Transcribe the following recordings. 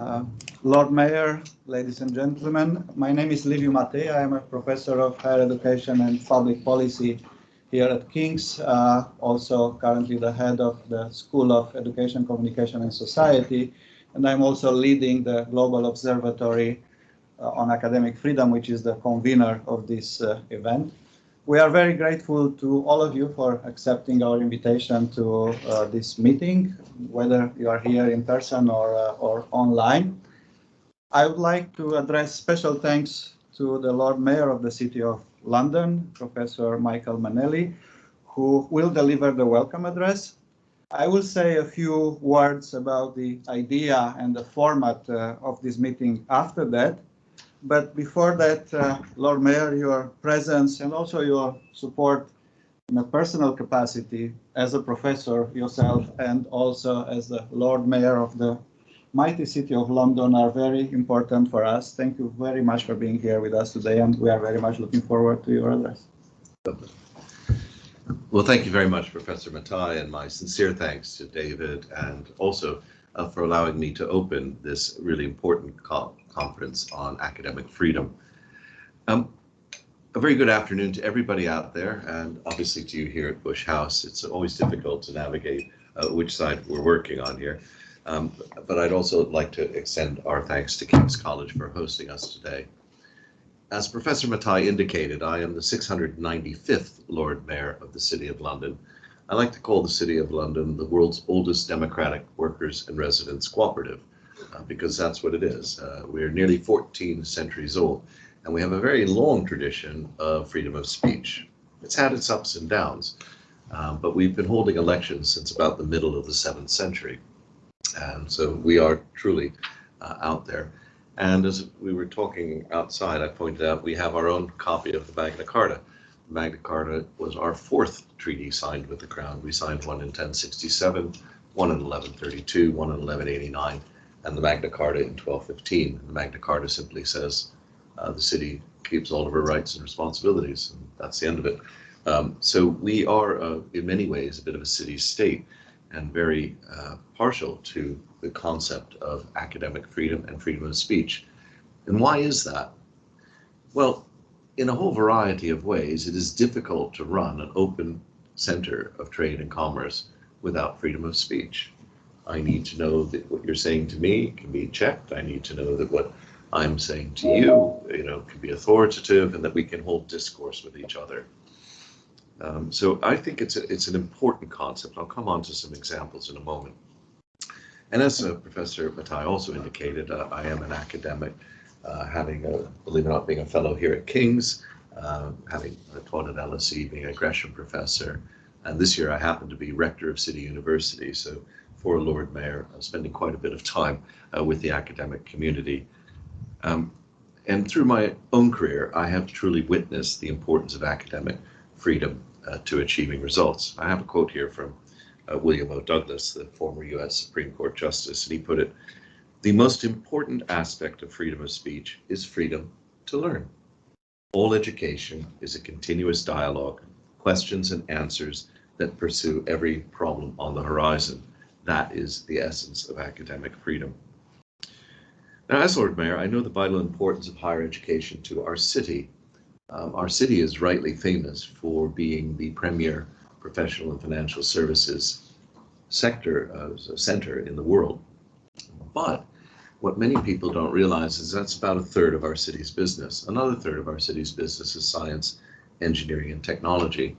Uh, Lord Mayor, ladies and gentlemen, my name is Liviu Matei. I am a professor of higher education and public policy here at King's, also currently the head of the School of Education, Communication and Society, and I'm also leading the Global Observatory on Academic Freedom, which is the convener of this event. We are very grateful to all of you for accepting our invitation to this meeting, whether you are here in person or online. I would like to address special thanks to the Lord Mayor of the City of London, Professor Michael Mainelli, who will deliver the welcome address. I will say a few words about the idea and the format of this meeting after that. But before that, Lord Mayor, your presence and also your support in a personal capacity as a professor yourself and also as the Lord Mayor of the mighty City of London are very important for us. Thank you very much for being here with us today, and we are very much looking forward to your address. Well, thank you very much, Professor Matei, and my sincere thanks to David and also for allowing me to open this really important conference on academic freedom. A very good afternoon to everybody out there, and obviously to you here at Bush House. It's always difficult to navigate which side we're working on here. But I'd also like to extend our thanks to King's College for hosting us today. As Professor Matei indicated, I am the 695th Lord Mayor of the City of London. I like to call the City of London the world's oldest democratic workers and residents cooperative, because that's what it is. We're nearly 14 centuries old, and we have a very long tradition of freedom of speech. It's had its ups and downs, but we've been holding elections since about the middle of the 7th century. And so we are truly out there. And as we were talking outside, I pointed out we have our own copy of the Magna Carta. The Magna Carta was our 4th treaty signed with the Crown. We signed one in 1067, one in 1132, one in 1189, and the Magna Carta in 1215. The Magna Carta simply says the city keeps all of her rights and responsibilities, and that's the end of it. So we are, in many ways, a bit of a city-state and very partial to the concept of academic freedom and freedom of speech. And why is that? Well, in a whole variety of ways, it is difficult to run an open center of trade and commerce without freedom of speech. I need to know that what you're saying to me can be checked. I need to know that what I'm saying to you, can be authoritative, and that we can hold discourse with each other. So I think it's an important concept. I'll come on to some examples in a moment. And as Professor Matei also indicated, I am an academic, believe it or not, being a fellow here at King's, having taught at LSE, being a Gresham professor, and this year I happen to be rector of City University, so for Lord Mayor, spending quite a bit of time with the academic community. And through my own career, I have truly witnessed the importance of academic freedom to achieving results. I have a quote here from William O. Douglas, the former U.S. Supreme Court Justice, and he put it, "The most important aspect of freedom of speech is freedom to learn. All education is a continuous dialogue, questions and answers that pursue every problem on the horizon. That is the essence of academic freedom." Now, as Lord Mayor, I know the vital importance of higher education to our city. Our city is rightly famous for being the premier professional and financial services center in the world. But what many people don't realize is that's about 1/3 of our city's business. Another 1/3 of our city's business is science, engineering, and technology.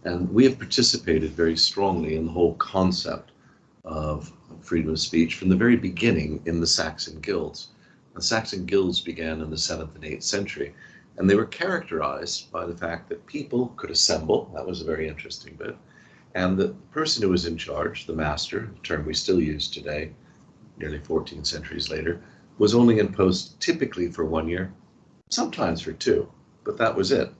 And we have participated very strongly in the whole concept of freedom of speech from the very beginning in the Saxon guilds. The Saxon guilds began in the 7th and 8th century, and they were characterized by the fact that people could assemble. That was a very interesting bit. And the person who was in charge, the master, a term we still use today, nearly 14 centuries later, was only in post typically for 1 year, sometimes for 2, but that was it.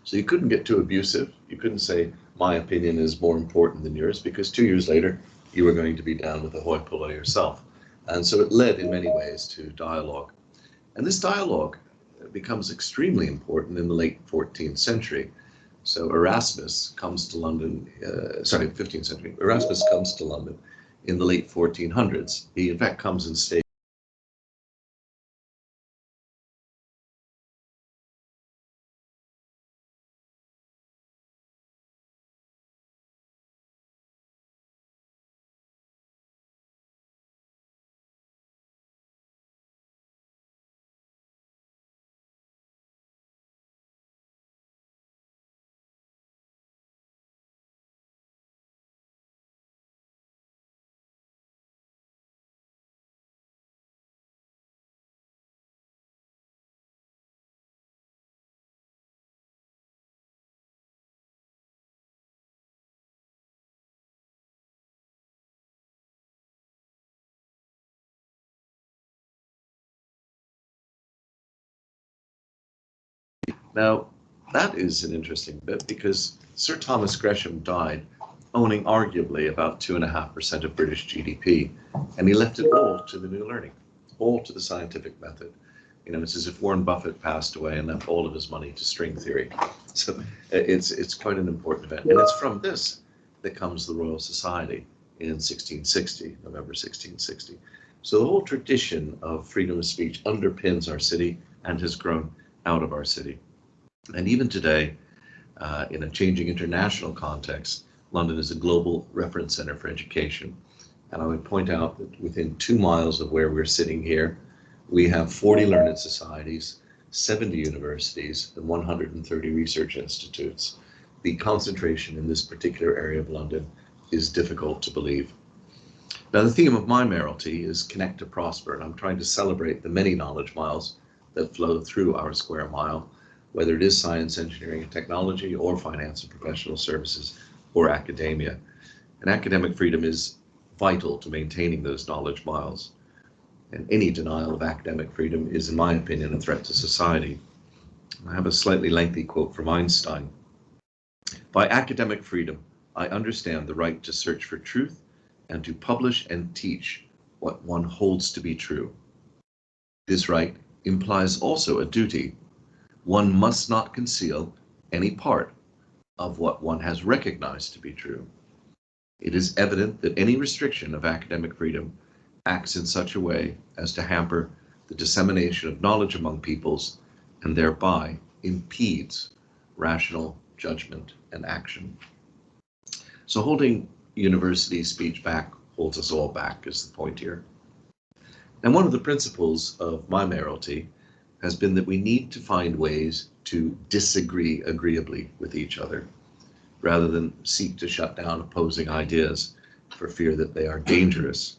So you couldn't get too abusive. You couldn't say, my opinion is more important than yours, because 2 years later, you were going to be down with the hoi polloi yourself. And so it led in many ways to dialogue. And this dialogue becomes extremely important in the late 14th century. So Erasmus comes to London, 15th century. Erasmus comes to London in the late 1400s. He in fact comes and stays Now, that is an interesting bit because Sir Thomas Gresham died owning arguably about 2.5% of British GDP, and he left it all to the new learning, all to the scientific method. You know, it's as if Warren Buffett passed away and left all of his money to string theory. So it's quite an important event, and it's from this that comes the Royal Society in 1660, November 1660. So the whole tradition of freedom of speech underpins our city and has grown out of our city. And even today, in a changing international context, London is a global reference center for education. And I would point out that within 2 miles of where we're sitting here, we have 40 learned societies, 70 universities, and 130 research institutes. The concentration in this particular area of London is difficult to believe. Now, the theme of my mayoralty is Connect to Prosper, and I'm trying to celebrate the many knowledge miles that flow through our square mile, whether it is science, engineering, and technology, or finance and professional services, or academia. And academic freedom is vital to maintaining those knowledge miles. And any denial of academic freedom is, in my opinion, a threat to society. I have a slightly lengthy quote from Einstein. By academic freedom, I understand the right to search for truth and to publish and teach what one holds to be true. This right implies also a duty. One must not conceal any part of what one has recognized to be true. It is evident that any restriction of academic freedom acts in such a way as to hamper the dissemination of knowledge among peoples and thereby impedes rational judgment and action. So holding university speech back holds us all back is the point here. And one of the principles of my mayoralty has been that we need to find ways to disagree agreeably with each other, rather than seek to shut down opposing ideas for fear that they are dangerous.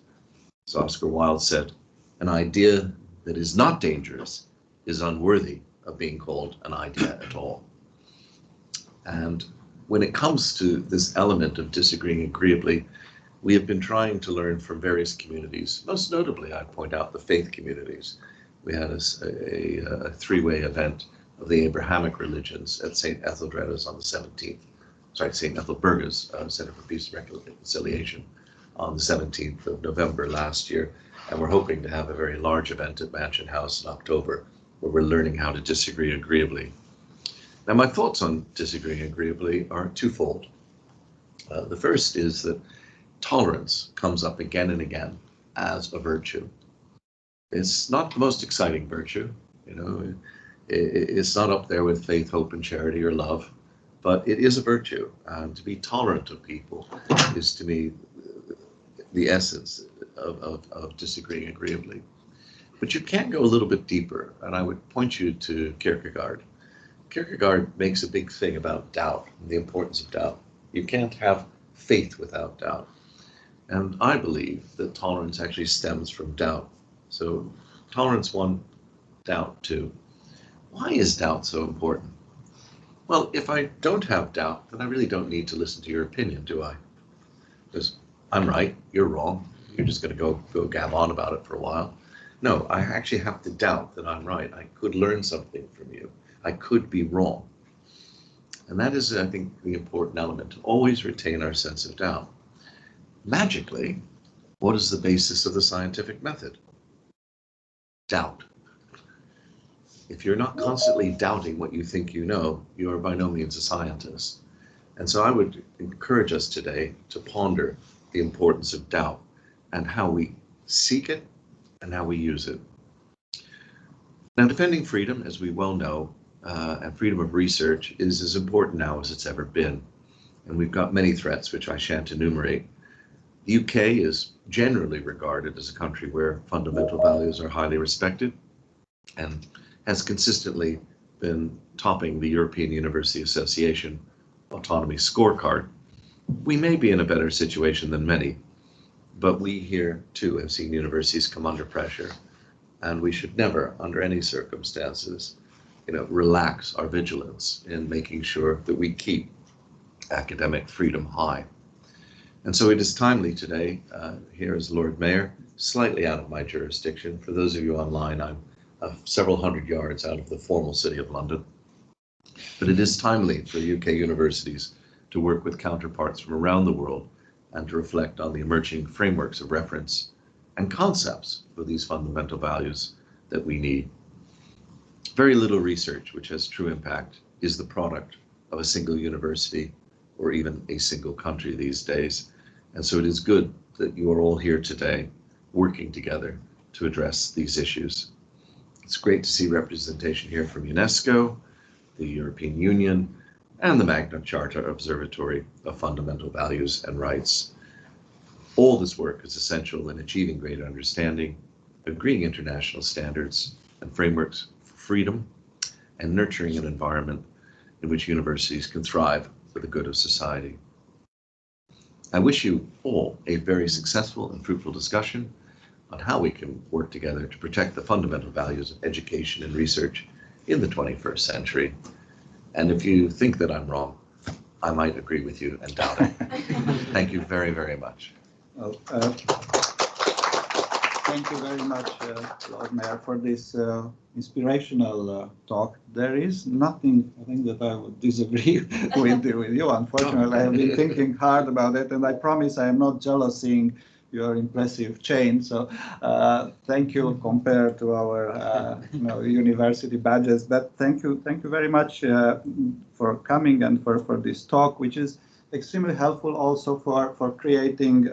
As Oscar Wilde said, an idea that is not dangerous is unworthy of being called an idea at all. And when it comes to this element of disagreeing agreeably, we have been trying to learn from various communities. Most notably, I'd point out the faith communities. We had a three-way event of the Abrahamic religions at St. Ethelreda's on the 17th. St. Ethelburga's Center for Peace and Reconciliation on the 17th of November last year. And we're hoping to have a very large event at Mansion House in October where we're learning how to disagree agreeably. Now, my thoughts on disagreeing agreeably are twofold. The first is that tolerance comes up again and again as a virtue. It's not the most exciting virtue, you know, it's not up there with faith, hope, and charity or love, but it is a virtue. And to be tolerant of people is, to me, the essence of disagreeing agreeably. But you can go a little bit deeper, and I would point you to Kierkegaard. Kierkegaard makes a big thing about doubt and the importance of doubt. You can't have faith without doubt. And I believe that tolerance actually stems from doubt. So tolerance 1, doubt 2. Why is doubt so important? Well, if I don't have doubt, then I really don't need to listen to your opinion, do I? Because I'm right, you're wrong. You're just going to go gab on about it for a while. No, I actually have to doubt that I'm right. I could learn something from you. I could be wrong. And that is, I think, the important element, to always retain our sense of doubt. Magically, what is the basis of the scientific method? Doubt. If you're not constantly doubting what you think you know, you are by no means a scientist. And so I would encourage us today to ponder the importance of doubt and how we seek it and how we use it. Now, defending freedom, as we well know, and freedom of research is as important now as it's ever been. And we've got many threats, which I shan't enumerate. The UK is generally regarded as a country where fundamental values are highly respected and has consistently been topping the European University Association autonomy scorecard. We may be in a better situation than many, but we here too have seen universities come under pressure, and we should never, under any circumstances, relax our vigilance in making sure that we keep academic freedom high. And so it is timely today, here as Lord Mayor, slightly out of my jurisdiction. For those of you online, I'm several hundred yards out of the formal city of London. But it is timely for UK universities to work with counterparts from around the world and to reflect on the emerging frameworks of reference and concepts for these fundamental values that we need. Very little research which has true impact is the product of a single university or even a single country these days. And so it is good that you are all here today working together to address these issues. It's great to see representation here from UNESCO, the European Union, and the Magna Charta Observatory of Fundamental Values and Rights. All this work is essential in achieving greater understanding, agreeing international standards and frameworks for freedom, and nurturing an environment in which universities can thrive for the good of society. I wish you all a very successful and fruitful discussion on how we can work together to protect the fundamental values of education and research in the 21st century. And if you think that I'm wrong, I might agree with you and doubt it. Thank you very, very much. Well, thank you very much, Lord Mayor, for this inspirational talk. There is nothing, I think, that I would disagree with you. Unfortunately, I have been thinking hard about it, and I promise I am not jealous seeing your impressive chain. So thank you compared to our university badges. But thank you very much for coming and for this talk, which is extremely helpful also for creating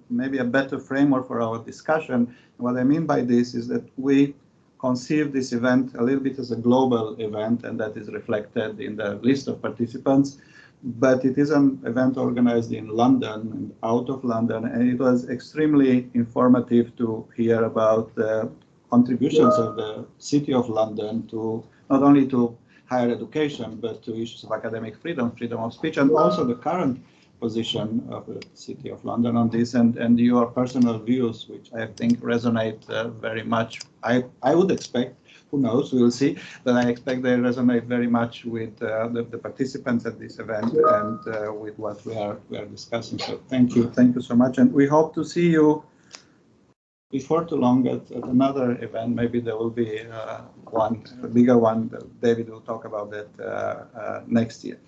maybe a better framework for our discussion. What I mean by this is that we conceive this event a little bit as a global event, and that is reflected in the list of participants. But it is an event organized in London and out of London, and it was extremely informative to hear about the contributions of the City of London to not only to higher education, but to issues of academic freedom, freedom of speech, and also the current position of the City of London on this, and your personal views, which I think resonate very much. I would expect, who knows, we will see, but I expect they resonate very much with the participants at this event and with what we are discussing. So thank you so much, and we hope to see you before too long at another event. Maybe there will be a bigger one. David will talk about that next year.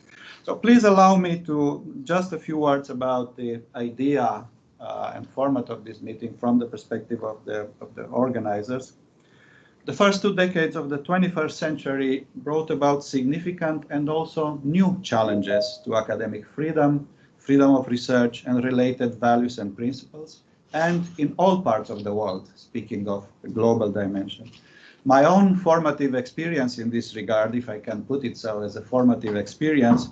So please allow me to just a few words about the idea and format of this meeting from the perspective of the organizers. The first 2 decades of the 21st century brought about significant and also new challenges to academic freedom, freedom of research, and related values and principles, and in all parts of the world, speaking of the global dimension. My own formative experience in this regard, if I can put it so as a formative experience,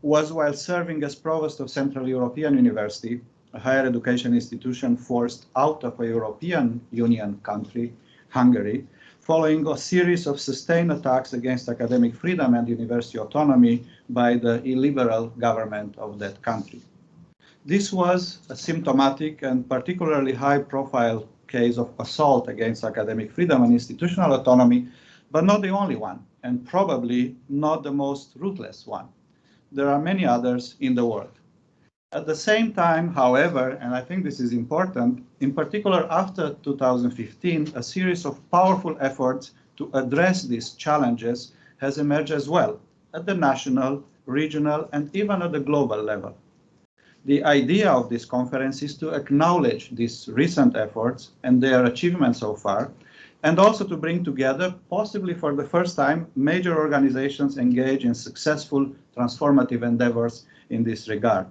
was while serving as provost of Central European University, a higher education institution forced out of a European Union country, Hungary, following a series of sustained attacks against academic freedom and university autonomy by the illiberal government of that country. This was a symptomatic and particularly high-profile case of assault against academic freedom and institutional autonomy, but not the only one, and probably not the most ruthless one. There are many others in the world. At the same time, however, and I think this is important, in particular after 2015, a series of powerful efforts to address these challenges has emerged as well, at the national, regional, and even at the global level. The idea of this conference is to acknowledge these recent efforts and their achievements so far, and also to bring together, possibly for the first time, major organizations engaged in successful transformative endeavors in this regard.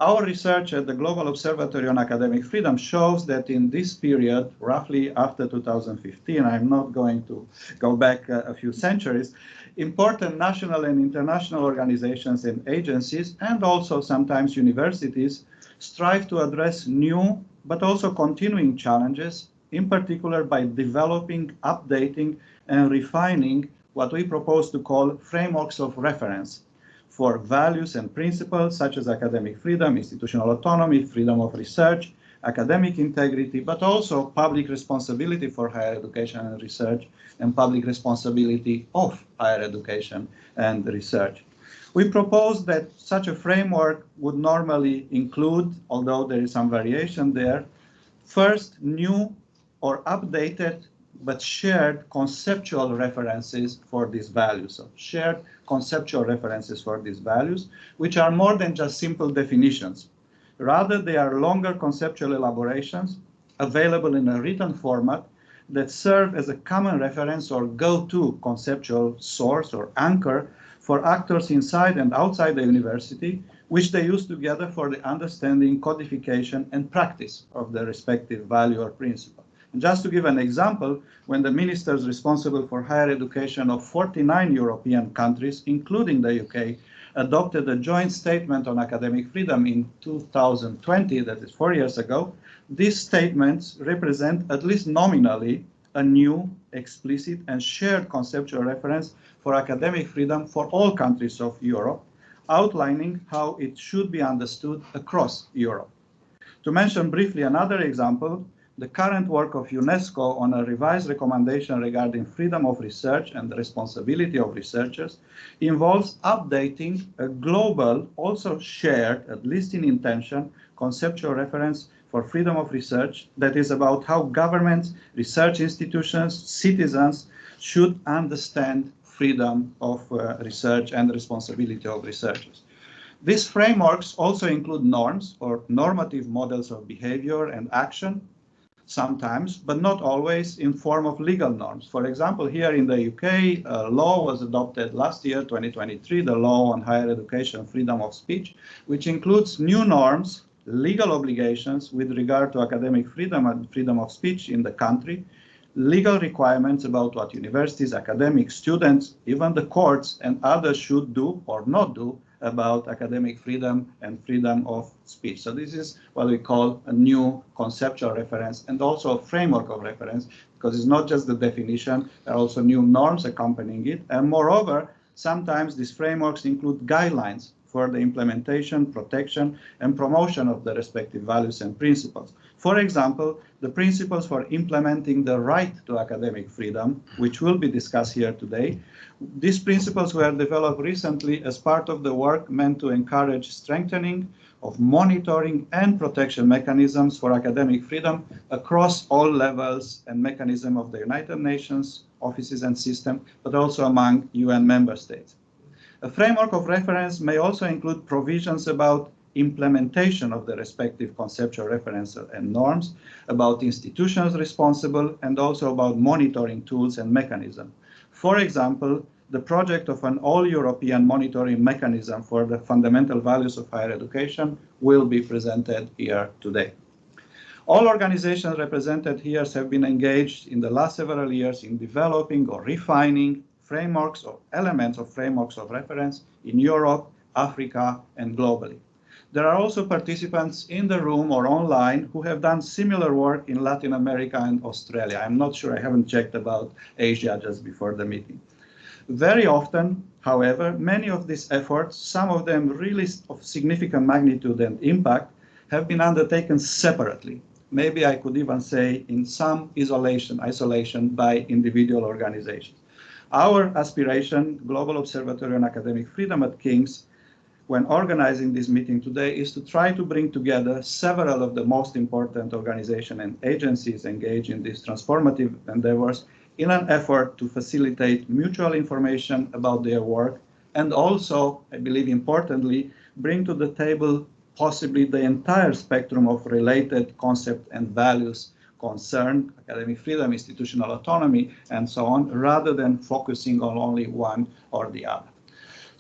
Our research at the Global Observatory on Academic Freedom shows that in this period, roughly after 2015, I'm not going to go back a few centuries, important national and international organizations and agencies, and also sometimes universities, strive to address new but also continuing challenges, in particular by developing, updating, and refining what we propose to call frameworks of reference for values and principles such as academic freedom, institutional autonomy, freedom of research, academic integrity, but also public responsibility for higher education and research, and public responsibility of higher education and research. We propose that such a framework would normally include, although there is some variation there, first, new or updated but shared conceptual references for these values. So shared conceptual references for these values, which are more than just simple definitions. Rather, they are longer conceptual elaborations available in a written format that serve as a common reference or go-to conceptual source or anchor for actors inside and outside the university, which they use together for the understanding, codification, and practice of the respective value or principle. And just to give an example, when the ministers responsible for higher education of 49 European countries, including the UK, adopted a joint statement on academic freedom in 2020, that is 4 years ago, these statements represent, at least nominally, a new, explicit, and shared conceptual reference for academic freedom for all countries of Europe, outlining how it should be understood across Europe. To mention briefly another example, the current work of UNESCO on a revised recommendation regarding freedom of research and the responsibility of researchers involves updating a global, also shared, at least in intention, conceptual reference for freedom of research that is about how governments, research institutions, citizens should understand freedom of research and the responsibility of researchers. These frameworks also include norms or normative models of behavior and action, sometimes, but not always, in form of legal norms. For example, here in the UK, a law was adopted last year, 2023, the Law on Higher Education Freedom of Speech, which includes new norms, legal obligations with regard to academic freedom and freedom of speech in the country, legal requirements about what universities, academics, students, even the courts and others should do or not do about academic freedom and freedom of speech. So this is what we call a new conceptual reference and also a framework of reference, because it's not just the definition, there are also new norms accompanying it. And moreover, sometimes these frameworks include guidelines for the implementation, protection, and promotion of the respective values and principles. For example, the principles for implementing the right to academic freedom, which will be discussed here today. These principles were developed recently as part of the work meant to encourage strengthening of monitoring and protection mechanisms for academic freedom across all levels and mechanisms of the United Nations, offices and systems, but also among UN member states. A framework of reference may also include provisions about implementation of the respective conceptual references and norms, about institutions responsible, and also about monitoring tools and mechanisms. For example, the project of an all-European monitoring mechanism for the fundamental values of higher education will be presented here today. All organizations represented here have been engaged in the last several years in developing or refining frameworks or elements of frameworks of reference in Europe, Africa, and globally. There are also participants in the room or online who have done similar work in Latin America and Australia. I'm not sure, I haven't checked about Asia just before the meeting. Very often, however, many of these efforts, some of them really of significant magnitude and impact, have been undertaken separately. Maybe I could even say in some isolation by individual organizations. Our aspiration, Global Observatory on Academic Freedom at King's, when organizing this meeting today, is to try to bring together several of the most important organizations and agencies engaged in these transformative endeavors in an effort to facilitate mutual information about their work and also, I believe importantly, bring to the table possibly the entire spectrum of related concepts and values concerned, academic freedom, institutional autonomy, and so on, rather than focusing on only one or the other.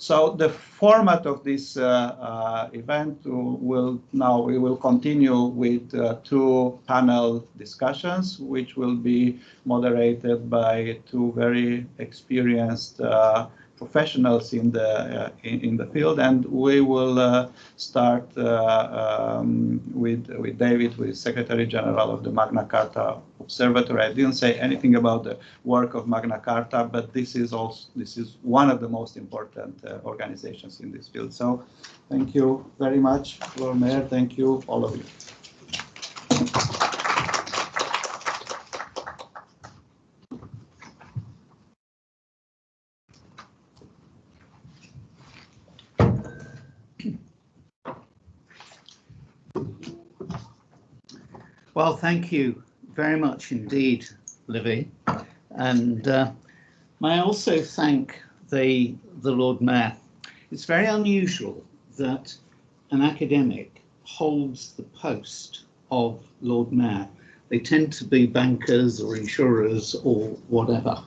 So the format of this event we will continue with two panel discussions, which will be moderated by two very experienced professionals in the field, and we will start with David, who is Secretary General of the Magna Carta Observatory. I didn't say anything about the work of Magna Carta, but this is one of the most important organizations in this field. So, thank you very much, Lord Mayor. Thank you, all of you. Well, thank you very much indeed, Livy, and may I also thank the Lord Mayor. It's very unusual that an academic holds the post of Lord Mayor. They tend to be bankers or insurers or whatever,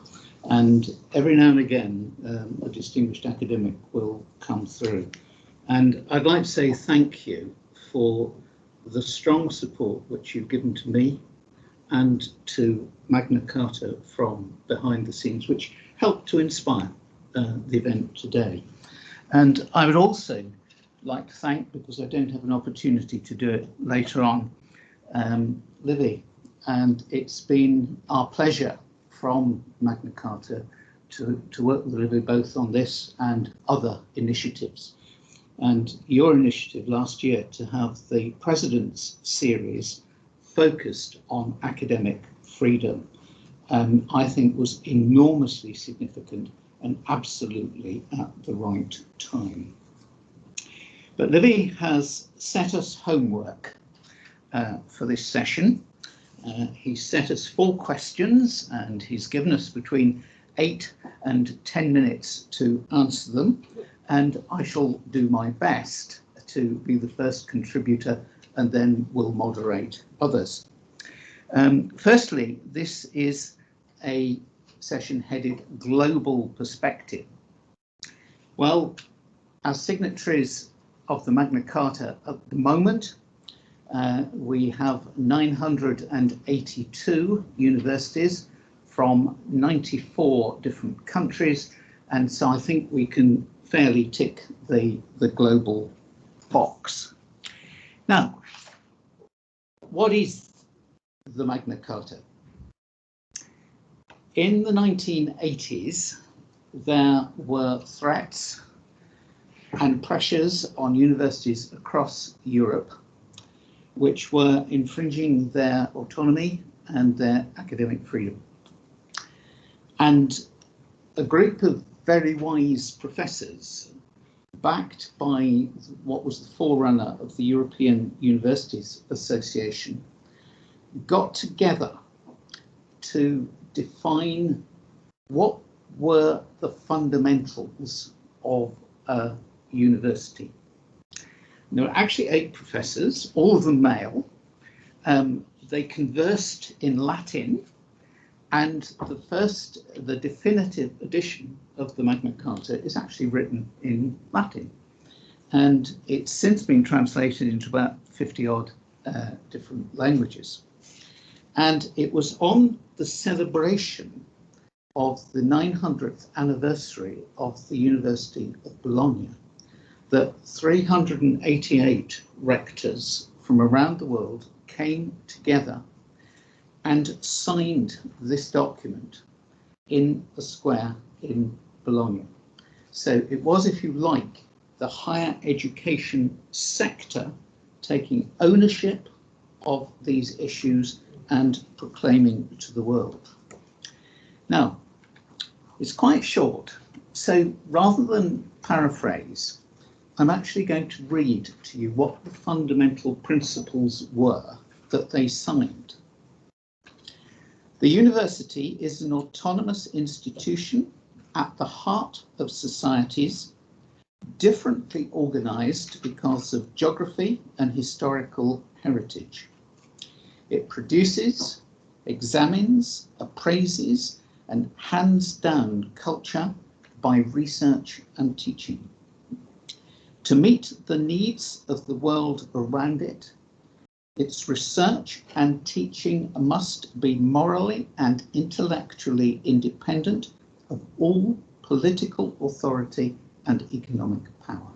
and every now and again a distinguished academic will come through. And I'd like to say thank you for the strong support which you've given to me and to Magna Carta from behind the scenes, which helped to inspire the event today. And I would also like to thank, because I don't have an opportunity to do it later on, Livy. And it's been our pleasure from Magna Carta to work with Livy both on this and other initiatives. And your initiative last year to have the President's Series focused on academic freedom, I think was enormously significant and absolutely at the right time. But Livy has set us homework for this session. He set us 4 questions and he's given us between 8 and 10 minutes to answer them. And I shall do my best to be the first contributor and then we'll moderate others. Firstly, this is a session headed Global Perspective. Well, as signatories of the Magna Carta at the moment, we have 982 universities from 94 different countries, and so I think we can fairly tick the global box. Now, what is the Magna Carta? In the 1980s, there were threats and pressures on universities across Europe which were infringing their autonomy and their academic freedom. And a group of very wise professors, backed by what was the forerunner of the European Universities Association, got together to define what were the fundamentals of a university. And there were actually 8 professors, all of them male. They conversed in Latin, and the definitive edition of the Magna Carta is actually written in Latin. And it's since been translated into about 50 odd different languages. And it was on the celebration of the 900th anniversary of the University of Bologna that 388 rectors from around the world came together and signed this document in a square in Bologna. So it was, if you like, the higher education sector taking ownership of these issues and proclaiming to the world. Now, it's quite short, so rather than paraphrase, I'm actually going to read to you what the fundamental principles were that they signed. The university is an autonomous institution at the heart of societies, differently organized because of geography and historical heritage. It produces, examines, appraises, and hands down culture by research and teaching. To meet the needs of the world around it, its research and teaching must be morally and intellectually independent of all political authority and economic power.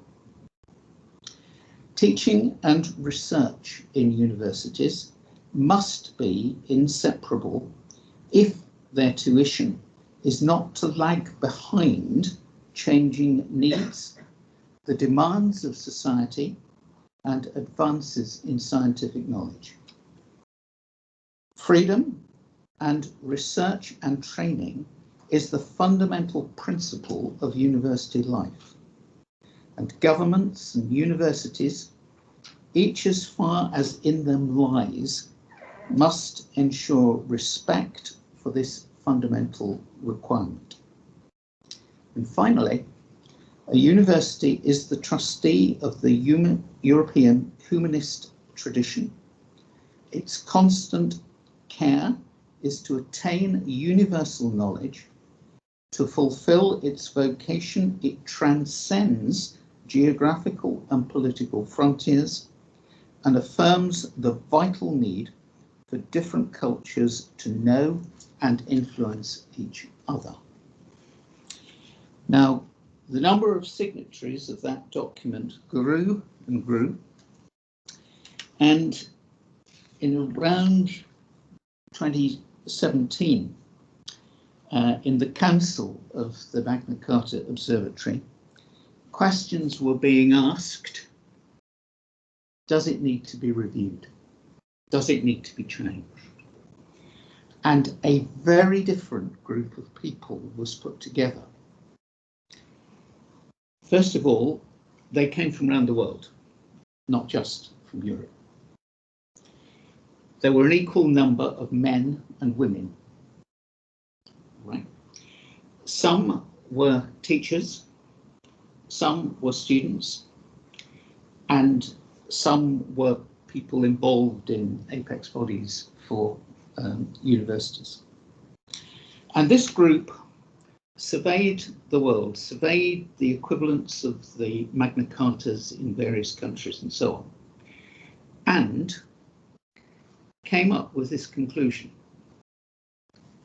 Teaching and research in universities must be inseparable if their tuition is not to lag behind changing needs, the demands of society, and advances in scientific knowledge. Freedom and research and training is the fundamental principle of university life. And governments and universities, each as far as in them lies, must ensure respect for this fundamental requirement. And finally, a university is the trustee of the European humanist tradition. Its constant care is to attain universal knowledge. To fulfill its vocation, it transcends geographical and political frontiers and affirms the vital need for different cultures to know and influence each other. Now, the number of signatories of that document grew and grew, and in around 2017, in the Council of the Magna Carta Observatory, questions were being asked: does it need to be reviewed? Does it need to be changed? And a very different group of people was put together. First of all, they came from around the world, not just from Europe. There were an equal number of men and women. Right? Some were teachers, some were students, and some were people involved in apex bodies for universities. And this group surveyed the world, surveyed the equivalents of the Magna Cartas in various countries and so on, and came up with this conclusion.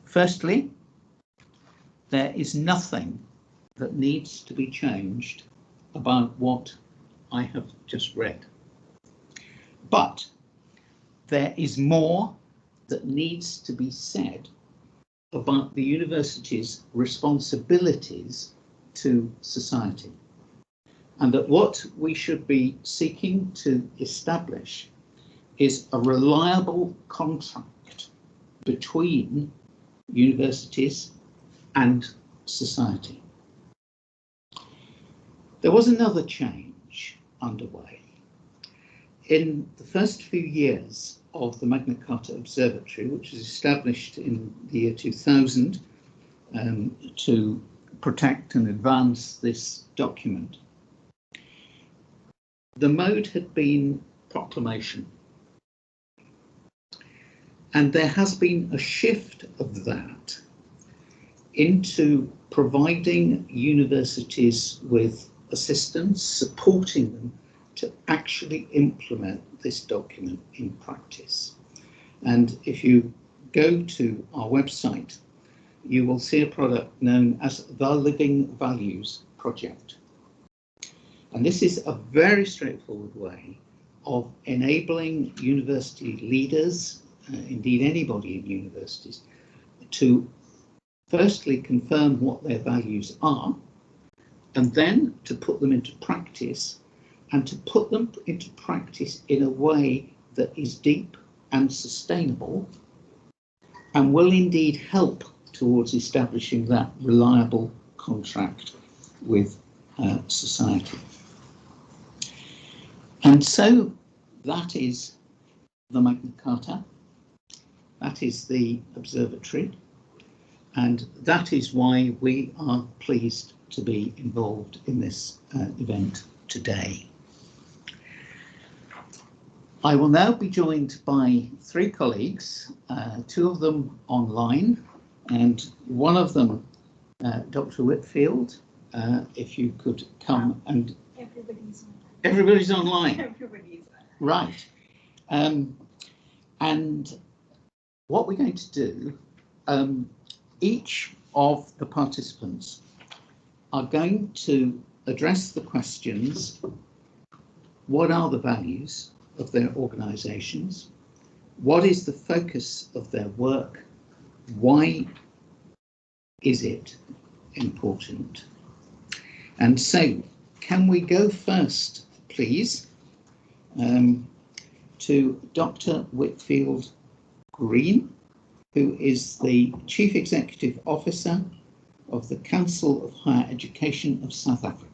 Firstly, there is nothing that needs to be changed about what I have just read. But there is more that needs to be said about the university's responsibilities to society, and that what we should be seeking to establish is a reliable contract between universities and society. There was another change underway. In the first few years of the Magna Carta Observatory, which was established in the year 2000 to protect and advance this document, the mode had been proclamation. And there has been a shift of that into providing universities with assistance, supporting them to actually implement this document in practice. And if you go to our website, you will see a product known as the Living Values Project. And this is a very straightforward way of enabling university leaders, indeed anybody in universities, to firstly confirm what their values are, and then to put them into practice, and to put them into practice in a way that is deep and sustainable, and will indeed help towards establishing that reliable contract with society. And so that is the Magna Carta, that is the Observatory, and that is why we are pleased to be involved in this event today. I will now be joined by three colleagues, two of them online, and one of them, Dr. Whitfield, if you could come and... Everybody's online. Everybody's online. Right. And what we're going to do, each of the participants are going to address the questions: what are the values of their organisations? What is the focus of their work? Why is it important? And so, can we go first, please, to Dr. Whitfield Green, who is the Chief Executive Officer of the Council of Higher Education of South Africa.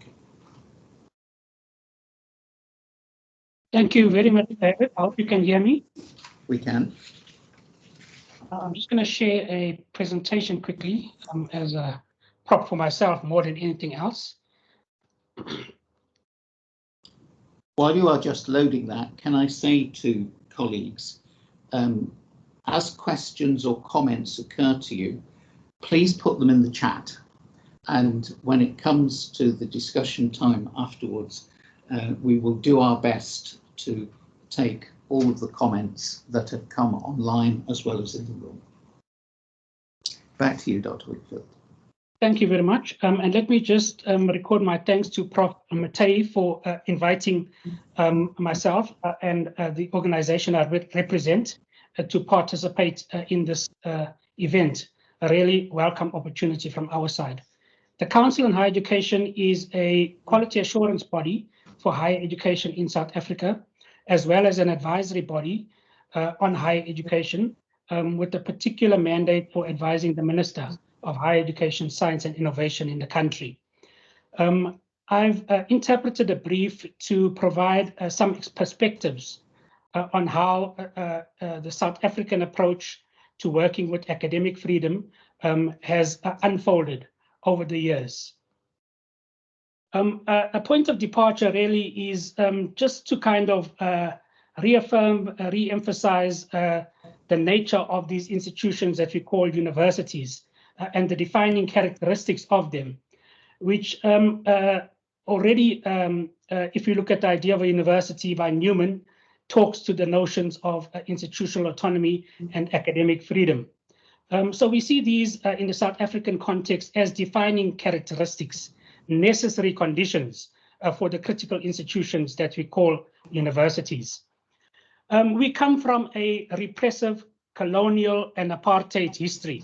Thank you very much, David. I hope you can hear me. We can. I'm just going to share a presentation quickly as a prop for myself more than anything else. While you are just loading that, can I say to colleagues, as questions or comments occur to you, please put them in the chat. And when it comes to the discussion time afterwards, we will do our best to take all of the comments that have come online as well as in the room. Back to you, Dr. Whitfield. Thank you very much. And let me just record my thanks to Prof Mainelli for inviting myself and the organization I represent to participate in this event. A really welcome opportunity from our side. The Council on Higher Education is a quality assurance body for higher education in South Africa, as well as an advisory body on higher education with a particular mandate for advising the Minister of Higher Education, Science and Innovation in the country. I've interpreted a brief to provide some perspectives on how the South African approach to working with academic freedom has unfolded over the years. A point of departure really is just to kind of reaffirm, re-emphasize the nature of these institutions that we call universities and the defining characteristics of them, which already, if you look at the idea of a university by Newman, talks to the notions of institutional autonomy and academic freedom. So we see these in the South African context as defining characteristics, necessary conditions for the critical institutions that we call universities. We come from a repressive, colonial and apartheid history,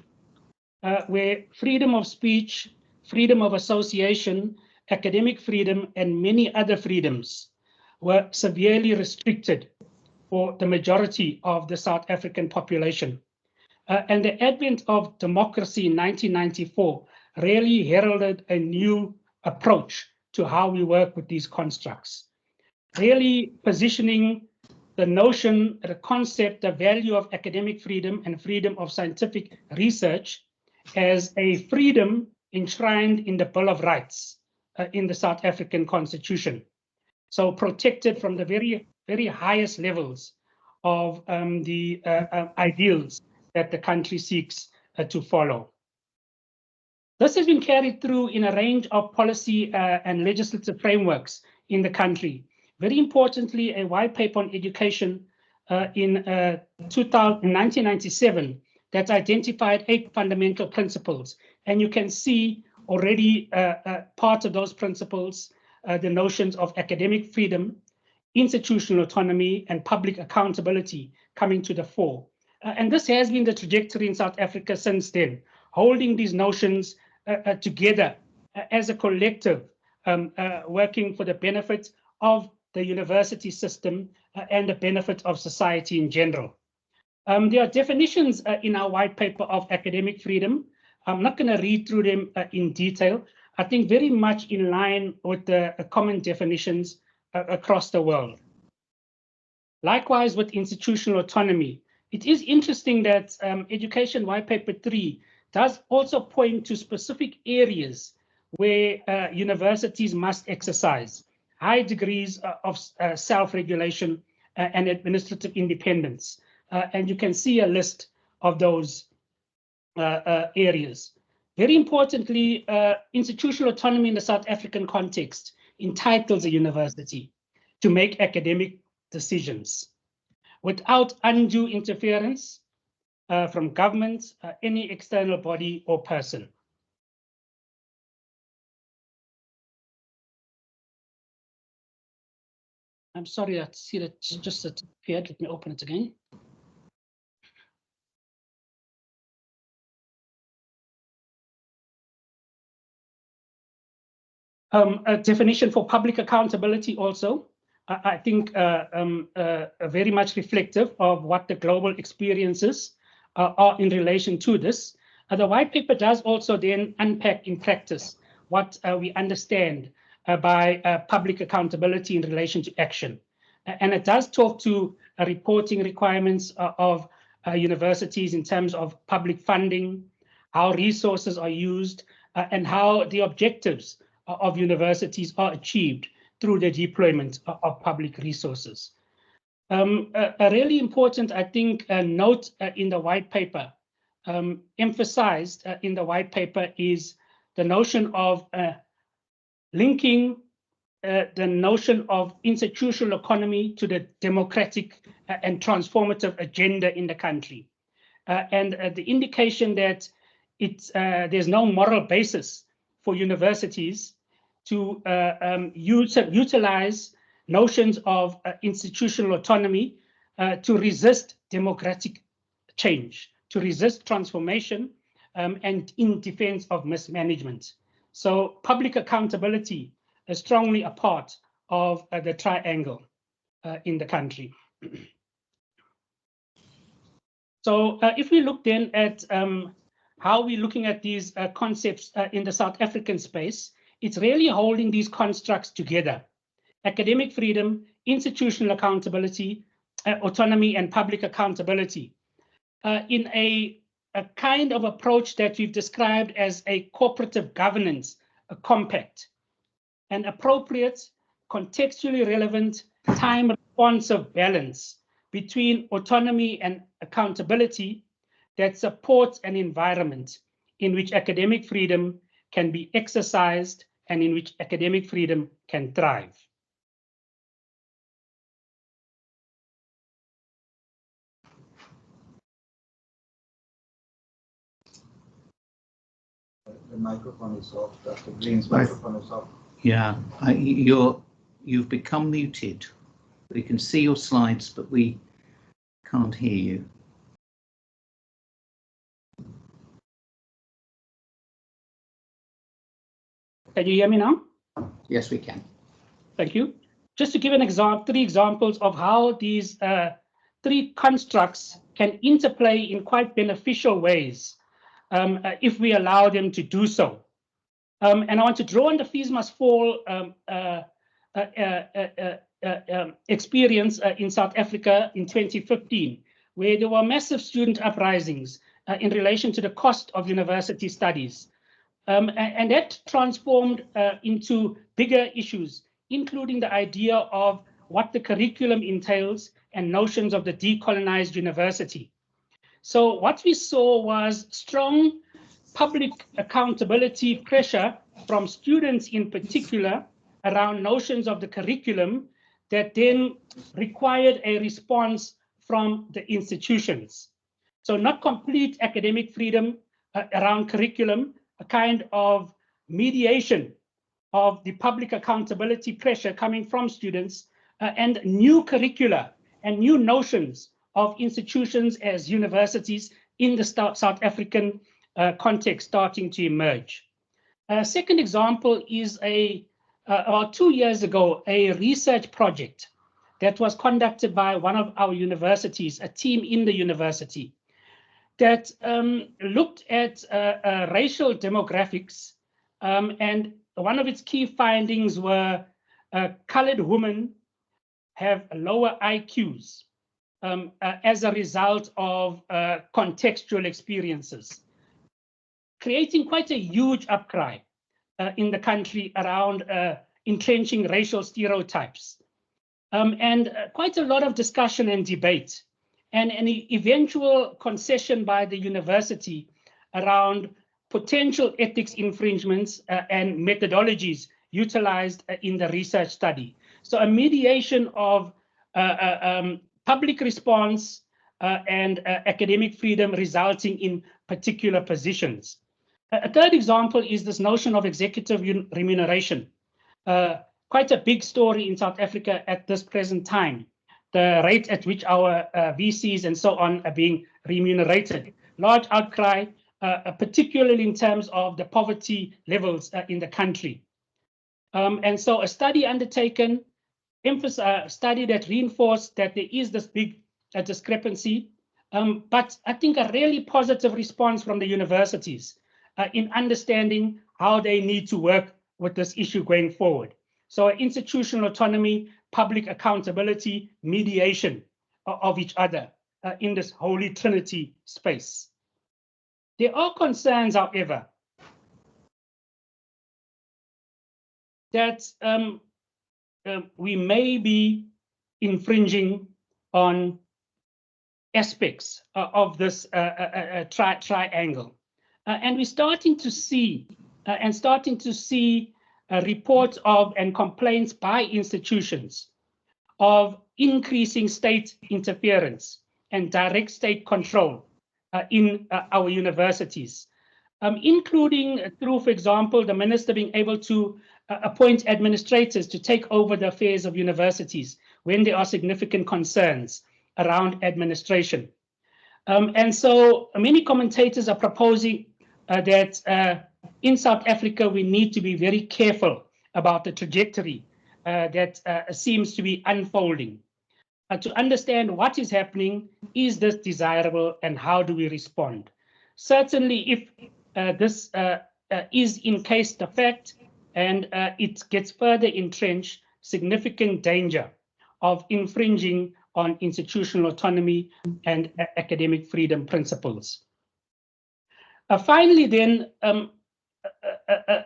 where freedom of speech, freedom of association, academic freedom, and many other freedoms were severely restricted for the majority of the South African population. And the advent of democracy in 1994 really heralded a new approach to how we work with these constructs, really positioning the notion, the concept, the value of academic freedom and freedom of scientific research as a freedom enshrined in the Bill of Rights in the South African Constitution. So protected from the very, very highest levels of the ideals that the country seeks to follow. This has been carried through in a range of policy and legislative frameworks in the country. Very importantly, a white paper on education in 1997 that identified 8 fundamental principles. And you can see already part of those principles, the notions of academic freedom, institutional autonomy, and public accountability coming to the fore. And this has been the trajectory in South Africa since then, holding these notions together as a collective, working for the benefit of the university system and the benefit of society in general. There are definitions in our white paper of academic freedom. I'm not going to read through them in detail. I think very much in line with the common definitions across the world. Likewise, with institutional autonomy, it is interesting that Education White Paper 3 does also point to specific areas where universities must exercise high degrees of self-regulation and administrative independence. And you can see a list of those areas. Very importantly, institutional autonomy in the South African context entitles a university to make academic decisions without undue interference from government, any external body or person. I'm sorry, I see that just appeared. Let me open it again. A definition for public accountability also, I think very much reflective of what the global experiences are in relation to this. The white paper does also then unpack in practice what we understand by public accountability in relation to action. And it does talk to reporting requirements of universities in terms of public funding, how resources are used, and how the objectives of universities are achieved through the deployment of public resources. A really important, I think, note in the white paper, emphasized in the white paper, is the notion of linking the notion of institutional economy to the democratic and transformative agenda in the country. And the indication that there's no moral basis for universities to utilize notions of institutional autonomy to resist democratic change, to resist transformation, and in defense of mismanagement. So public accountability is strongly a part of the triangle in the country. So if we look then at how we're looking at these concepts in the South African space, it's really holding these constructs together: academic freedom, institutional accountability, autonomy, and public accountability in a kind of approach that we've described as a cooperative governance, a compact, an appropriate, contextually relevant, time-responsive balance between autonomy and accountability that supports an environment in which academic freedom can be exercised and in which academic freedom can thrive. The microphone is off. Dr. Green's microphone is off. Yeah, you've become muted. We can see your slides, but we can't hear you. Can you hear me now? Yes, we can. Thank you. Just to give an example, 3 examples of how these 3 constructs can interplay in quite beneficial ways if we allow them to do so. And I want to draw on the fees must fall experience in South Africa in 2015, where there were massive student uprisings in relation to the cost of university studies. And that transformed into bigger issues, including the idea of what the curriculum entails and notions of the decolonized university. So what we saw was strong public accountability pressure from students in particular around notions of the curriculum that then required a response from the institutions. So not complete academic freedom around curriculum, a kind of mediation of the public accountability pressure coming from students and new curricula and new notions of institutions as universities in the South African context starting to emerge. A second example is about 2 years ago, a research project that was conducted by one of our universities, a team in the university, that looked at racial demographics, and one of its key findings were colored women have lower IQs as a result of contextual experiences, creating quite a huge outcry in the country around entrenching racial stereotypes, and quite a lot of discussion and debate, and an eventual concession by the university around potential ethics infringements and methodologies utilized in the research study. So a mediation of public response and academic freedom resulting in particular positions. A third example is this notion of executive remuneration. Quite a big story in South Africa at this present time, the rate at which our VCs and so on are being remunerated. Large outcry, particularly in terms of the poverty levels in the country. And so a study undertaken, a study that reinforced that there is this big discrepancy, but I think a really positive response from the universities in understanding how they need to work with this issue going forward. So institutional autonomy, public accountability, mediation of each other in this holy trinity space. There are concerns, however, that we may be infringing on aspects of this triangle. And we're starting to see reports of and complaints by institutions of increasing state interference and direct state control in our universities, including through, for example, the minister being able to appoint administrators to take over the affairs of universities when there are significant concerns around administration. And so many commentators are proposing that in South Africa, we need to be very careful about the trajectory that seems to be unfolding. To understand what is happening, is this desirable, and how do we respond? Certainly, if this is encased the fact and it gets further entrenched, significant danger of infringing on institutional autonomy and academic freedom principles. Finally, then,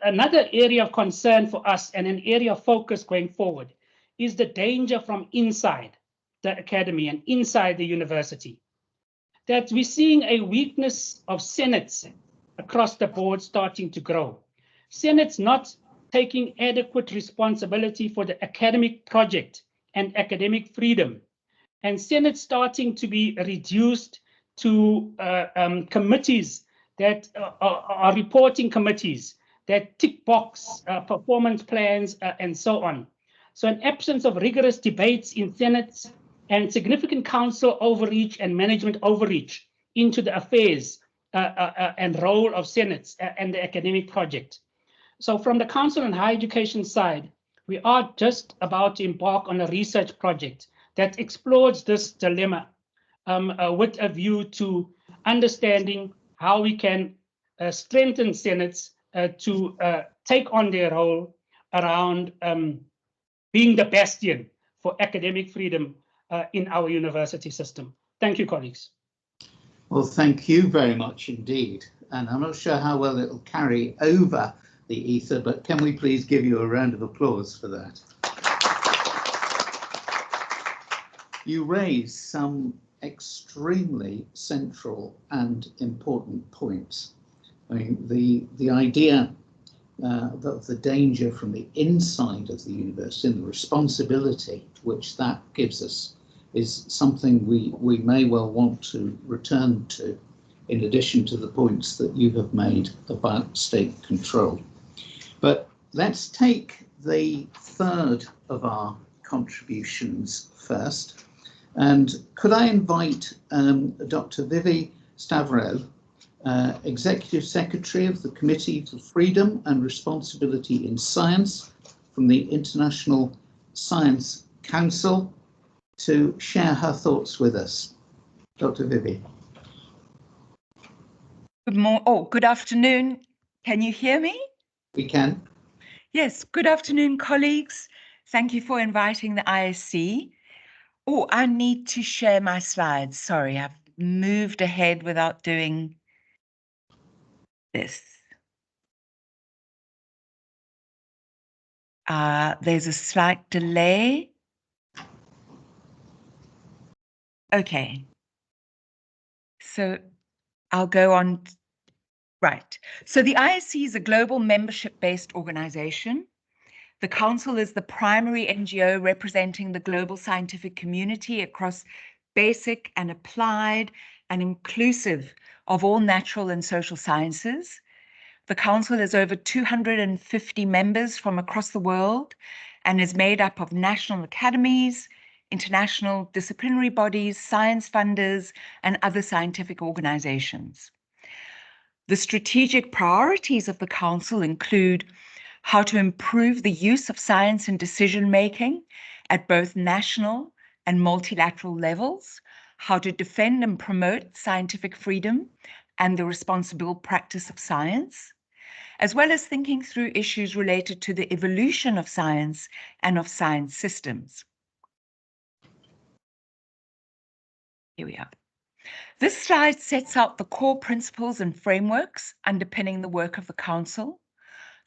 another area of concern for us and an area of focus going forward is the danger from inside the academy and inside the university. That we're seeing a weakness of senates across the board starting to grow. Senates not taking adequate responsibility for the academic project and academic freedom, and Senate starting to be reduced to committees that are reporting committees that tick box performance plans and so on. So an absence of rigorous debates in Senates and significant council overreach and management overreach into the affairs and role of Senates and the academic project. So from the Council on Higher Education side, we are just about to embark on a research project that explores this dilemma with a view to understanding how we can strengthen Senates to take on their role around being the bastion for academic freedom in our university system. Thank you, colleagues. Well, thank you very much indeed. And I'm not sure how well it will carry over the ether, but can we please give you a round of applause for that? You raise some extremely central and important points. I mean, the idea of the danger from the inside of the university and the responsibility which that gives us is something we may well want to return to, in addition to the points that you have made about state control. But let's take the third of our contributions first. And could I invite Dr. Vivi Stavrou, Executive Secretary of the Committee for Freedom and Responsibility in Science from the International Science Council, to share her thoughts with us. Dr. Vivi. Good afternoon. Can you hear me? We can. Yes, good afternoon, colleagues. Thank you for inviting the ISC. Oh, I need to share my slides. Sorry, I've moved ahead without doing this. There's a slight delay. Okay. So I'll go on. Right. So the ISC is a global membership-based organization. The Council is the primary NGO representing the global scientific community across basic and applied and inclusive of all natural and social sciences. The Council has over 250 members from across the world and is made up of national academies, international disciplinary bodies, science funders, and other scientific organizations. The strategic priorities of the Council include how to improve the use of science in decision-making at both national and multilateral levels, how to defend and promote scientific freedom and the responsible practice of science, as well as thinking through issues related to the evolution of science and of science systems. Here we are. This slide sets out the core principles and frameworks underpinning the work of the Council,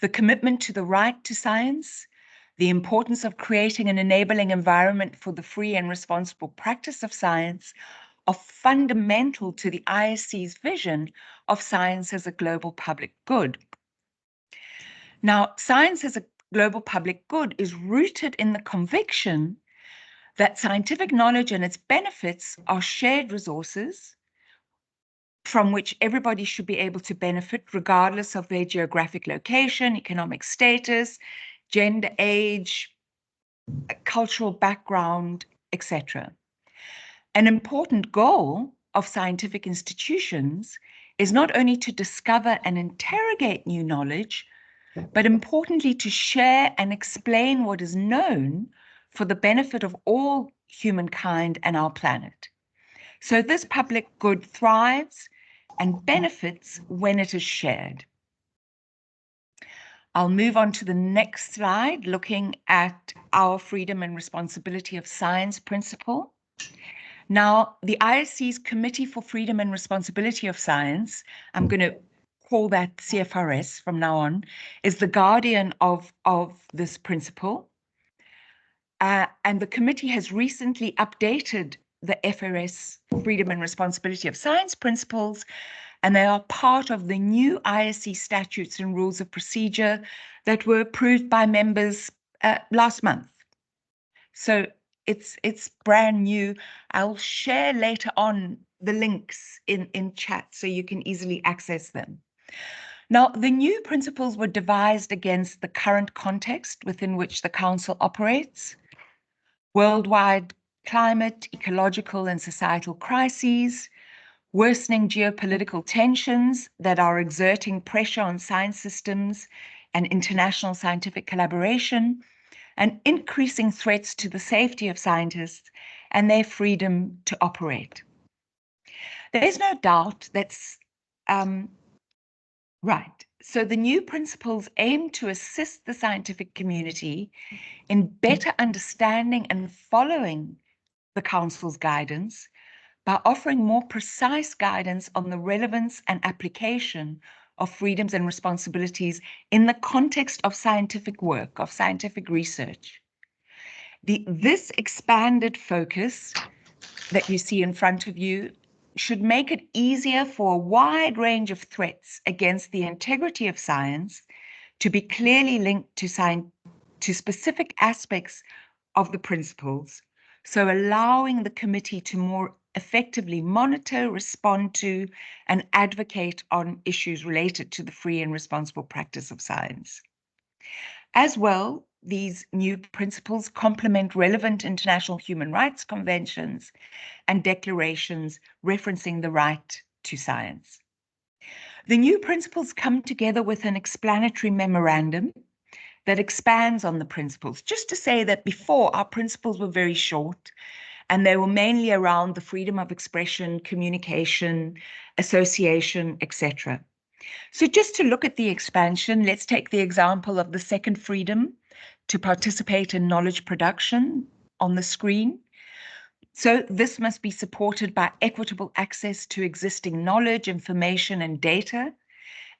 the commitment to the right to science, the importance of creating an enabling environment for the free and responsible practice of science are fundamental to the ISC's vision of science as a global public good. Now, science as a global public good is rooted in the conviction that scientific knowledge and its benefits are shared resources from which everybody should be able to benefit regardless of their geographic location, economic status, gender, age, cultural background, etc. An important goal of scientific institutions is not only to discover and interrogate new knowledge, but importantly to share and explain what is known for the benefit of all humankind and our planet. So this public good thrives and benefits when it is shared. I'll move on to the next slide, looking at our freedom and responsibility of science principle. Now, the ISC's Committee for Freedom and Responsibility of Science, I'm going to call that CFRS from now on, is the guardian of this principle. And the committee has recently updated the FRS, Freedom and Responsibility of Science principles, and they are part of the new ISC statutes and rules of procedure that were approved by members last month. So it's brand new. I'll share later on the links in chat so you can easily access them. Now, the new principles were devised against the current context within which the Council operates: worldwide climate, ecological and societal crises, worsening geopolitical tensions that are exerting pressure on science systems and international scientific collaboration, and increasing threats to the safety of scientists and their freedom to operate. There is no doubt that's right. So the new principles aim to assist the scientific community in better understanding and following the Council's guidance by offering more precise guidance on the relevance and application of freedoms and responsibilities in the context of scientific work, of scientific research. This expanded focus that you see in front of you should make it easier for a wide range of threats against the integrity of science to be clearly linked to specific aspects of the principles, so allowing the committee to more effectively monitor, respond to, and advocate on issues related to the free and responsible practice of science. As well, these new principles complement relevant international human rights conventions and declarations referencing the right to science. The new principles come together with an explanatory memorandum that expands on the principles. Just to say that before, our principles were very short, and they were mainly around the freedom of expression, communication, association, etc. So just to look at the expansion, let's take the example of the second freedom to participate in knowledge production on the screen. So this must be supported by equitable access to existing knowledge, information, and data.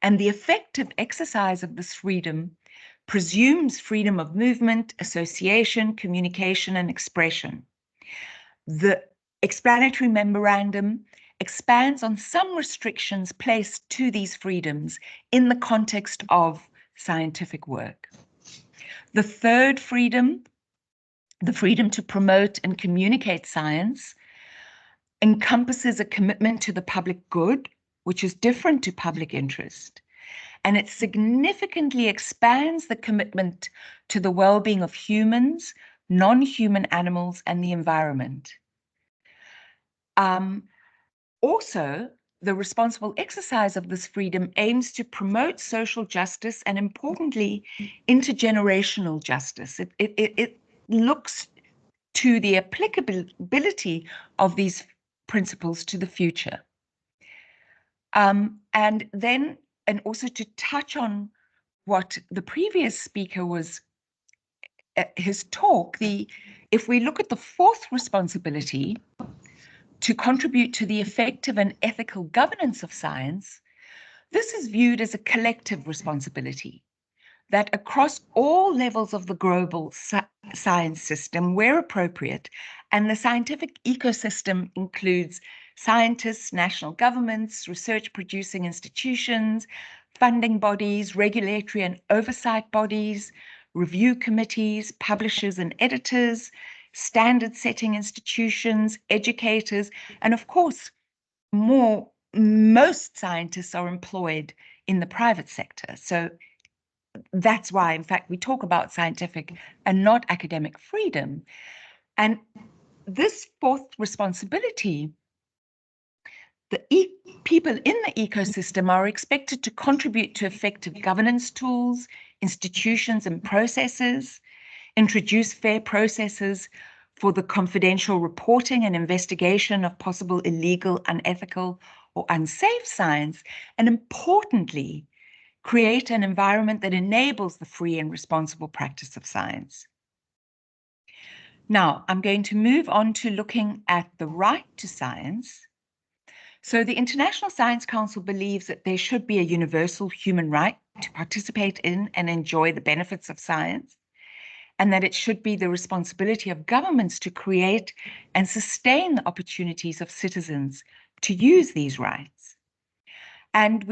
And the effective exercise of this freedom presumes freedom of movement, association, communication, and expression. The explanatory memorandum expands on some restrictions placed to these freedoms in the context of scientific work. The third freedom, the freedom to promote and communicate science, encompasses a commitment to the public good, which is different to public interest. And it significantly expands the commitment to the well-being of humans, non-human animals, and the environment. Also, the responsible exercise of this freedom aims to promote social justice and, importantly, intergenerational justice. It looks to the applicability of these principles to the future. And also to touch on what the previous speaker was, his talk, if we look at the fourth responsibility, to contribute to the effective and ethical governance of science, this is viewed as a collective responsibility that across all levels of the global science system, where appropriate, and the scientific ecosystem includes scientists, national governments, research-producing institutions, funding bodies, regulatory and oversight bodies, review committees, publishers and editors, standard-setting institutions, educators, and of course, most scientists are employed in the private sector. So that's why, in fact, we talk about scientific and not academic freedom. And this fourth responsibility, the people in the ecosystem are expected to contribute to effective governance tools, institutions and processes, introduce fair processes for the confidential reporting and investigation of possible illegal, unethical, or unsafe science, and importantly, create an environment that enables the free and responsible practice of science. Now, I'm going to move on to looking at the right to science. So the International Science Council believes that there should be a universal human right to participate in and enjoy the benefits of science, and that it should be the responsibility of governments to create and sustain the opportunities of citizens to use these rights. And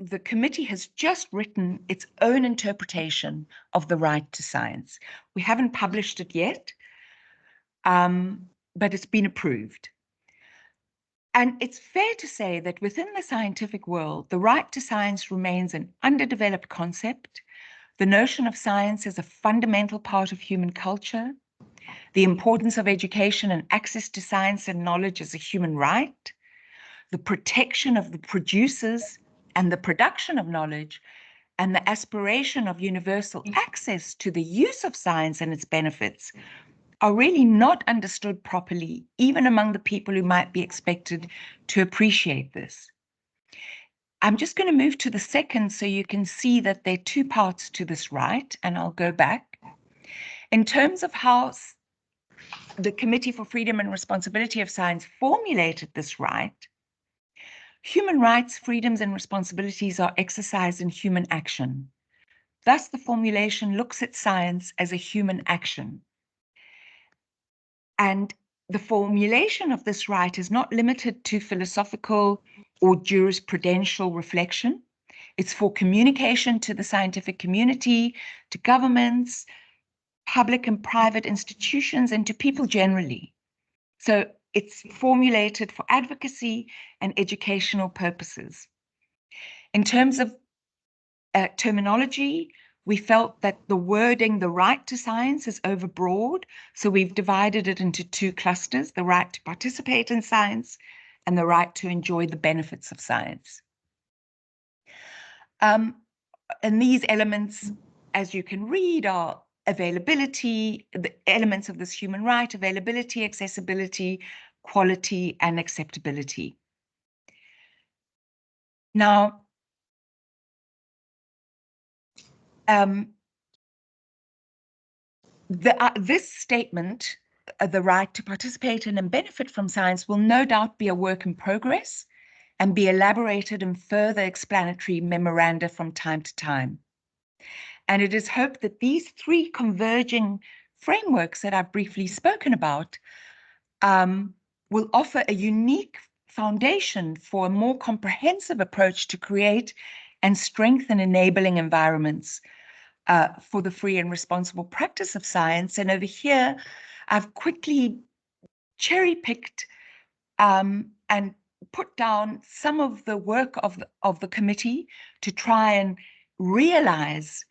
the committee has just written its own interpretation of the right to science. We haven't published it yet, but it's been approved. And it's fair to say that within the scientific world, the right to science remains an underdeveloped concept. The notion of science is a fundamental part of human culture. The importance of education and access to science and knowledge is a human right. The protection of the producers and the production of knowledge, and the aspiration of universal access to the use of science and its benefits are really not understood properly, even among the people who might be expected to appreciate this. I'm just going to move to the second so you can see that there are two parts to this right, and I'll go back. In terms of how the Committee for Freedom and Responsibility of Science formulated this right, human rights, freedoms, and responsibilities are exercised in human action. Thus, the formulation looks at science as a human action. And the formulation of this right is not limited to philosophical or jurisprudential reflection. It's for communication to the scientific community, to governments, public and private institutions, and to people generally. So it's formulated for advocacy and educational purposes. In terms of terminology, we felt that the wording, the right to science, is overbroad. So we've divided it into two clusters, the right to participate in science and the right to enjoy the benefits of science. And these elements, as you can read, are availability, the elements of this human right: availability, accessibility, quality, and acceptability. Now, this statement, the right to participate in and benefit from science, will no doubt be a work in progress and be elaborated in further explanatory memoranda from time to time. And it is hoped that these three converging frameworks that I've briefly spoken about will offer a unique foundation for a more comprehensive approach to create and strengthen enabling environments for the free and responsible practice of science. And over here, I've quickly cherry-picked and put down some of the work of the committee to try and realize,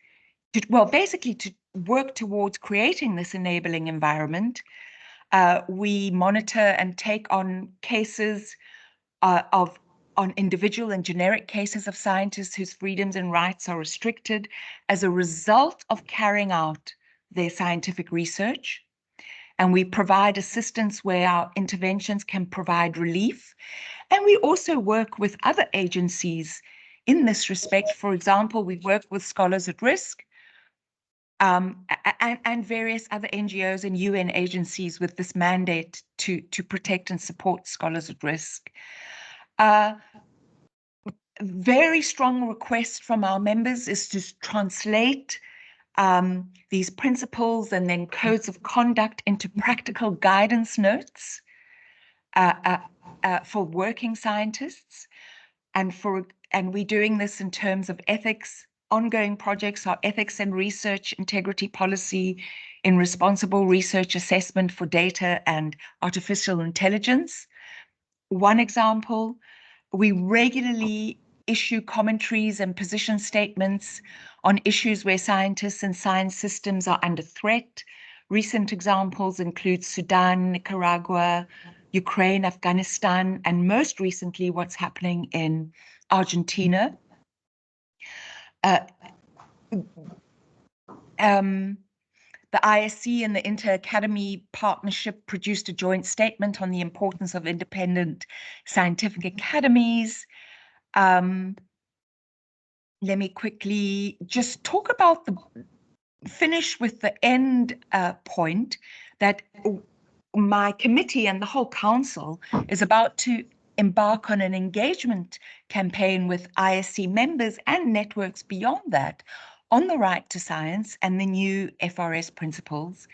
basically to work towards creating this enabling environment. We monitor and take on cases on individual and generic cases of scientists whose freedoms and rights are restricted as a result of carrying out their scientific research. And we provide assistance where our interventions can provide relief. And we also work with other agencies in this respect. For example, we've worked with Scholars at Risk, and various other NGOs and UN agencies with this mandate to protect and support scholars at risk. Very strong request from our members is to translate these principles and then codes of conduct into practical guidance notes for working scientists, and we're doing this in terms of ethics. Ongoing projects are ethics and research integrity policy in responsible research assessment for data and artificial intelligence. One example, we regularly issue commentaries and position statements on issues where scientists and science systems are under threat. Recent examples include Sudan, Nicaragua, Ukraine, Afghanistan, and most recently what's happening in Argentina. The ISC and the Inter-Academy Partnership produced a joint statement on the importance of independent scientific academies. Let me quickly just talk about finish with the end point that my committee and the whole council is about to embark on an engagement campaign with ISC members and networks beyond that on the right to science and the new FRS principles.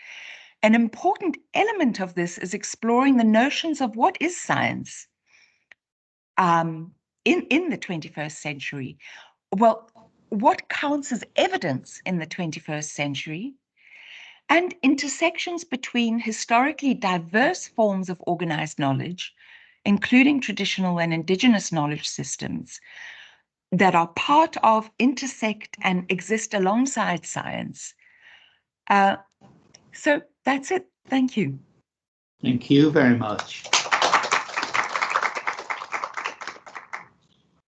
An important element of this is exploring the notions of what is science in the 21st century. Well, what counts as evidence in the 21st century, and intersections between historically diverse forms of organized knowledge, including traditional and indigenous knowledge systems that are part of, intersect, and exist alongside science. So that's it. Thank you. Thank you very much.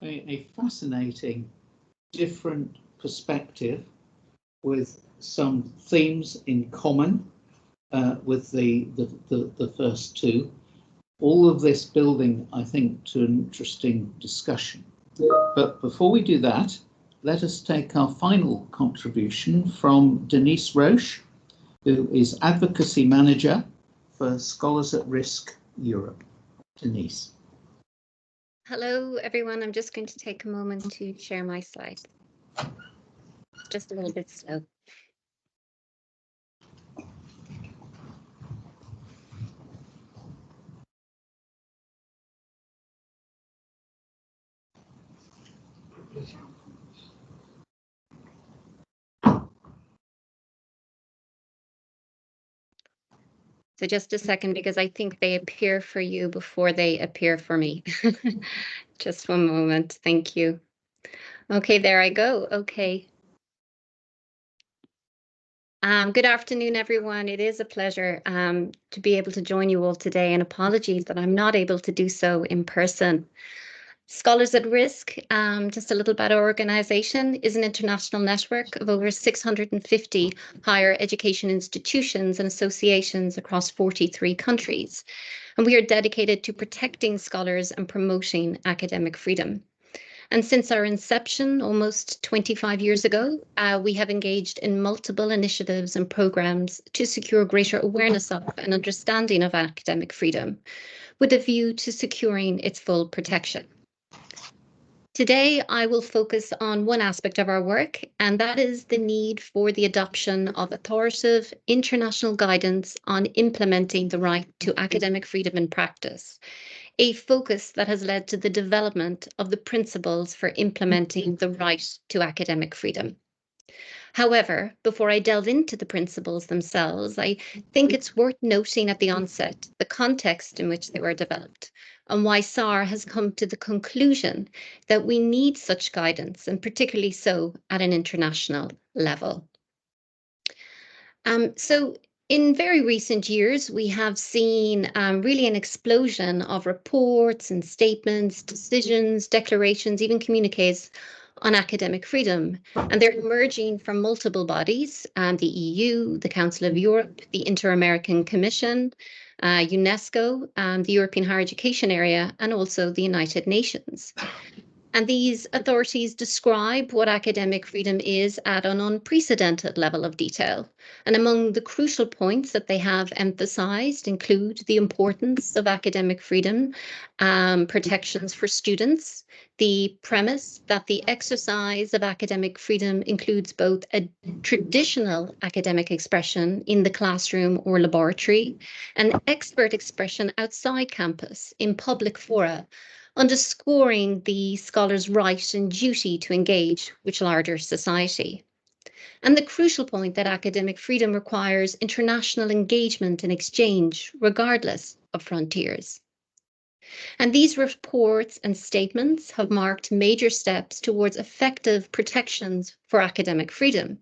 A fascinating, different perspective with some themes in common with the first two. All of this building, I think, to an interesting discussion. But before we do that, let us take our final contribution from Denise Roche, who is Advocacy Manager for Scholars at Risk Europe. Denise. Hello, everyone. I'm just going to take a moment to share my slides. It's just a little bit slow. So just a second, because I think they appear for you before they appear for me. Just one moment. Thank you. Okay, there I go. Okay. Good afternoon, everyone. It is a pleasure to be able to join you all today, and apologies that I'm not able to do so in person. Scholars at Risk, just a little about our organisation, is an international network of over 650 higher education institutions and associations across 43 countries. And we are dedicated to protecting scholars and promoting academic freedom. And since our inception almost 25 years ago, we have engaged in multiple initiatives and programs to secure greater awareness of and understanding of academic freedom, with a view to securing its full protection. Today, I will focus on one aspect of our work, and that is the need for the adoption of authoritative international guidance on implementing the right to academic freedom in practice, a focus that has led to the development of the principles for implementing the right to academic freedom. However, before I delve into the principles themselves, I think it's worth noting at the onset the context in which they were developed and why SAR has come to the conclusion that we need such guidance, and particularly so at an international level. So in very recent years, we have seen really an explosion of reports and statements, decisions, declarations, even communiques on academic freedom, and they're emerging from multiple bodies, the EU, the Council of Europe, the Inter-American Commission, UNESCO, the European Higher Education Area, and also the United Nations. And these authorities describe what academic freedom is at an unprecedented level of detail. And among the crucial points that they have emphasized include the importance of academic freedom, protections for students, the premise that the exercise of academic freedom includes both a traditional academic expression in the classroom or laboratory, and expert expression outside campus in public fora, underscoring the scholar's right and duty to engage with larger society. And the crucial point that academic freedom requires international engagement and exchange, regardless of frontiers. And these reports and statements have marked major steps towards effective protections for academic freedom.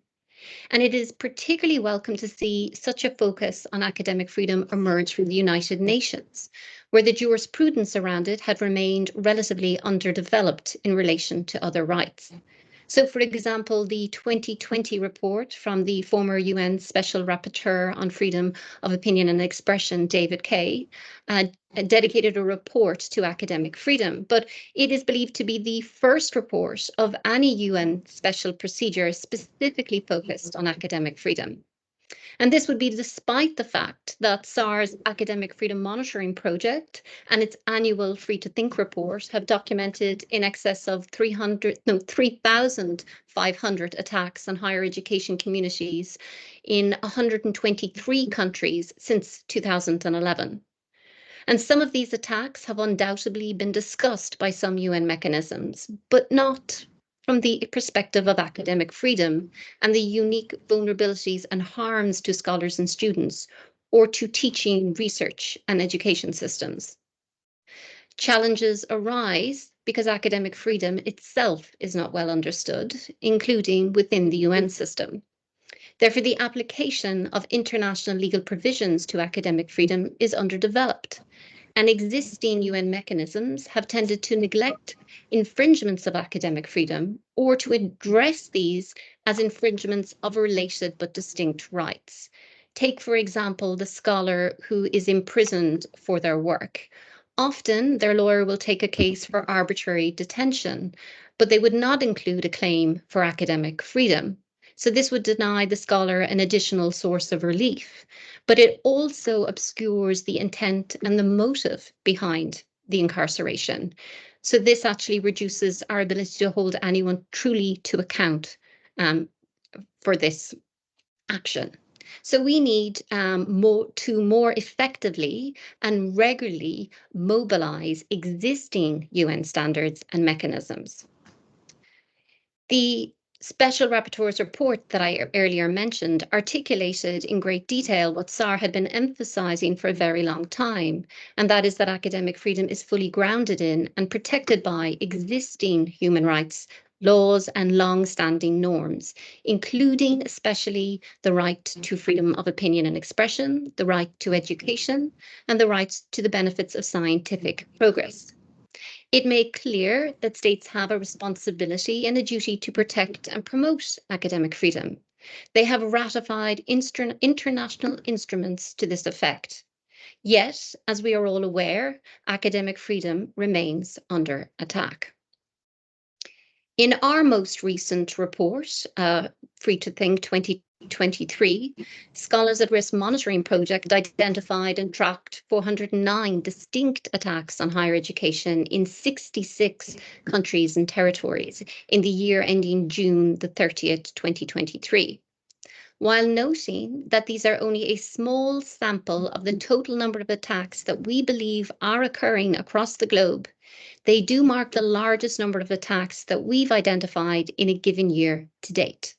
And it is particularly welcome to see such a focus on academic freedom emerge from the United Nations, where the jurisprudence around it had remained relatively underdeveloped in relation to other rights. So, for example, the 2020 report from the former UN Special Rapporteur on Freedom of Opinion and Expression, David Kay, dedicated a report to academic freedom, but it is believed to be the first report of any UN special procedure specifically focused on academic freedom. And this would be despite the fact that SAR's Academic Freedom Monitoring Project and its annual Free to Think report have documented in excess of 3,500 attacks on higher education communities in 123 countries since 2011. And some of these attacks have undoubtedly been discussed by some UN mechanisms, but not from the perspective of academic freedom and the unique vulnerabilities and harms to scholars and students, or to teaching, research, and education systems. Challenges arise because academic freedom itself is not well understood, including within the UN system. Therefore, the application of international legal provisions to academic freedom is underdeveloped, and existing UN mechanisms have tended to neglect infringements of academic freedom or to address these as infringements of related but distinct rights. Take, for example, the scholar who is imprisoned for their work. Often, their lawyer will take a case for arbitrary detention, but they would not include a claim for academic freedom. So this would deny the scholar an additional source of relief, but it also obscures the intent and the motive behind the incarceration. So this actually reduces our ability to hold anyone truly to account for this action. So we need to more effectively and regularly mobilize existing UN standards and mechanisms. The Special Rapporteur's report that I earlier mentioned articulated in great detail what SAR had been emphasizing for a very long time, and that is that academic freedom is fully grounded in and protected by existing human rights, laws, and long-standing norms, including especially the right to freedom of opinion and expression, the right to education, and the right to the benefits of scientific progress. It made clear that states have a responsibility and a duty to protect and promote academic freedom. They have ratified international instruments to this effect. Yet, as we are all aware, academic freedom remains under attack. In our most recent report, Free to Think 2023, Scholars at Risk Monitoring Project identified and tracked 409 distinct attacks on higher education in 66 countries and territories in the year ending June the 30th, 2023. While noting that these are only a small sample of the total number of attacks that we believe are occurring across the globe, they do mark the largest number of attacks that we've identified in a given year to date.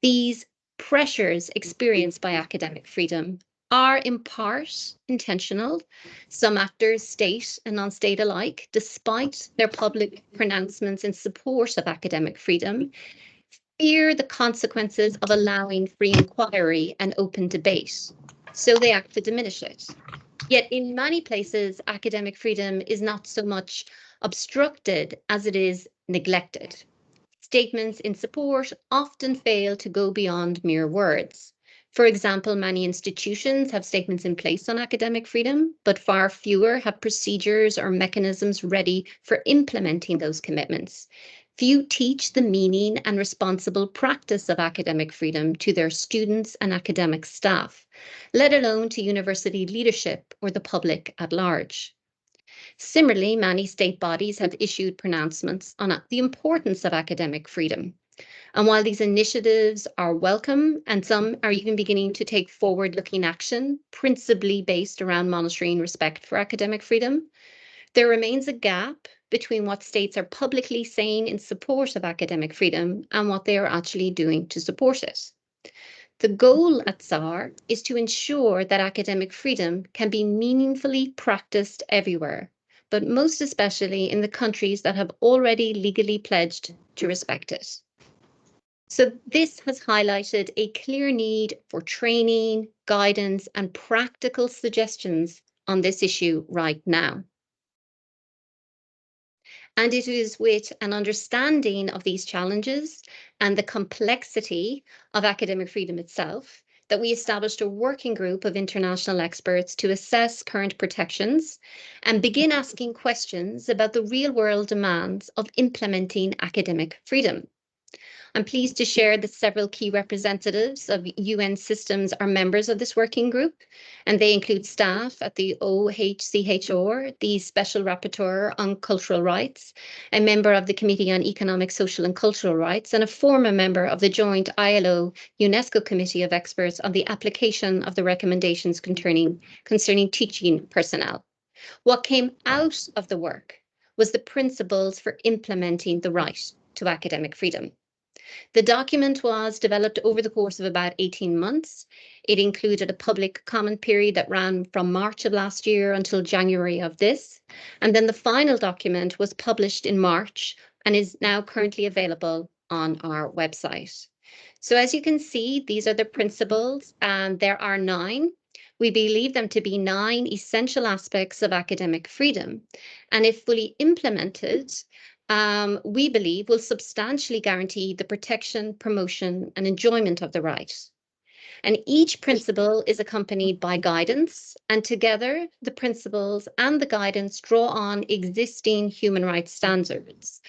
These pressures experienced by academic freedom are in part intentional. Some actors, state and non-state alike, despite their public pronouncements in support of academic freedom, fear the consequences of allowing free inquiry and open debate, so they act to diminish it. Yet in many places, academic freedom is not so much obstructed as it is neglected. Statements in support often fail to go beyond mere words. For example, many institutions have statements in place on academic freedom, but far fewer have procedures or mechanisms ready for implementing those commitments. Few teach the meaning and responsible practice of academic freedom to their students and academic staff, let alone to university leadership or the public at large. Similarly, many state bodies have issued pronouncements on the importance of academic freedom. And while these initiatives are welcome, and some are even beginning to take forward-looking action, principally based around monitoring respect for academic freedom, there remains a gap between what states are publicly saying in support of academic freedom and what they are actually doing to support it. The goal at Cezar is to ensure that academic freedom can be meaningfully practiced everywhere, but most especially in the countries that have already legally pledged to respect it. So this has highlighted a clear need for training, guidance, and practical suggestions on this issue right now. And it is with an understanding of these challenges and the complexity of academic freedom itself that we established a working group of international experts to assess current protections and begin asking questions about the real-world demands of implementing academic freedom. I'm pleased to share that several key representatives of UN systems are members of this working group, and they include staff at the OHCHR, the Special Rapporteur on Cultural Rights, a member of the Committee on Economic, Social and Cultural Rights, and a former member of the joint ILO-UNESCO Committee of Experts on the application of the recommendations concerning teaching personnel. What came out of the work was the principles for implementing the right to academic freedom. The document was developed over the course of about 18 months. It included a public comment period that ran from March of last year until January of this. And then the final document was published in March and is now currently available on our website. So as you can see, these are the principles, and there are 9. We believe them to be 9 essential aspects of academic freedom. And if fully implemented, we believe will substantially guarantee the protection, promotion, and enjoyment of the right. And each principle is accompanied by guidance, and together the principles and the guidance draw on existing human rights standards.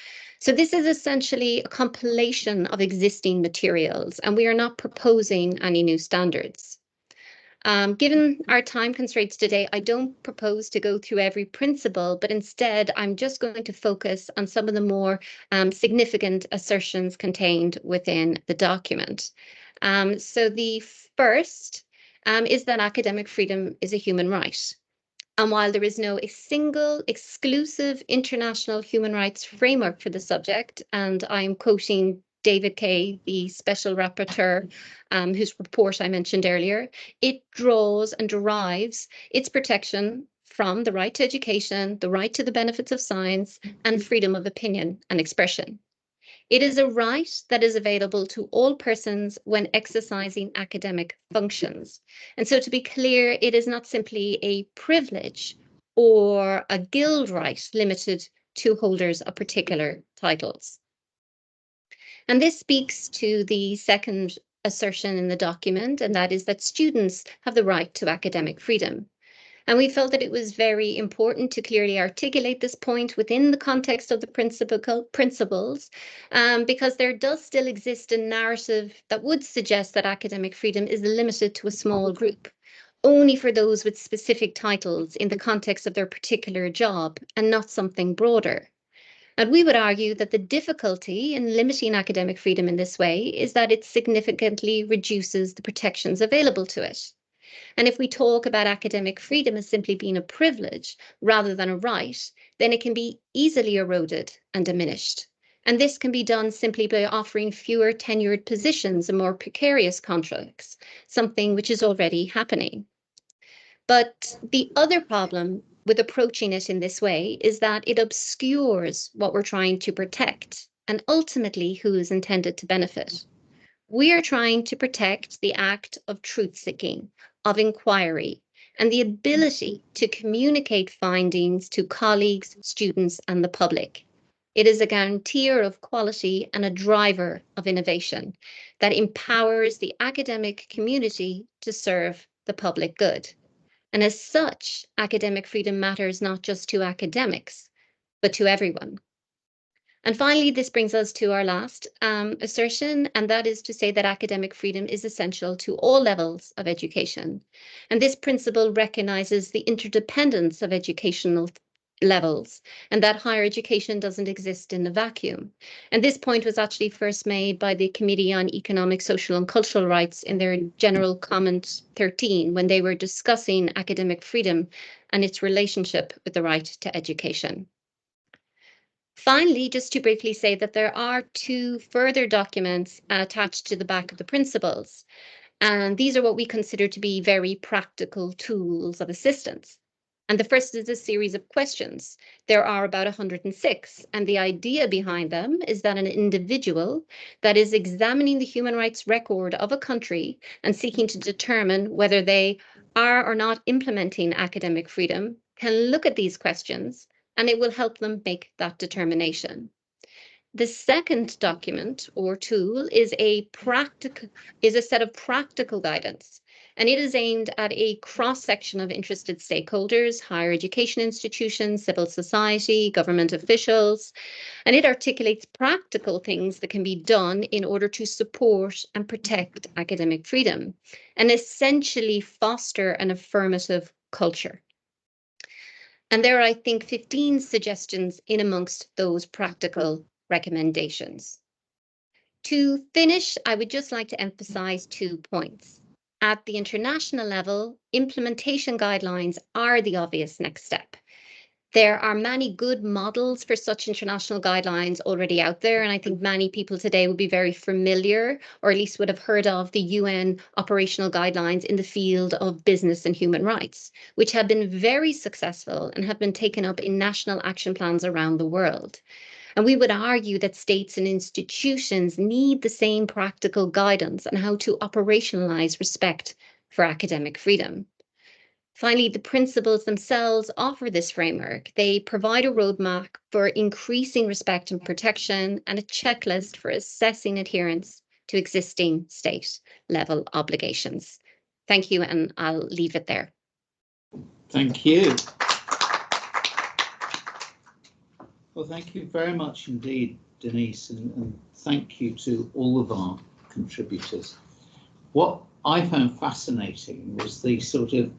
So this is essentially a compilation of existing materials, and we are not proposing any new standards. Given our time constraints today, I don't propose to go through every principle, but instead I'm just going to focus on some of the more significant assertions contained within the document. So the first is that academic freedom is a human right. And while there is no single exclusive international human rights framework for the subject, and I'm quoting David Kay, the Special Rapporteur, whose report I mentioned earlier, it draws and derives its protection from the right to education, the right to the benefits of science, and freedom of opinion and expression. It is a right that is available to all persons when exercising academic functions. And so to be clear, it is not simply a privilege or a guild right limited to holders of particular titles. And this speaks to the second assertion in the document, and that is that students have the right to academic freedom. And we felt that it was very important to clearly articulate this point within the context of the principles, because there does still exist a narrative that would suggest that academic freedom is limited to a small group, only for those with specific titles in the context of their particular job, and not something broader. And we would argue that the difficulty in limiting academic freedom in this way is that it significantly reduces the protections available to it. And if we talk about academic freedom as simply being a privilege rather than a right, then it can be easily eroded and diminished. And this can be done simply by offering fewer tenured positions and more precarious contracts, something which is already happening. But the other problem with approaching it in this way is that it obscures what we're trying to protect and ultimately who is intended to benefit. We are trying to protect the act of truth-seeking, of inquiry, and the ability to communicate findings to colleagues, students, and the public. It is a guarantor of quality and a driver of innovation that empowers the academic community to serve the public good. And as such, academic freedom matters not just to academics, but to everyone. And finally, this brings us to our last assertion, and that is to say that academic freedom is essential to all levels of education. And this principle recognizes the interdependence of educational levels and that higher education doesn't exist in a vacuum. And this point was actually first made by the Committee on Economic, Social and Cultural Rights in their General Comment 13 when they were discussing academic freedom and its relationship with the right to education. Finally, just to briefly say that there are two further documents attached to the back of the principles, and these are what we consider to be very practical tools of assistance. And the first is a series of questions. There are about 106, and the idea behind them is that an individual that is examining the human rights record of a country and seeking to determine whether they are or not implementing academic freedom can look at these questions, and it will help them make that determination. The second document or tool is a set of practical guidance, and it is aimed at a cross-section of interested stakeholders, higher education institutions, civil society, government officials, and it articulates practical things that can be done in order to support and protect academic freedom and essentially foster an affirmative culture. And there are, I think, 15 suggestions in amongst those practical recommendations. To finish, I would just like to emphasize 2 points. At the international level, implementation guidelines are the obvious next step. There are many good models for such international guidelines already out there, and I think many people today would be very familiar, or at least would have heard of, the UN operational guidelines in the field of business and human rights, which have been very successful and have been taken up in national action plans around the world. And we would argue that states and institutions need the same practical guidance on how to operationalize respect for academic freedom. Finally, the principles themselves offer this framework. They provide a roadmap for increasing respect and protection and a checklist for assessing adherence to existing state-level obligations. Thank you, and I'll leave it there. Thank you. Well, thank you very much indeed, Denise, and thank you to all of our contributors. What I found fascinating was the sort of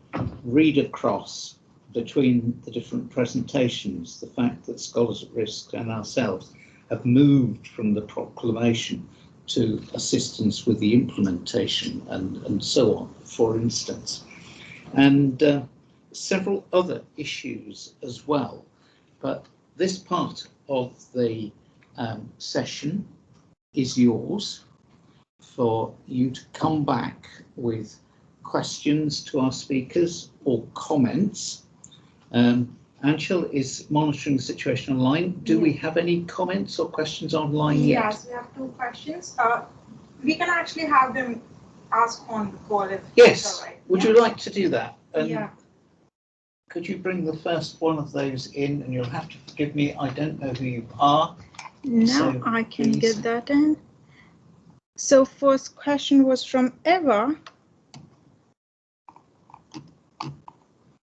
read across between the different presentations, the fact that Scholars at Risk and ourselves have moved from the proclamation to assistance with the implementation and so on, for instance, and several other issues as well. But this part of the session is yours, for you to come back with questions to our speakers or comments. Angel is monitoring the situation online. Do we have any comments or questions online yet? Yes, we have 2 questions. We can actually have them ask on the call if yes. All right. Would you like to do that? Yeah. Could you bring the first one of those in, and you'll have to forgive me, I don't know who you are. Now so I can please. get that in. So first question was from Eva.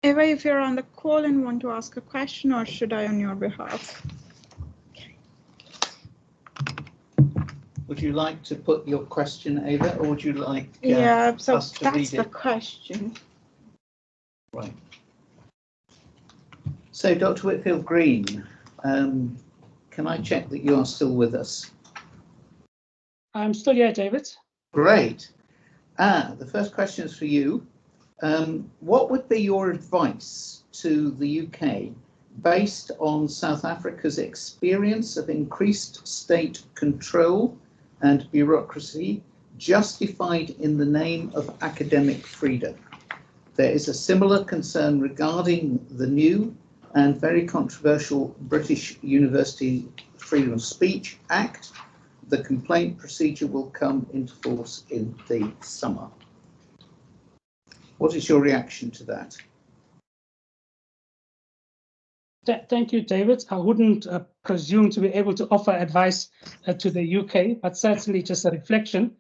Eva, if you're on the call and want to ask a question, or should I on your behalf? Would you like to put your question, Eva, or would you like so us to read that's the it? question. Right. So, Dr. Whitfield Green, can I check that you are still with us? I'm still here, David. Great. The first question is for you. What would be your advice to the UK based on South Africa's experience of increased state control and bureaucracy justified in the name of academic freedom? There is a similar concern regarding the new and very controversial British University Freedom of Speech Act. The complaint procedure will come into force in the summer. What is your reaction to that? Thank you, David. I wouldn't presume to be able to offer advice to the UK, but certainly just a reflection.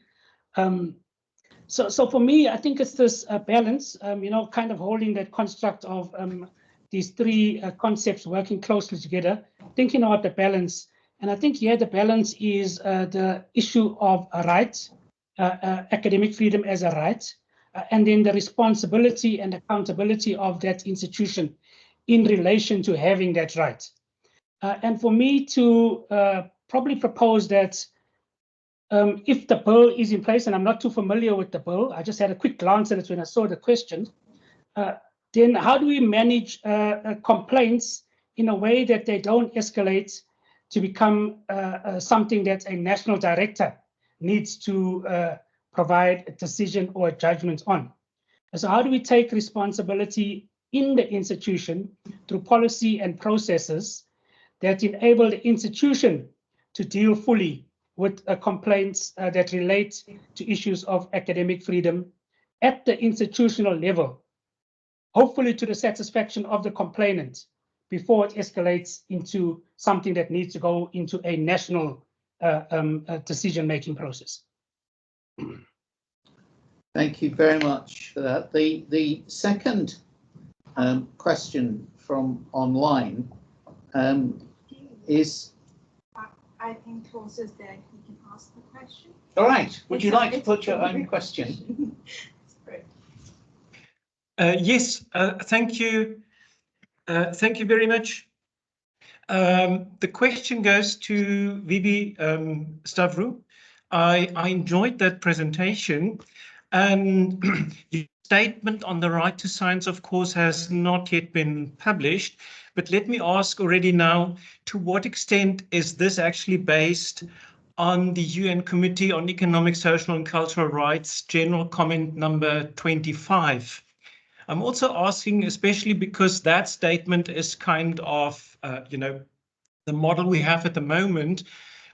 So for me, I think it's this balance, kind of holding that construct of these three concepts working closely together, thinking about the balance. And I think here the balance is the issue of a right, academic freedom as a right, and then the responsibility and accountability of that institution in relation to having that right. And for me to probably propose that if the bill is in place, and I'm not too familiar with the bill, I just had a quick glance at it when I saw the question, then how do we manage complaints in a way that they don't escalate to become something that a national director needs to provide a decision or a judgment on? So how do we take responsibility in the institution through policy and processes that enable the institution to deal fully with complaints that relate to issues of academic freedom at the institutional level, hopefully to the satisfaction of the complainant, before it escalates into something that needs to go into a national decision-making process. Thank you very much for that. The second question from online is... I think Klaus is there. He can ask the question. All right. Would you like to put your own question? Yes, thank you. Thank you very much. The question goes to Vivi Stavru. I enjoyed that presentation, and your statement on the right to science, of course, has not yet been published. But let me ask already now, to what extent is this actually based on the UN Committee on Economic, Social and Cultural Rights General Comment number 25? I'm also asking, especially because that statement is kind of, the model we have at the moment,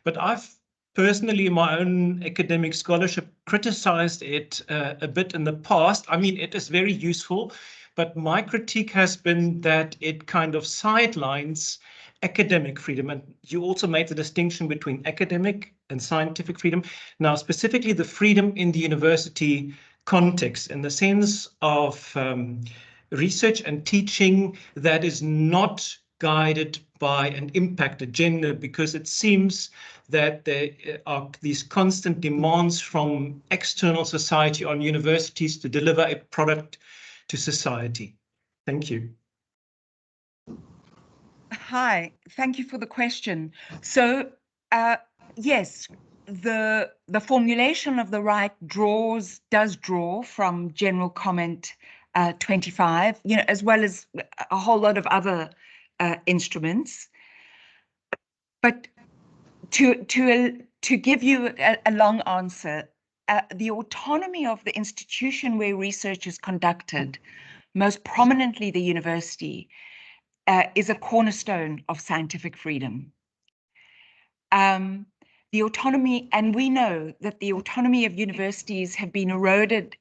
but I've personally, in my own academic scholarship, criticized it a bit in the past. I mean, it is very useful, but my critique has been that it kind of sidelines academic freedom. And you also made the distinction between academic and scientific freedom. Now, specifically the freedom in the university context, in the sense of research and teaching that is not guided by an impact agenda, because it seems that there are these constant demands from external society on universities to deliver a product to society. Thank you. Hi, thank you for the question. So, yes, the formulation of the right does draw from General Comment 25, as well as a whole lot of other instruments. But to give you a long answer, the autonomy of the institution where research is conducted, most prominently the university, is a cornerstone of scientific freedom. The autonomy, and we know that the autonomy of universities have been eroded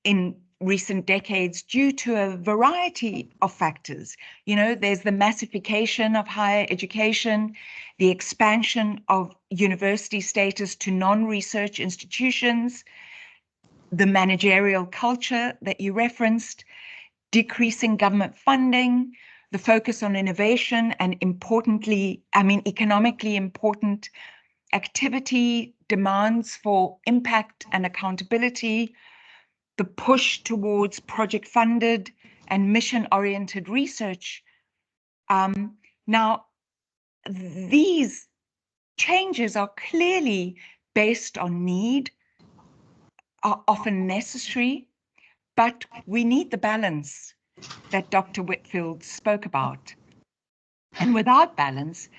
in recent decades due to a variety of factors. There's the massification of higher education, the expansion of university status to non-research institutions, the managerial culture that you referenced, decreasing government funding, the focus on innovation, and economically important activity, demands for impact and accountability, the push towards project-funded and mission-oriented research. Now, these changes are clearly based on need, are often necessary, but we need the balance that Dr. Whitfield spoke about. And without balance,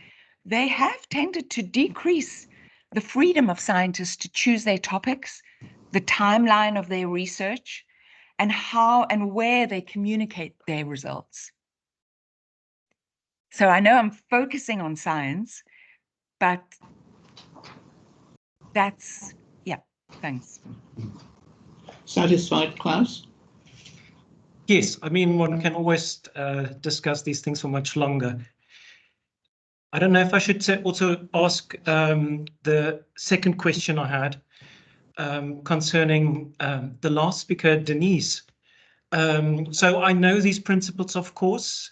they have tended to decrease the freedom of scientists to choose their topics, the timeline of their research, and how and where they communicate their results. So I know I'm focusing on science, but thanks. Satisfied, Klaus? Yes, I mean, one can always discuss these things for much longer. I don't know if I should also ask the second question I had concerning the last speaker, Denise. So I know these principles, of course,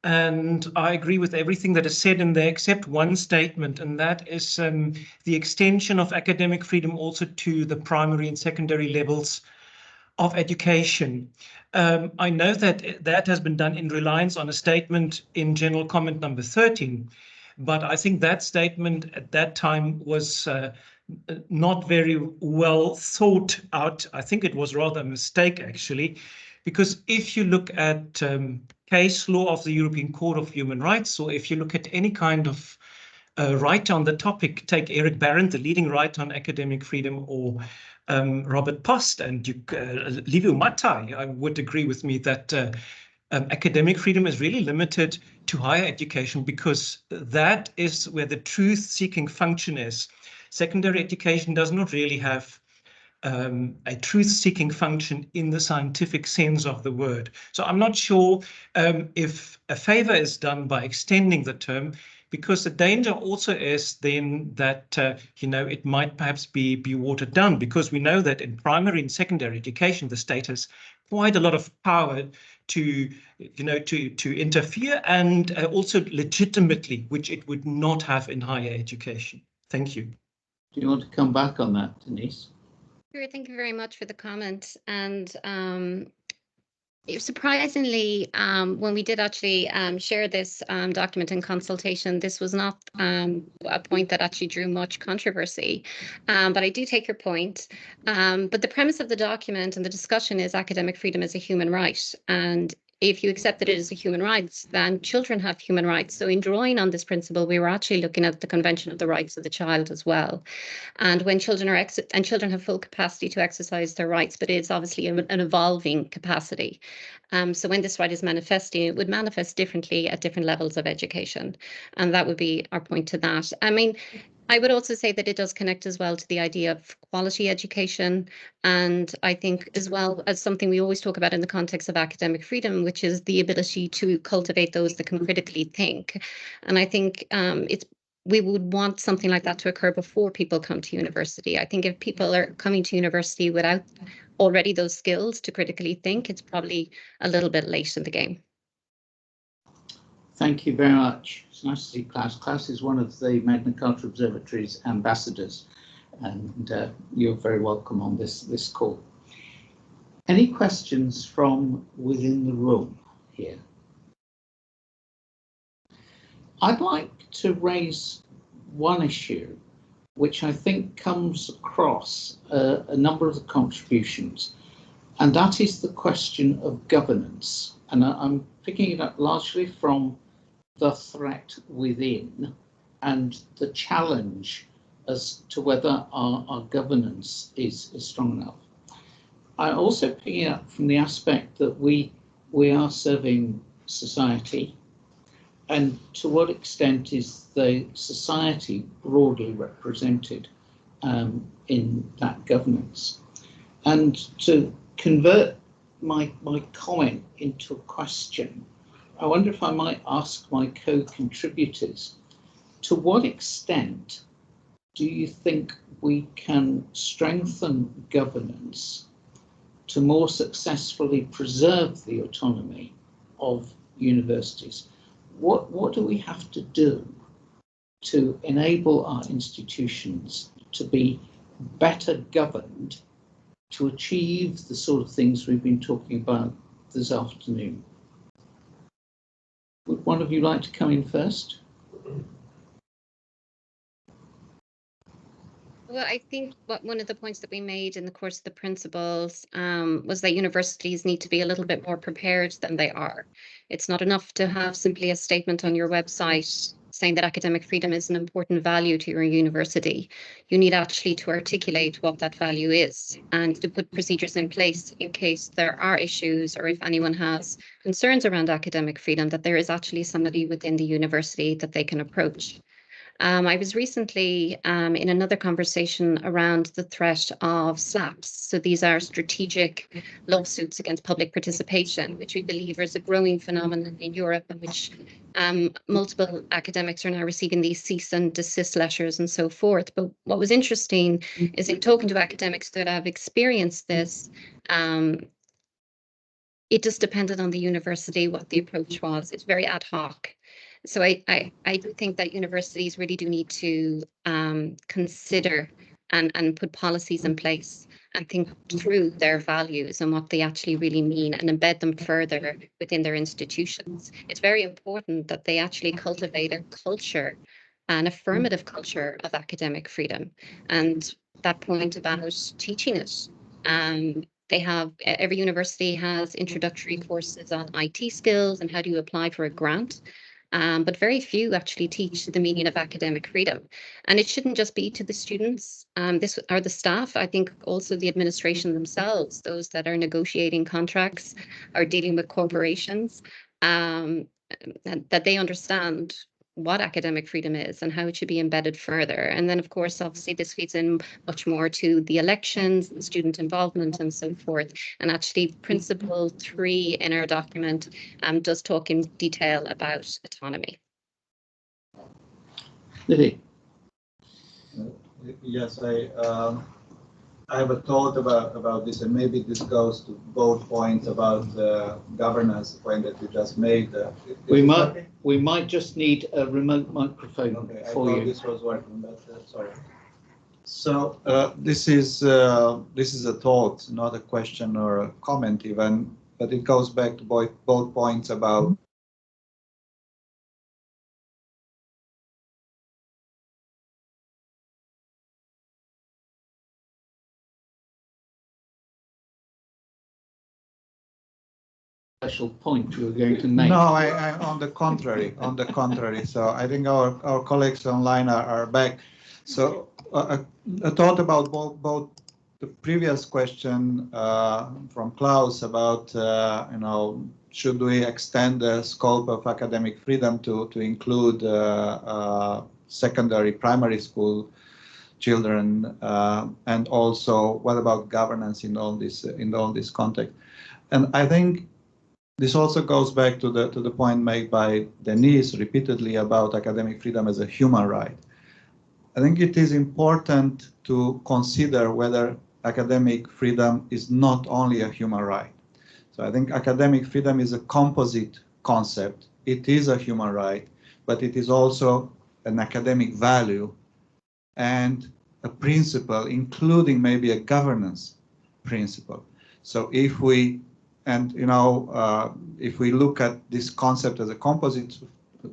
and I agree with everything that is said in there except one statement, and that is the extension of academic freedom also to the primary and secondary levels of education. I know that that has been done in reliance on a statement in General Comment number 13, but I think that statement at that time was not very well thought out. I think it was rather a mistake, actually, because if you look at case law of the European Court of Human Rights, or if you look at any kind of writer on the topic, take Eric Barron, the leading writer on academic freedom, or Robert Post and Livio Matai, I would agree with me that academic freedom is really limited to higher education because that is where the truth-seeking function is. Secondary education does not really have a truth-seeking function in the scientific sense of the word. So I'm not sure if a favor is done by extending the term, because the danger also is then that, it might perhaps be watered down, because we know that in primary and secondary education, the state has quite a lot of power to interfere, and also legitimately, which it would not have in higher education. Thank you. Do you want to come back on that, Denise? Sure, thank you very much for the comment. And surprisingly, when we did actually share this document in consultation, this was not a point that actually drew much controversy. But I do take your point. But the premise of the document and the discussion is academic freedom is a human right. And if you accept that it is a human right, then children have human rights. So in drawing on this principle, we were actually looking at the Convention of the Rights of the Child as well. And when children are children have full capacity to exercise their rights, but it's obviously an evolving capacity. So when this right is manifesting, it would manifest differently at different levels of education. And that would be our point to that. I mean, I would also say that it does connect as well to the idea of quality education. And I think as well as something we always talk about in the context of academic freedom, which is the ability to cultivate those that can critically think. And I think we would want something like that to occur before people come to university. I think if people are coming to university without already those skills to critically think, it's probably a little bit late in the game. Thank you very much. It's nice to see Klaus. Klaus is one of the Magna Carta Observatory's ambassadors, and you're very welcome on this call. Any questions from within the room here? I'd like to raise one issue which I think comes across a number of the contributions, and that is the question of governance. And I'm picking it up largely from the threat within and the challenge as to whether our governance is strong enough. I'm also picking it up from the aspect that we are serving society, and to what extent is the society broadly represented in that governance. And to convert my comment into a question, I wonder if I might ask my co-contributors, to what extent do you think we can strengthen governance to more successfully preserve the autonomy of universities? What do we have to do to enable our institutions to be better governed to achieve the sort of things we've been talking about this afternoon? Would one of you like to come in first? Well, I think one of the points that we made in the course of the principles was that universities need to be a little bit more prepared than they are. It's not enough to have simply a statement on your website saying that academic freedom is an important value to your university. You need actually to articulate what that value is and to put procedures in place in case there are issues, or if anyone has concerns around academic freedom, that there is actually somebody within the university that they can approach. I was recently in another conversation around the threat of SLAPs. So these are strategic lawsuits against public participation, which we believe is a growing phenomenon in Europe, and which multiple academics are now receiving these cease and desist letters and so forth. But what was interesting is in talking to academics that have experienced this, it just depended on the university what the approach was. It's very ad hoc. So I do think that universities really do need to consider and put policies in place and think through their values and what they actually really mean and embed them further within their institutions. It's very important that they actually cultivate a culture, an affirmative culture of academic freedom. And that point about teaching it. They have, every university has introductory courses on IT skills and how do you apply for a grant. But very few actually teach the meaning of academic freedom. And it shouldn't just be to the students, this are the staff, I think also the administration themselves, those that are negotiating contracts, are dealing with corporations, that they understand what academic freedom is and how it should be embedded further. And then, of course, obviously, this feeds in much more to the elections, the student involvement, and so forth. And actually, Principle 3 in our document does talk in detail about autonomy. Livy. Yes, I have a thought about this, and maybe this goes to both points about the governance point that you just made. We might just need a remote microphone for you. This was working, but sorry. So this is a thought, not a question or a comment even, but it goes back to both points about special point you were going to make. No, I on the contrary, So I think our colleagues online are back. So a thought about both the previous question from Klaus about should we extend the scope of academic freedom to include secondary, primary school children, and also what about governance in all this context? And I think this also goes back to the point made by Denise repeatedly about academic freedom as a human right. I think it is important to consider whether academic freedom is not only a human right. So I think academic freedom is a composite concept. It is a human right, but it is also an academic value and a principle, including maybe a governance principle. So if we if we look at this concept as a composite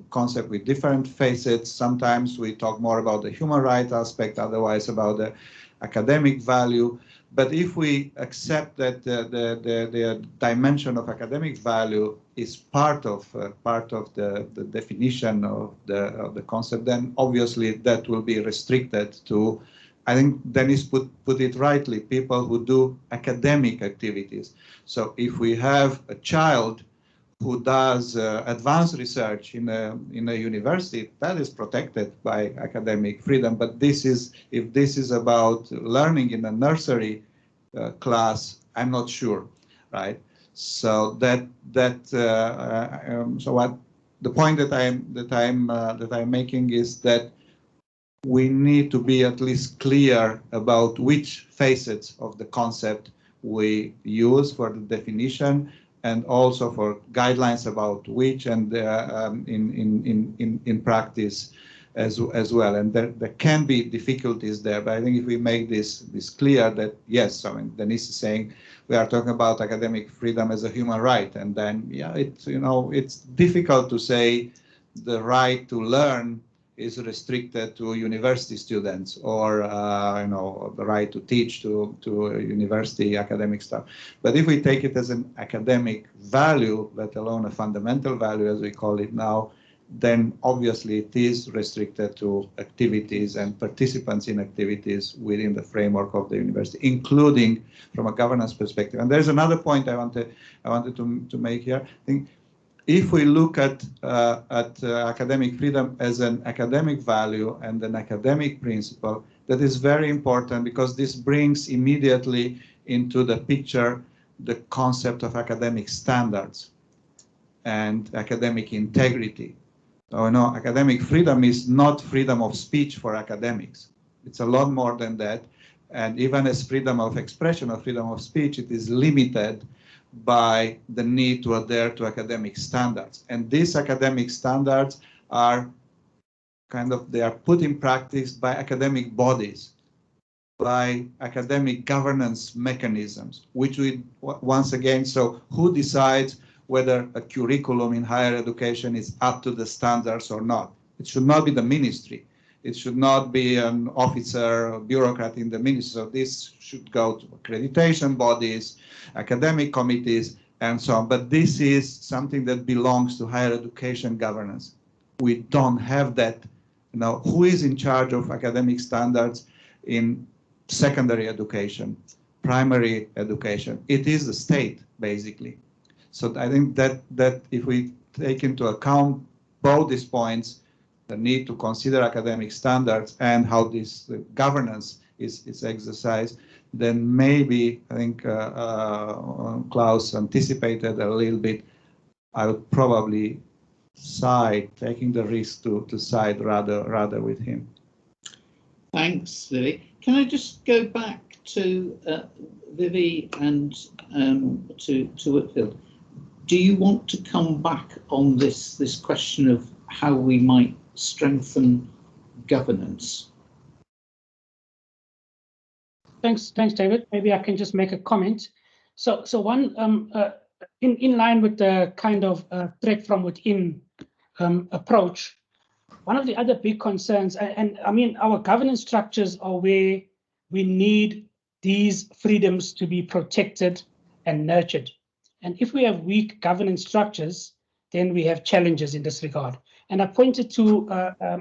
concept with different facets, sometimes we talk more about the human rights aspect, otherwise about the academic value. But if we accept that the dimension of academic value is part of the definition of the concept, then obviously that will be restricted to, I think Dennis put it rightly, people who do academic activities. So if we have a child who does advanced research in a university, that is protected by academic freedom. But if this is about learning in a nursery class, I'm not sure, right? So so what the point that I'm making is that we need to be at least clear about which facets of the concept we use for the definition, and also for guidelines about which, and in practice as well. And there can be difficulties there, but I think if we make this clear that yes, I mean, Denise is saying we are talking about academic freedom as a human right, and then it's difficult to say the right to learn is restricted to university students, or the right to teach to university academic staff. But if we take it as an academic value, let alone a fundamental value as we call it now, then obviously it is restricted to activities and participants in activities within the framework of the university, including from a governance perspective. And there's another point I wanted to make here. I think if we look at academic freedom as an academic value and an academic principle, that is very important because this brings immediately into the picture the concept of academic standards and academic integrity. So, no, academic freedom is not freedom of speech for academics. It's a lot more than that. And even as freedom of expression or freedom of speech, it is limited by the need to adhere to academic standards. And these academic standards are they are put in practice by academic bodies, by academic governance mechanisms, which we, once again, so who decides whether a curriculum in higher education is up to the standards or not? It should not be the ministry. It should not be an officer or bureaucrat in the ministry. So this should go to accreditation bodies, academic committees, and so on. But this is something that belongs to higher education governance. We don't have that. Now, who is in charge of academic standards in secondary education, primary education? It is the state, basically. So I think that if we take into account both these points, the need to consider academic standards and how this governance is exercised, then maybe, I think Klaus anticipated a little bit, I would probably taking the risk to side rather with him. Thanks, Vivi. Can I just go back to Vivi and to Whitfield? Do you want to come back on this question of how we might strengthen governance? Thanks, David. Maybe I can just make a comment. So one, in line with the kind of threat from within approach, one of the other big concerns, and I mean, our governance structures are where we need these freedoms to be protected and nurtured. And if we have weak governance structures, then we have challenges in this regard. And I pointed to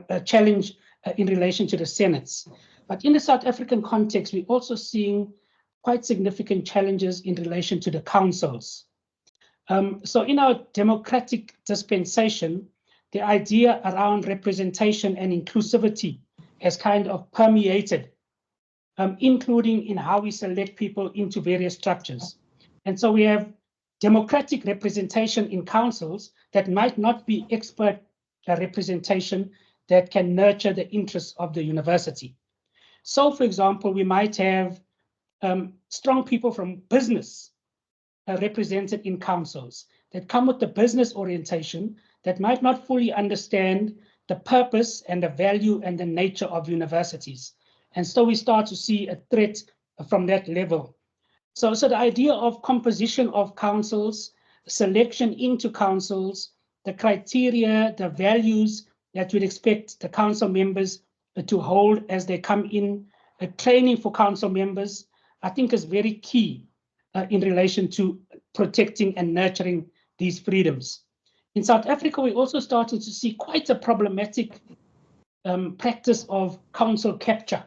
a challenge in relation to the senates. But in the South African context, we're also seeing quite significant challenges in relation to the councils. So in our democratic dispensation, the idea around representation and inclusivity has kind of permeated, including in how we select people into various structures. And so we have democratic representation in councils that might not be expert representation that can nurture the interests of the university. So, for example, we might have strong people from business represented in councils that come with the business orientation that might not fully understand the purpose and the value and the nature of universities. And so we start to see a threat from that level. So the idea of composition of councils, selection into councils, the criteria, the values that we'd expect the council members to hold as they come in, training for council members, I think is very key in relation to protecting and nurturing these freedoms. In South Africa, we also started to see quite a problematic practice of council capture.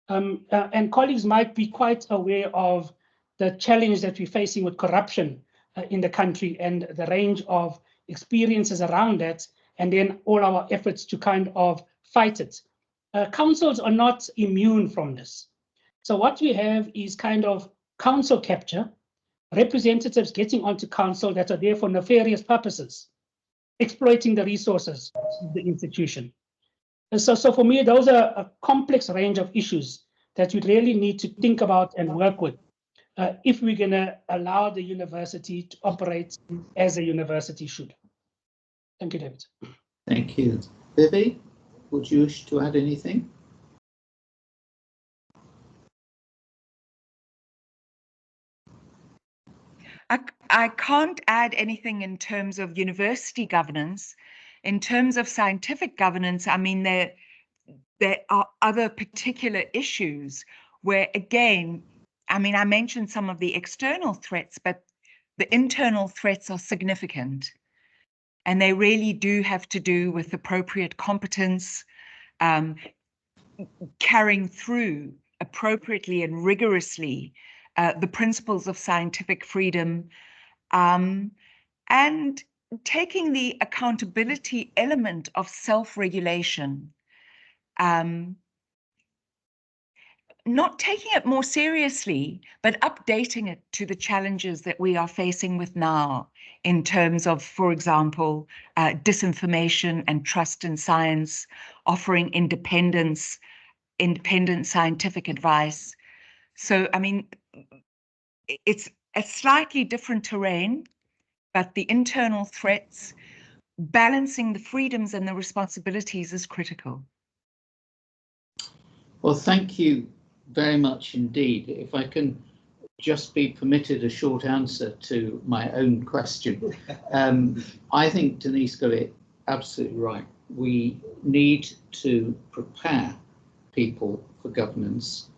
And colleagues might be quite aware of the challenge that we're facing with corruption in the country and the range of experiences around that, and then all our efforts to kind of fight it. Councils are not immune from this. So what we have is kind of council capture, representatives getting onto council that are there for nefarious purposes, exploiting the resources of the institution. And so for me, those are a complex range of issues that we really need to think about and work with if we're going to allow the university to operate as a university should. Thank you, David. Thank you. Vivi, would you wish to add anything? I can't add anything in terms of university governance. In terms of scientific governance, I mean, there are other particular issues where, again, I mean, I mentioned some of the external threats, but the internal threats are significant. And they really do have to do with appropriate competence, carrying through appropriately and rigorously the principles of scientific freedom, and and taking the accountability element of self-regulation, not taking it more seriously, but updating it to the challenges that we are facing with now in terms of, for example, disinformation and trust in science, offering independent scientific advice. So, I mean, it's a slightly different terrain, but the internal threats, balancing the freedoms and the responsibilities is critical. Well, thank you very much indeed. If I can just be permitted a short answer to my own question. I think Denise got it absolutely right. We need to prepare people for governance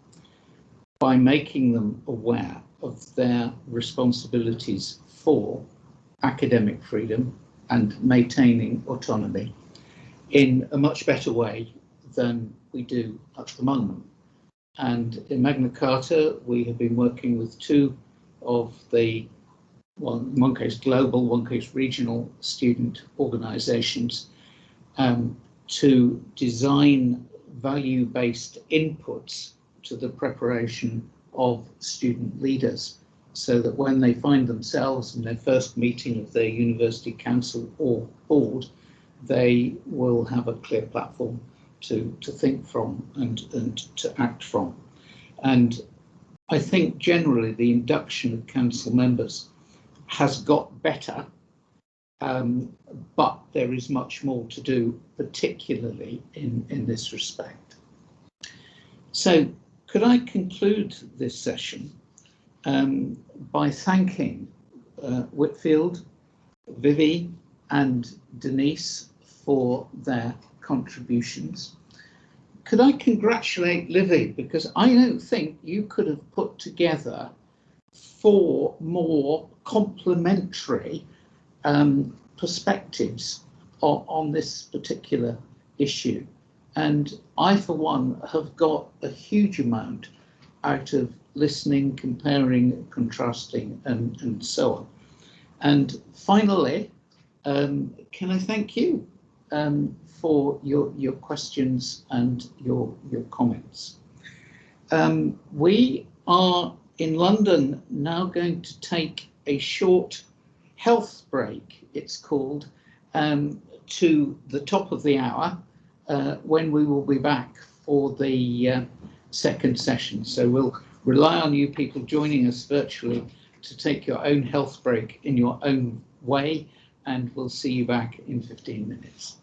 by making them aware of their responsibilities for academic freedom and maintaining autonomy in a much better way than we do at the moment. And in Magna Carta, we have been working with two of the, well, in one case global, one case regional student organizations to design value-based inputs to the preparation of student leaders, so that when they find themselves in their first meeting of their university council or board, they will have a clear platform to think from and to act from. And I think generally the induction of council members has got better, but there is much more to do, particularly in this respect. So could I conclude this session by thanking Whitfield, Vivi and Denise for their contributions. Could I congratulate Livy, because I don't think you could have put together 4 more complementary perspectives on this particular issue. And I, for one, have got a huge amount out of listening, comparing, contrasting, and so on. And finally, can I thank you for your questions and your comments. We are in London now going to take a short health break, it's called, to the top of the hour, when we will be back for the second session. So we'll rely on you people joining us virtually to take your own health break in your own way, and we'll see you back in 15 minutes.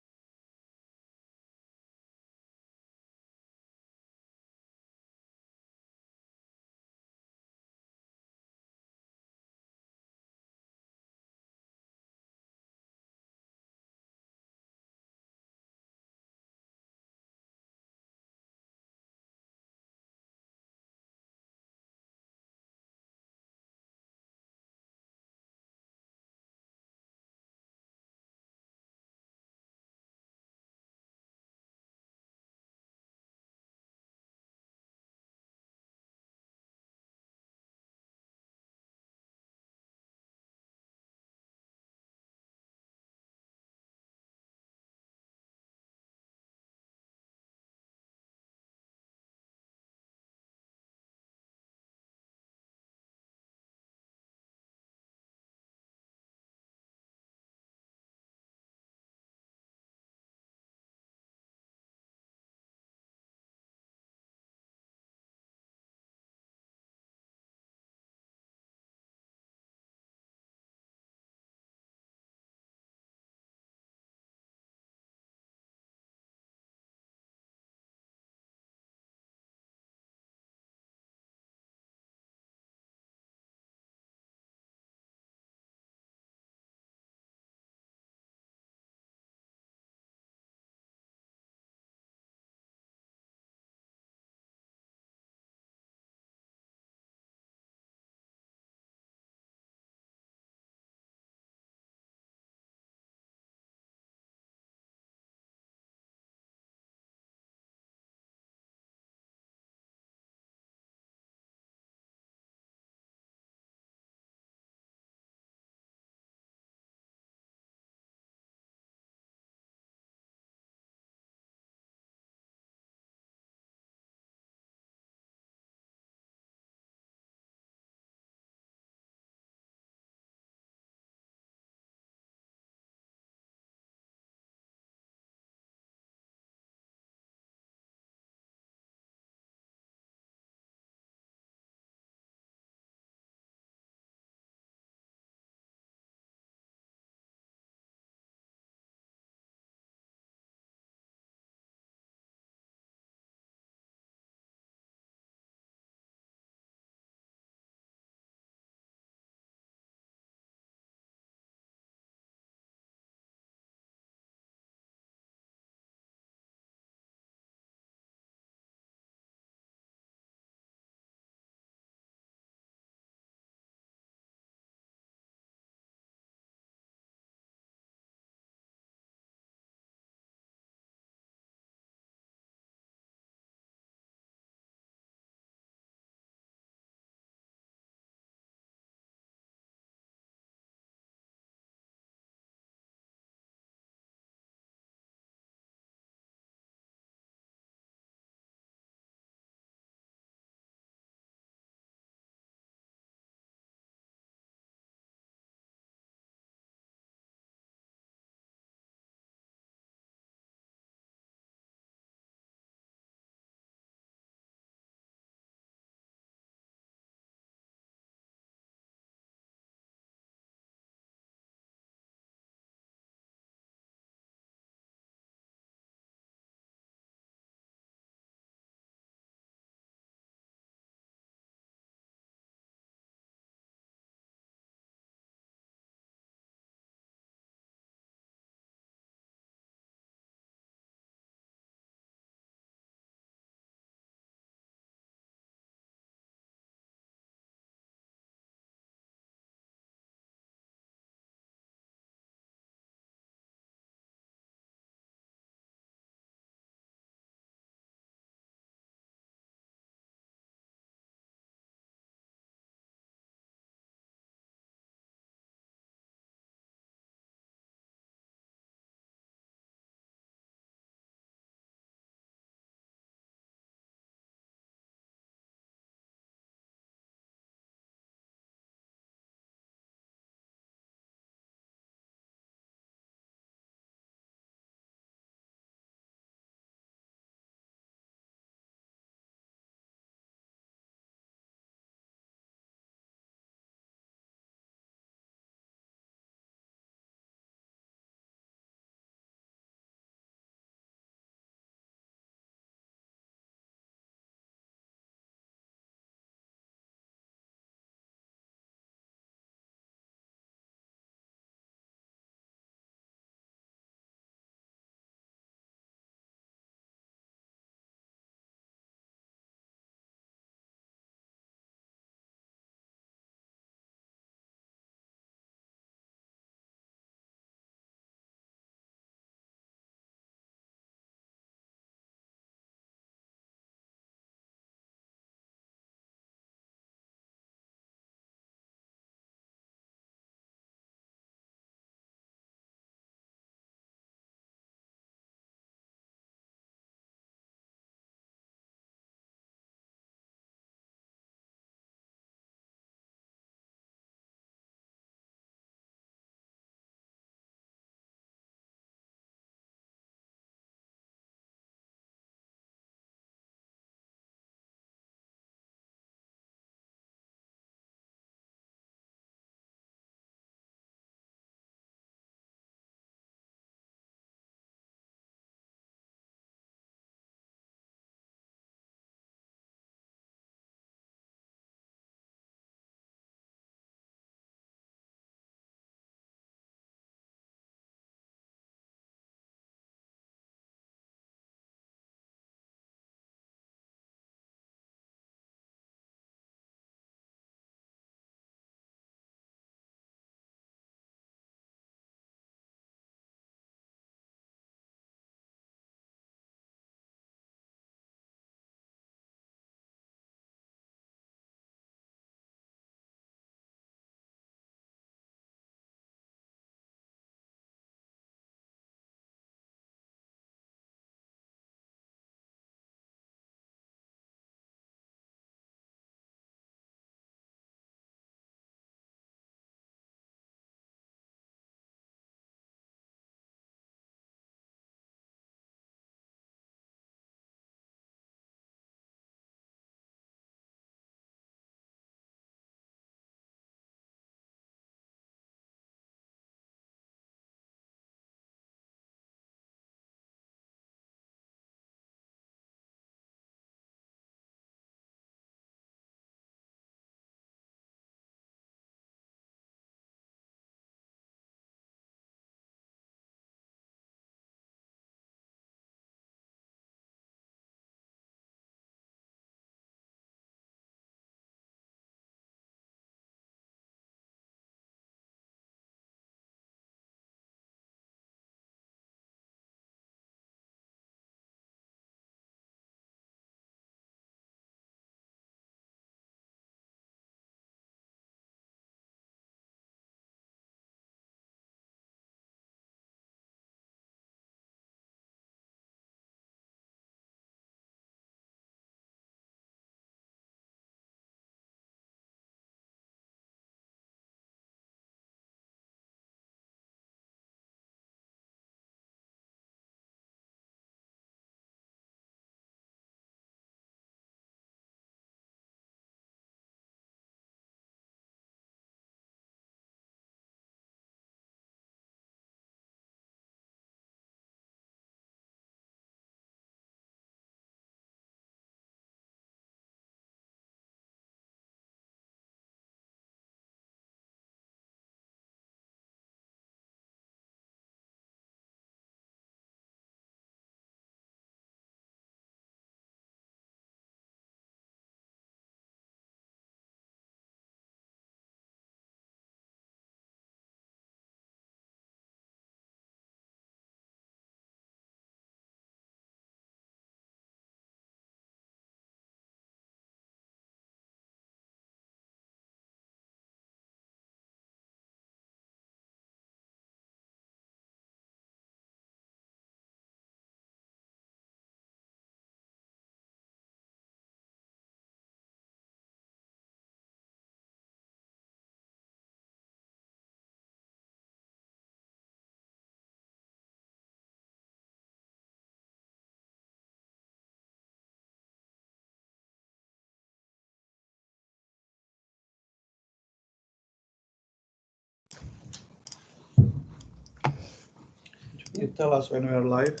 You tell us when we are live.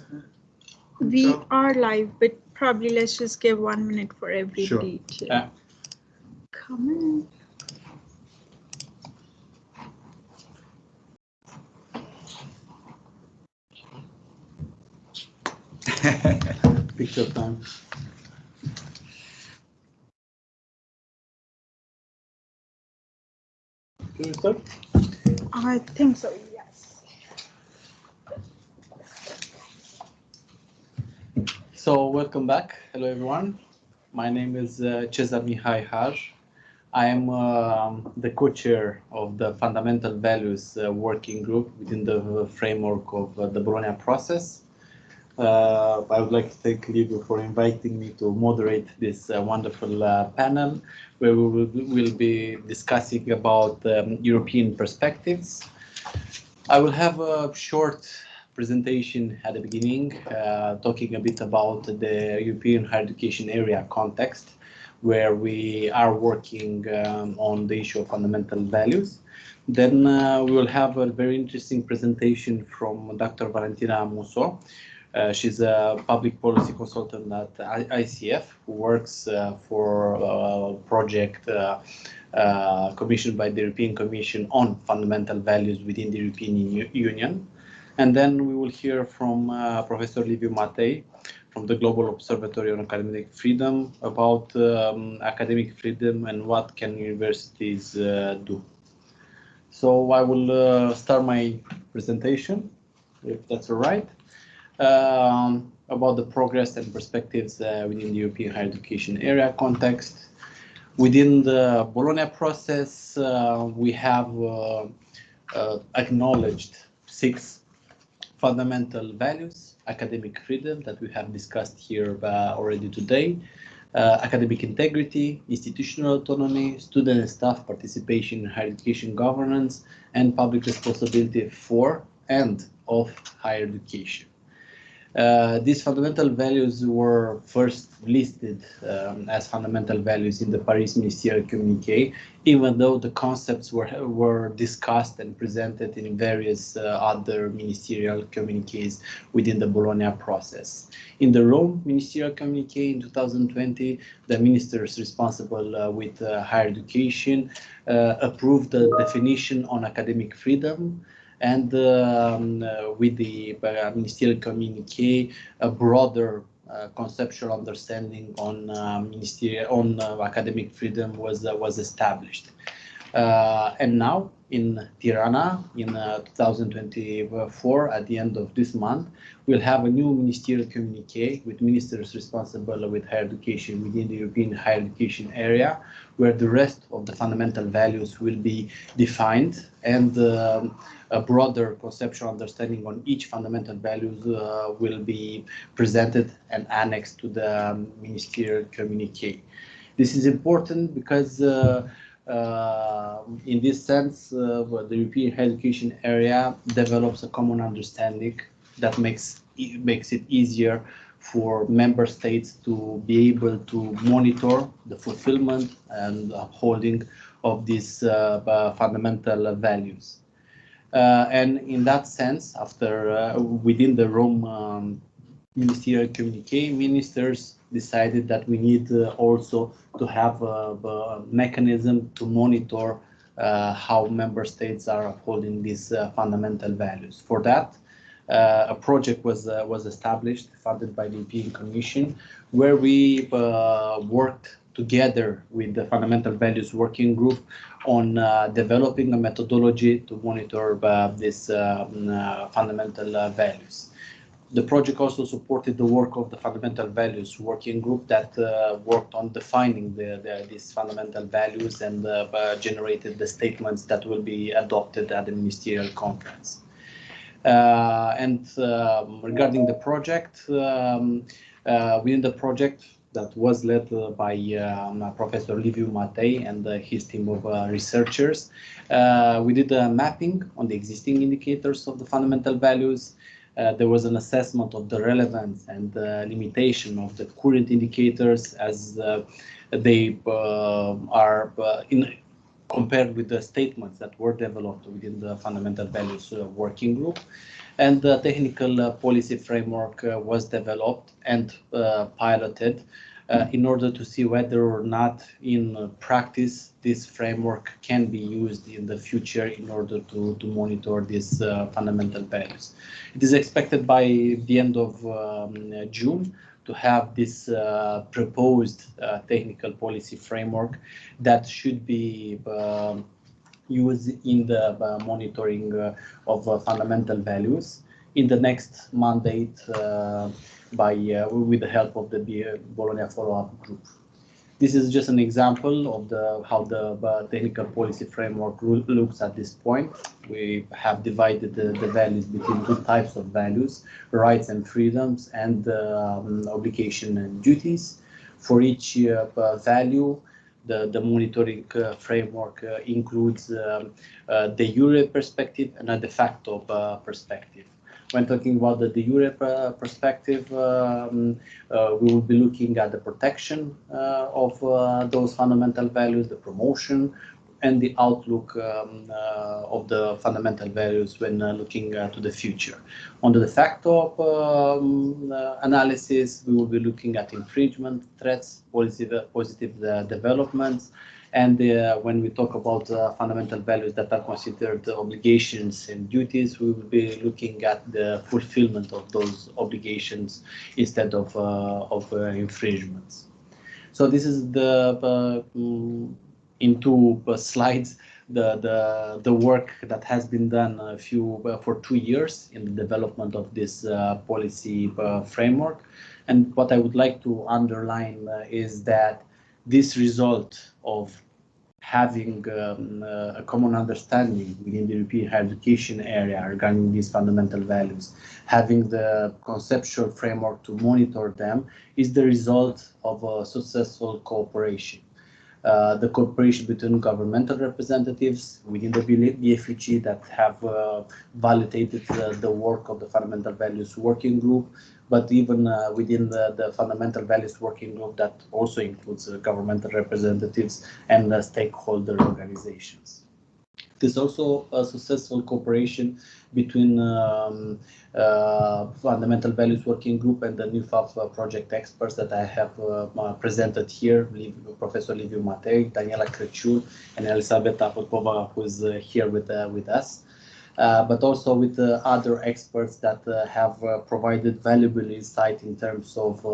We are live, but probably let's just give 1 minute for everybody to come in. Picture time. Can we start? I think so, yes. So welcome back. Hello, everyone. My name is Cezar Haj. I am the co-chair of the Fundamental Values Working Group within the framework of the Bologna process. I would like to thank Livio for inviting me to moderate this wonderful panel, where we will be discussing about European perspectives. I will have a short presentation at the beginning, talking a bit about the European higher education area context, where we are working on the issue of fundamental values. Then we will have a very interesting presentation from Dr. Valentina Musso. She's a public policy consultant at ICF, who works for a project commissioned by the European Commission on fundamental values within the European Union. And then we will hear from Professor Liviu Matei from the Global Observatory on Academic Freedom about academic freedom and what can universities do. So I will start my presentation, if that's all right. About the progress and perspectives within the European higher education area context. Within the Bologna process, we have acknowledged 6 fundamental values: academic freedom, that we have discussed here already today, academic integrity, institutional autonomy, student and staff participation in higher education governance, and public responsibility for and of higher education. These fundamental values were first listed as fundamental values in the Paris Ministerial Communiqué, even though the concepts were discussed and presented in various other ministerial communiques within the Bologna process. In the Rome Ministerial Communiqué in 2020, the ministers responsible with higher education approved the definition on academic freedom, and with the ministerial communiqué, a broader conceptual understanding on academic freedom was established. And now in Tirana, in 2024, at the end of this month, we'll have a new ministerial communiqué with ministers responsible with higher education within the European higher education area, where the rest of the fundamental values will be defined, and a broader conceptual understanding on each fundamental values will be presented and annexed to the ministerial communiqué. This is important because in this sense, the European higher education area develops a common understanding that makes it easier for member states to be able to monitor the fulfillment and upholding of these fundamental values. And in that sense, after within the Rome ministerial communiqué, ministers decided that we need also to have a mechanism to monitor how member states are upholding these fundamental values. For that, a project was established, funded by the European Commission, where we worked together with the Fundamental Values Working Group on developing a methodology to monitor these fundamental values. The project also supported the work of the Fundamental Values Working Group that worked on defining these fundamental values and generated the statements that will be adopted at the ministerial conference. Regarding the project, within the project that was led by Professor Liviu Matei and his team of researchers, we did a mapping on the existing indicators of the fundamental values. There was an assessment of the relevance and limitation of the current indicators as they are in compared with the statements that were developed within the fundamental values working group. And the technical policy framework was developed and piloted in order to see whether or not in practice this framework can be used in the future in order to monitor these fundamental values. It is expected by the end of June to have this proposed technical policy framework that should be used in the monitoring of fundamental values in the next mandate with the help of the Bologna follow-up group. This is just an example of how the technical policy framework looks at this point. We have divided the values between two types of values, rights and freedoms, and obligation and duties. For each value, the monitoring framework includes the jure perspective and a de facto perspective. When talking about the de jure perspective, we will be looking at the protection of those fundamental values, the promotion, and the outlook of the fundamental values when looking to the future. On the de facto analysis, we will be looking at infringement, threats, positive developments, and when we talk about fundamental values that are considered obligations and duties, we will be looking at the fulfillment of those obligations instead of infringements. So this is the in two slides the work that has been done for 2 years in the development of this policy framework. And what I would like to underline is that this result of having a common understanding within the European higher education area regarding these fundamental values, having the conceptual framework to monitor them, is the result of a successful cooperation. The cooperation between governmental representatives within the BFUG that have validated the work of the Fundamental Values Working Group, but even within the Fundamental Values Working Group that also includes governmental representatives and stakeholder organizations. There's also a successful cooperation between Fundamental Values Working Group and the NUFAP project experts that I have presented here, Professor Liviu Matei, Daniela Crăciun, and Elisabeta Popova, who is here with us. But also with other experts that have provided valuable insight in terms of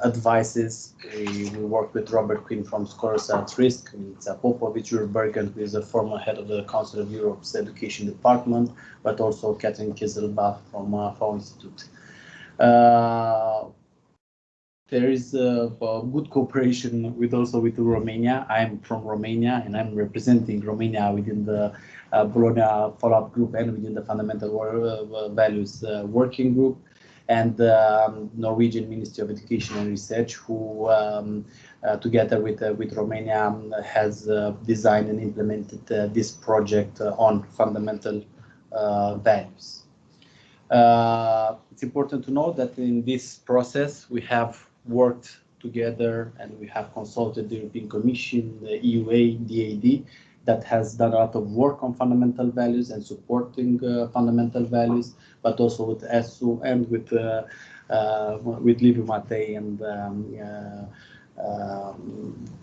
advices. We work with Robert Quinn from Scholars at Risk, Popovic Urbergen, who is a former head of the Council of Europe's Education Department, but also Catherine Kieselbach from FAO Institute. There is a good cooperation with Romania. I'm from Romania and I'm representing Romania within the Bologna follow-up group and within the Fundamental Values Working Group, and the Norwegian Ministry of Education and Research, who together with Romania has designed and implemented this project on fundamental values. It's important to know that in this process we have worked together and we have consulted the European Commission, the EUA, DAD, that has done a lot of work on fundamental values and supporting fundamental values, but also with ESU and with Liviu Matei and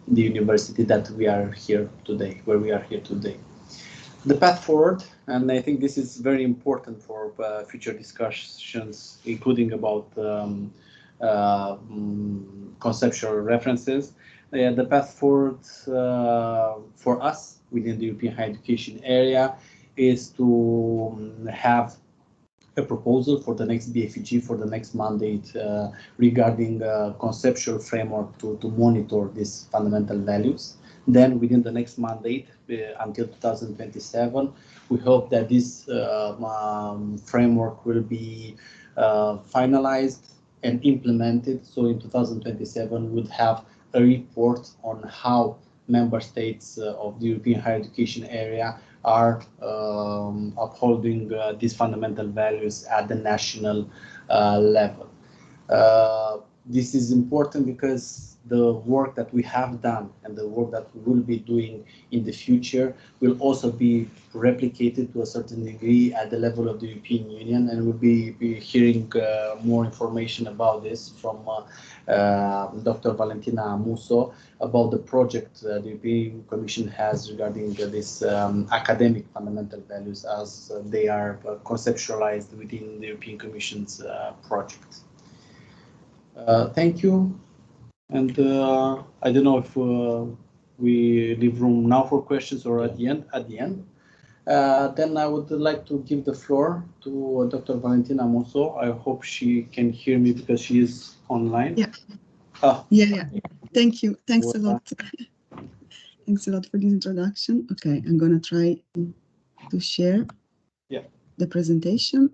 the university that we are here today, where we are here today. The path forward, and I think this is very important for future discussions, including about conceptual references. The path forward for us within the European higher education area is to have a proposal for the next BFEG, for the next mandate regarding conceptual framework to monitor these fundamental values. Then within the next mandate until 2027, we hope that this framework will be finalized and implemented. So in 2027, we would have a report on how member states of the European higher education area are upholding these fundamental values at the national level. this is important because the work that we have done and the work that we will be doing in the future will also be replicated to a certain degree at the level of the European Union, and we'll be hearing more information about this from Dr. Valentina Musso about the project the European Commission has regarding this academic fundamental values as they are conceptualized within the European Commission's project. Thank you. And I don't know if we leave room now for questions or at the end. Then I would like to give the floor to Dr. Valentina Musso. I hope she can hear me because she is online. Yeah. Yeah. Thank you. Thanks a lot. Thanks a lot for this introduction. Okay, I'm gonna try to share the presentation.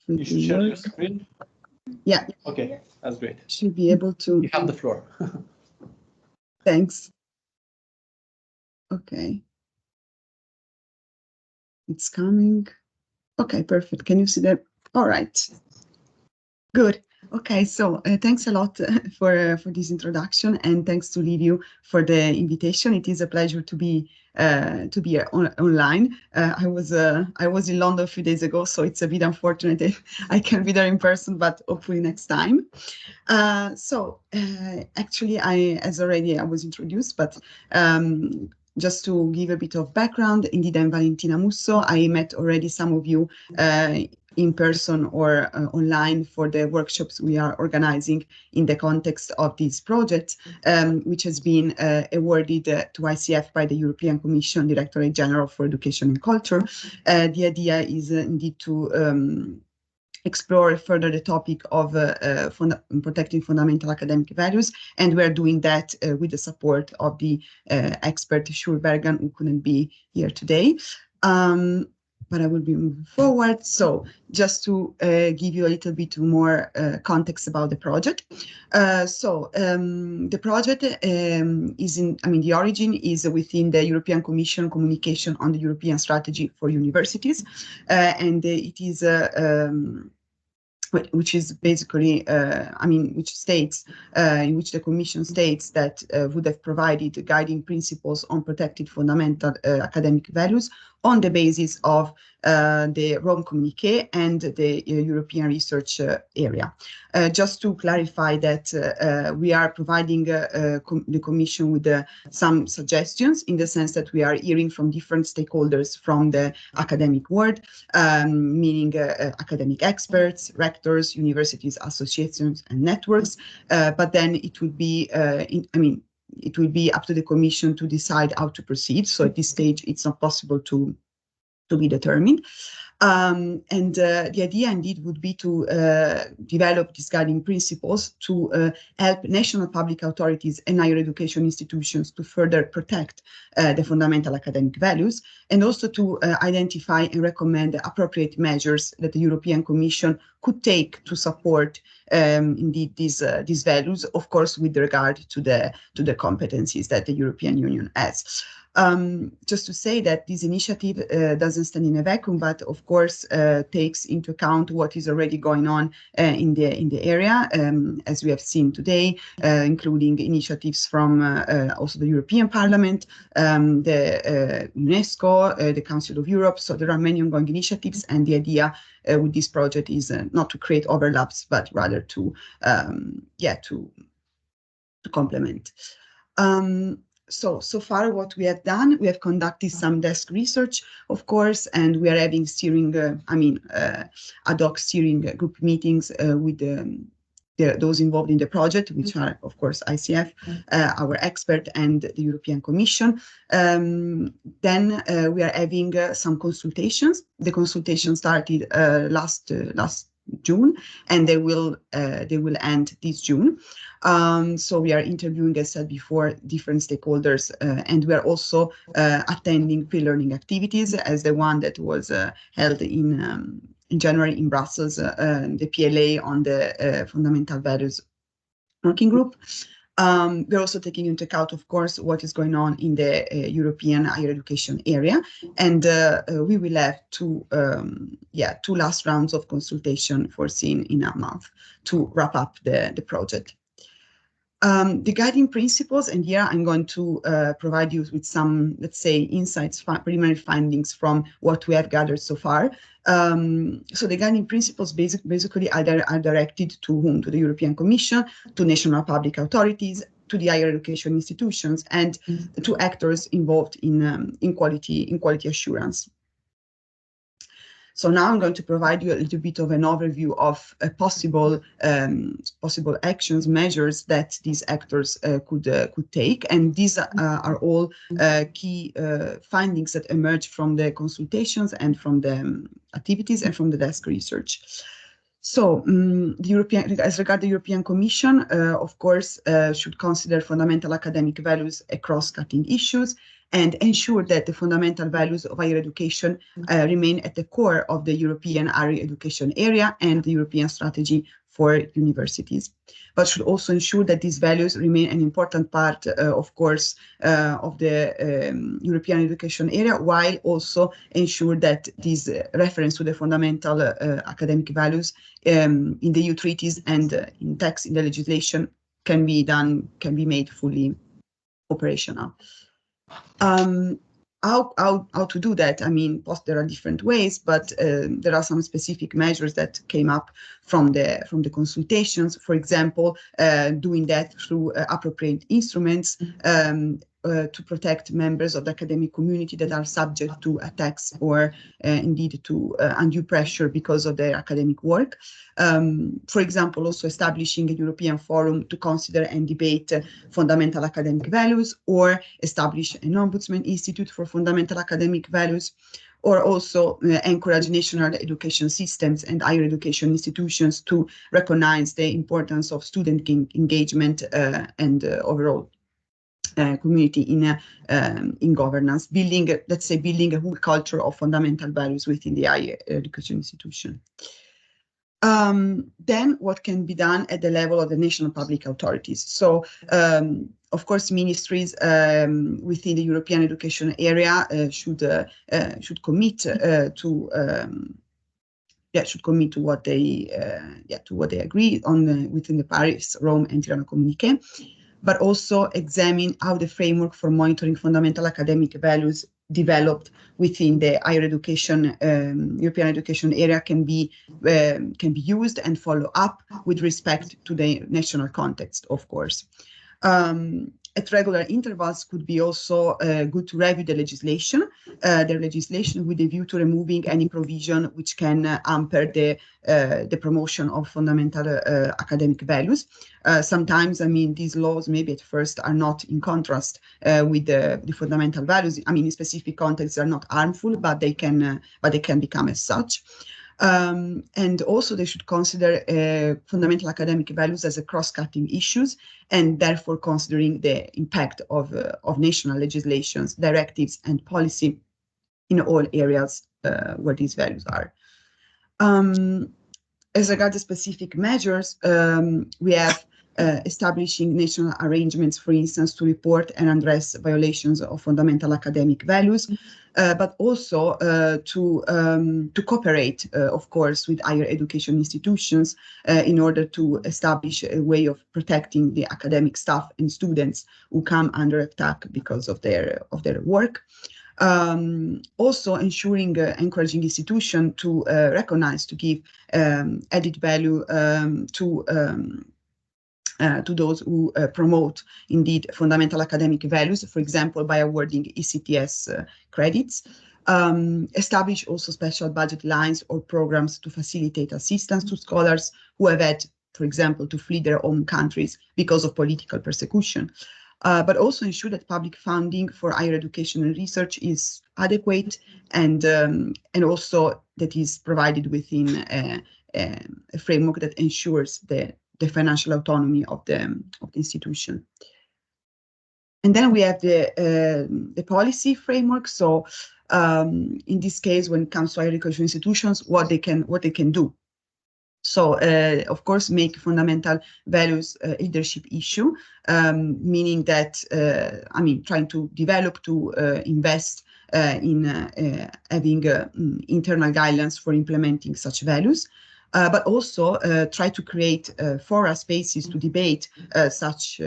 You should share your screen. Yeah. Okay, that's great. Should be able to. You have the floor. Thanks. Okay. It's coming. Okay, perfect. Can you see that? All right. Good. Okay, so thanks a lot for this introduction, and thanks to Livio for the invitation. It is a pleasure to be online. I was in London a few days ago, so it's a bit unfortunate I can't be there in person, but hopefully next time. Actually, I was introduced, but just to give a bit of background, indeed, I'm Valentina Musso. I met already some of you in person or online for the workshops we are organizing in the context of this project, which has been awarded to ICF by the European Commission Directorate General for Education and Culture. The idea is indeed to explore further the topic of protecting fundamental academic values, and we're doing that with the support of the expert Schulbergen, who couldn't be here today. But I will be moving forward. So just to give you a little bit more context about the project. The project the origin is within the European Commission communication on the European strategy for universities. And it is which is basically, which states, in which the Commission states that would have provided guiding principles on protected fundamental academic values on the basis of the Rome Communiqué and the European Research Area. Just to clarify that we are providing the Commission with some suggestions, in the sense that we are hearing from different stakeholders from the academic world, meaning academic experts, rectors, universities, associations, and networks. But then it would be, it will be up to the Commission to decide how to proceed. So at this stage, it's not possible to be determined. The idea indeed would be to develop these guiding principles to help national public authorities and higher education institutions to further protect the fundamental academic values, and also to identify and recommend appropriate measures that the European Commission could take to support indeed these values, of course, with regard to the competencies that the European Union has. Just to say that this initiative doesn't stand in a vacuum, but of course takes into account what is already going on in the area, as we have seen today, including initiatives from also the European Parliament, the UNESCO, the Council of Europe. So there are many ongoing initiatives, and the idea with this project is not to create overlaps, but rather to complement. So far what we have done, we have conducted some desk research, of course, and we are having steering, ad hoc steering group meetings with those involved in the project, which are, of course, ICF, our expert, and the European Commission. Then we are having some consultations. The consultation started last June, and they will end this June. So we are interviewing, as said before, different stakeholders, and we are also attending pre-learning activities, as the one that was held in January in Brussels, the PLA on the Fundamental Values Working Group. We're also taking into account, of course, what is going on in the European higher education area, and we will have two last rounds of consultation foreseen in a month to wrap up the project. The guiding principles, and here I'm going to provide you with some, let's say, insights, preliminary findings from what we have gathered so far. So the guiding principles basically are directed to whom? To the European Commission, to national public authorities, to the higher education institutions, and to actors involved in quality assurance. So now I'm going to provide you a little bit of an overview of possible actions, measures that these actors could take, and these are all key findings that emerge from the consultations and from the activities and from the desk research. So as regards the European Commission, of course, should consider fundamental academic values a cross-cutting issues, and ensure that the fundamental values of higher education remain at the core of the European higher education area and the European strategy for universities, but should also ensure that these values remain an important part, of course, of the European education area, while also ensure that this reference to the fundamental academic values in the EU treaties and in text in the legislation can be made fully operational. How to do that? I mean, there are different ways, but there are some specific measures that came up from the consultations. For example, doing that through appropriate instruments to protect members of the academic community that are subject to attacks or indeed to undue pressure because of their academic work. For example, also establishing a European forum to consider and debate fundamental academic values, or establish an ombudsman institute for fundamental academic values, or also encourage national education systems and higher education institutions to recognize the importance of student engagement and overall community in governance, building a whole culture of fundamental values within the higher education institution. Then what can be done at the level of the national public authorities? So, of course, ministries within the European education area should commit to what they agree on within the Paris, Rome, and Tirana Communiqué, but also examine how the framework for monitoring fundamental academic values developed within the higher education, European education area can be used and follow up with respect to the national context, of course. At regular intervals could be also good to review the legislation with a view to removing any provision which can hamper the promotion of fundamental academic values. Sometimes, I mean, these laws maybe at first are not in contrast with the fundamental values. I mean, in specific contexts, are not harmful, but they can become as such. And also they should consider fundamental academic values as a cross-cutting issues, and therefore considering the impact of national legislations, directives, and policy in all areas where these values are. As regards the specific measures, we have establishing national arrangements, for instance, to report and address violations of fundamental academic values, but also to cooperate, of course, with higher education institutions in order to establish a way of protecting the academic staff and students who come under attack because of their work. Also ensuring, encouraging institutions to recognize, to give added value to those who promote indeed fundamental academic values, for example, by awarding ECTS credits. Establish also special budget lines or programs to facilitate assistance to scholars who have had, for example, to flee their own countries because of political persecution. But also ensure that public funding for higher education and research is adequate, and also that is provided within a framework that ensures the financial autonomy of the institution. And then we have the policy framework. So in this case, when it comes to higher education institutions, what they can do. So, of course, make fundamental values leadership issue, meaning that, I mean, trying to develop, to invest in having internal guidelines for implementing such values, but also try to create fora spaces to debate such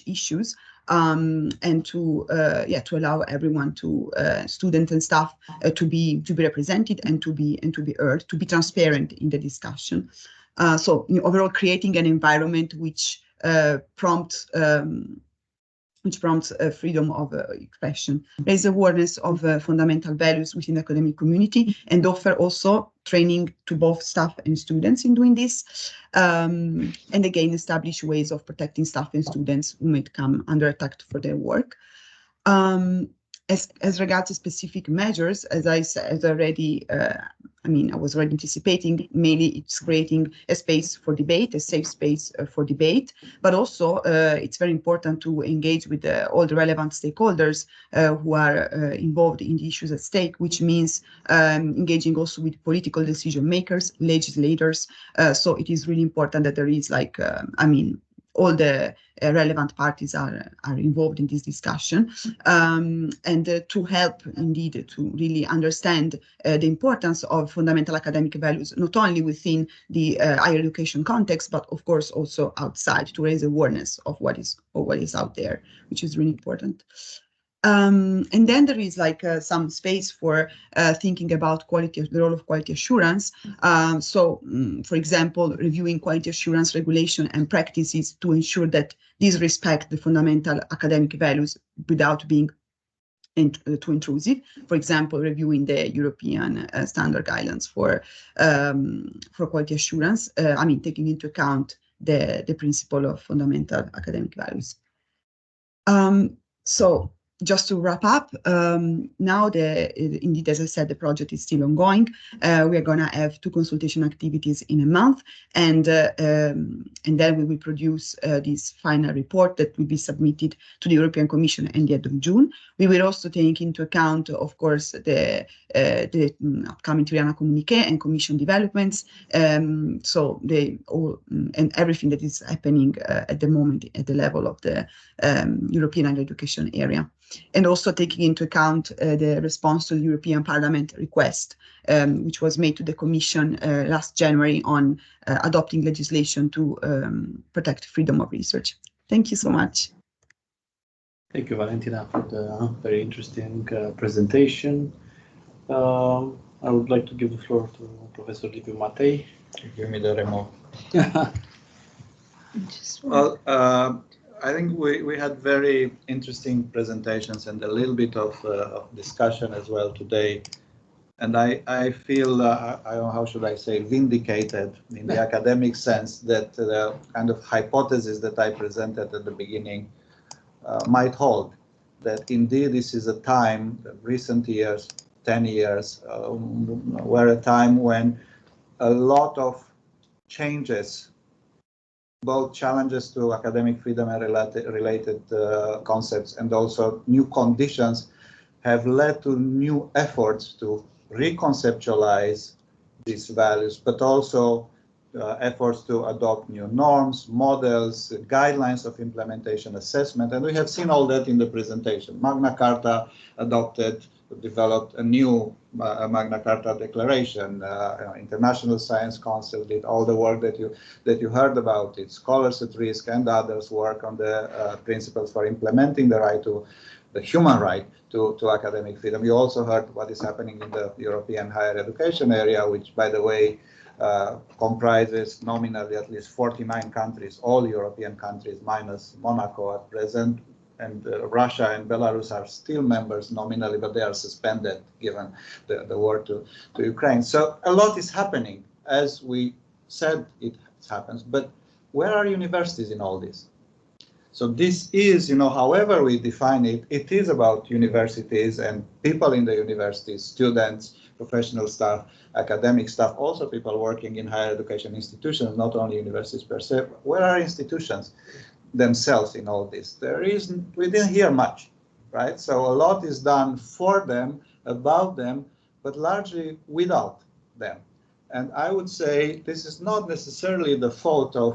issues. And to allow everyone, to students and staff, to be represented and to be heard, to be transparent in the discussion. So overall, creating an environment which prompts freedom of expression, raise awareness of fundamental values within the academic community, and offer also training to both staff and students in doing this. And again, establish ways of protecting staff and students who might come under attack for their work. As regards to specific measures, as I said already, I was already anticipating, mainly it's creating a space for debate, a safe space for debate, but also it's very important to engage with all the relevant stakeholders who are involved in the issues at stake, which means engaging also with political decision makers, legislators. So it is really important that there is all the relevant parties are involved in this discussion, and to help indeed to really understand the importance of fundamental academic values, not only within the higher education context, but of course also outside, to raise awareness of what is out there, which is really important. And then there is some space for thinking about the role of quality assurance. For example, reviewing quality assurance regulation and practices to ensure that these respect the fundamental academic values without being too intrusive. For example, reviewing the European standard guidelines for quality assurance. Taking into account the principle of fundamental academic values. So just to wrap up, now indeed, as I said, the project is still ongoing. We are going to have 2 consultation activities in a month, and then we will produce this final report that will be submitted to the European Commission at the end of June. We will also take into account, of course, the upcoming Triana Communiqué and Commission developments. And everything that is happening at the moment at the level of the European higher education area. And also taking into account the response to the European Parliament request, which was made to the Commission last January on adopting legislation to protect freedom of research. Thank you so much. Thank you, Valentina, for the very interesting presentation. I would like to give the floor to Professor Liviu Matei. Give me the remote. Well, I think we had very interesting presentations and a little bit of discussion as well today. And I feel, how should I say, vindicated in the academic sense that the kind of hypothesis that I presented at the beginning might hold. That indeed this is a time, recent years, 10 years, were a time when a lot of changes, both challenges to academic freedom and related concepts, and also new conditions have led to new efforts to reconceptualize these values, but also efforts to adopt new norms, models, guidelines of implementation assessment. And we have seen all that in the presentation. Magna Carta developed a new Magna Carta declaration. International Science Council did all the work that you heard about it. Scholars at Risk and others work on the principles for implementing the human right to academic freedom. You also heard what is happening in the European higher education area, which, by the way, comprises nominally at least 49 countries, all European countries minus Monaco at present. And Russia and Belarus are still members nominally, but they are suspended given the war to Ukraine. So a lot is happening, as we said it happens. But where are universities in all this? So this is, however we define it, it is about universities and people in the universities, students, professional staff, academic staff, also people working in higher education institutions, not only universities per se. Where are institutions themselves in all this? We didn't hear much, right? So a lot is done for them, about them, but largely without them. And I would say this is not necessarily the fault of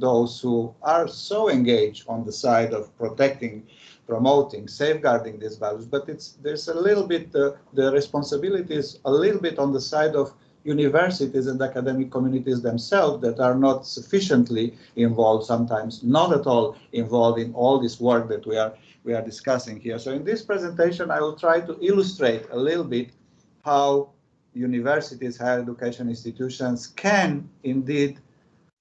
those who are so engaged on the side of protecting, promoting, safeguarding these values, but there's a little bit, the responsibility is a little bit on the side of universities and academic communities themselves that are not sufficiently involved, sometimes not at all involved in all this work that we are discussing here. So in this presentation, I will try to illustrate a little bit how universities, higher education institutions can indeed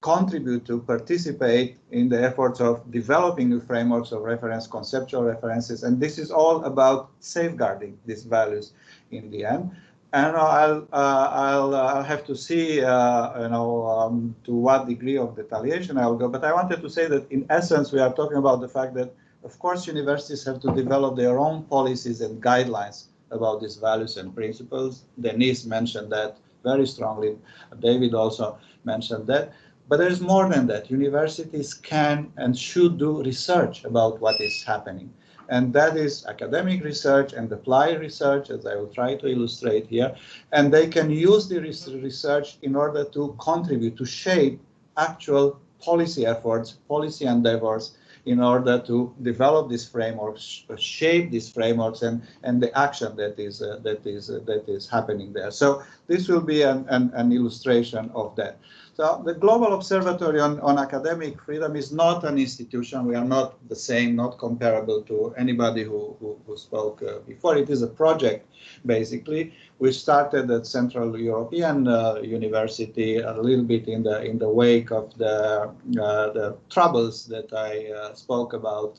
contribute to participate in the efforts of developing new frameworks of reference, conceptual references, and this is all about safeguarding these values in the end. And I'll have to see, to what degree of detailation I will go. But I wanted to say that in essence, we are talking about the fact that, of course, universities have to develop their own policies and guidelines about these values and principles. Denise mentioned that very strongly. David also mentioned that. But there's more than that. Universities can and should do research about what is happening. And that is academic research and applied research, as I will try to illustrate here. And they can use the research in order to contribute, to shape actual policy efforts, policy endeavors, in order to develop these frameworks, shape these frameworks, and the action that is happening there. So this will be an illustration of that. So the Global Observatory on Academic Freedom is not an institution. We are not the same, not comparable to anybody who spoke before. It is a project, basically, which started at Central European University a little bit in the wake of the troubles that I spoke about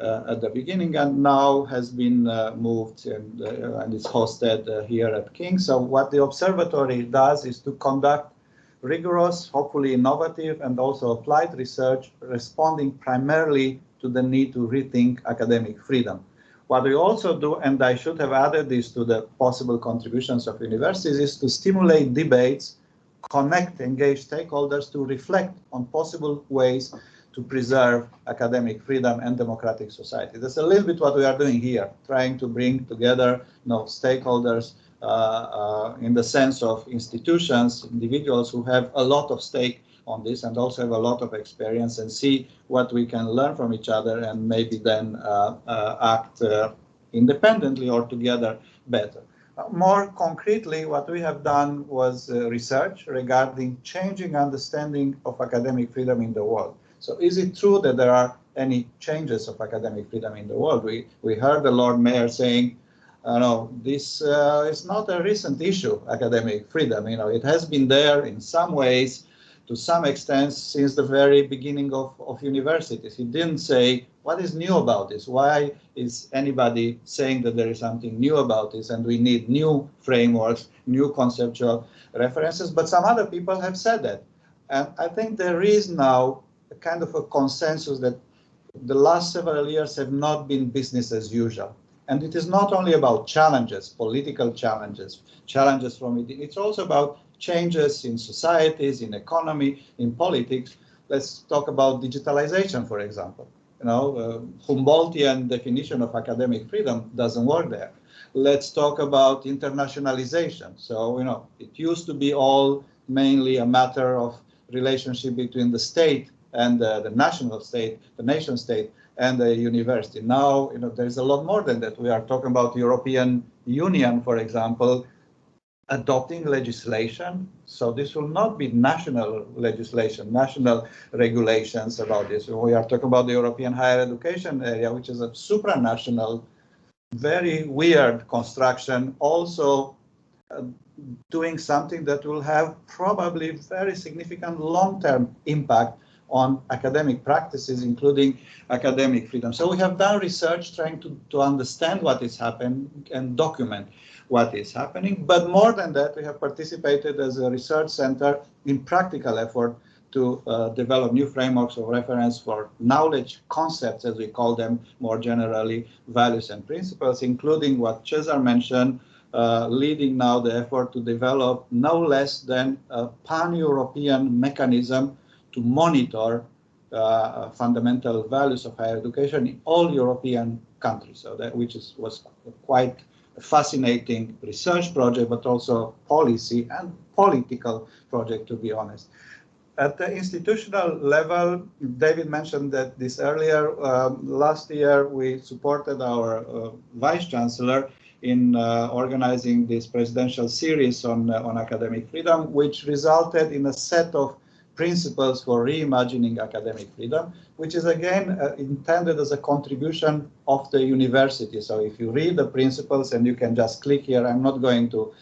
at the beginning, and now has been moved and is hosted here at King's. So what the observatory does is to conduct rigorous, hopefully innovative, and also applied research, responding primarily to the need to rethink academic freedom. What we also do, and I should have added this to the possible contributions of universities, is to stimulate debates, connect, engage stakeholders to reflect on possible ways to preserve academic freedom and democratic society. That's a little bit what we are doing here, trying to bring together stakeholders in the sense of institutions, individuals who have a lot of stake on this and also have a lot of experience, and see what we can learn from each other and maybe then act independently or together better. More concretely, what we have done was research regarding changing understanding of academic freedom in the world. So is it true that there are any changes of academic freedom in the world? We heard the Lord Mayor saying, no, this is not a recent issue, academic freedom. It has been there in some ways, to some extent, since the very beginning of universities. He didn't say, what is new about this? Why is anybody saying that there is something new about this and we need new frameworks, new conceptual references? But some other people have said that. And I think there is now a kind of a consensus that the last several years have not been business as usual. And it is not only about challenges, political challenges from it. It's also about changes in societies, in economy, in politics. Let's talk about digitalization, for example. Humboldtian definition of academic freedom doesn't work there. Let's talk about internationalization. So, it used to be all mainly a matter of relationship between the state and the national state, the nation state, and the university. Now, there's a lot more than that. We are talking about the European Union, for example, adopting legislation. So this will not be national legislation, national regulations about this. We are talking about the European higher education area, which is a supranational, very weird construction, also doing something that will have probably very significant long-term impact on academic practices, including academic freedom. So we have done research trying to understand what is happening and document what is happening. But more than that, we have participated as a research center in practical effort to develop new frameworks of reference for knowledge concepts, as we call them more generally, values and principles, including what Cezar mentioned, leading now the effort to develop no less than a pan-European mechanism to monitor fundamental values of higher education in all European countries. So that was quite a fascinating research project, but also policy and political project, to be honest. At the institutional level, David mentioned that this earlier. Last year, we supported our Vice Chancellor in organizing this presidential series on academic freedom, which resulted in a set of principles for reimagining academic freedom, which is again intended as a contribution of the university. So if you read the principles, and you can just click here, I'm not going to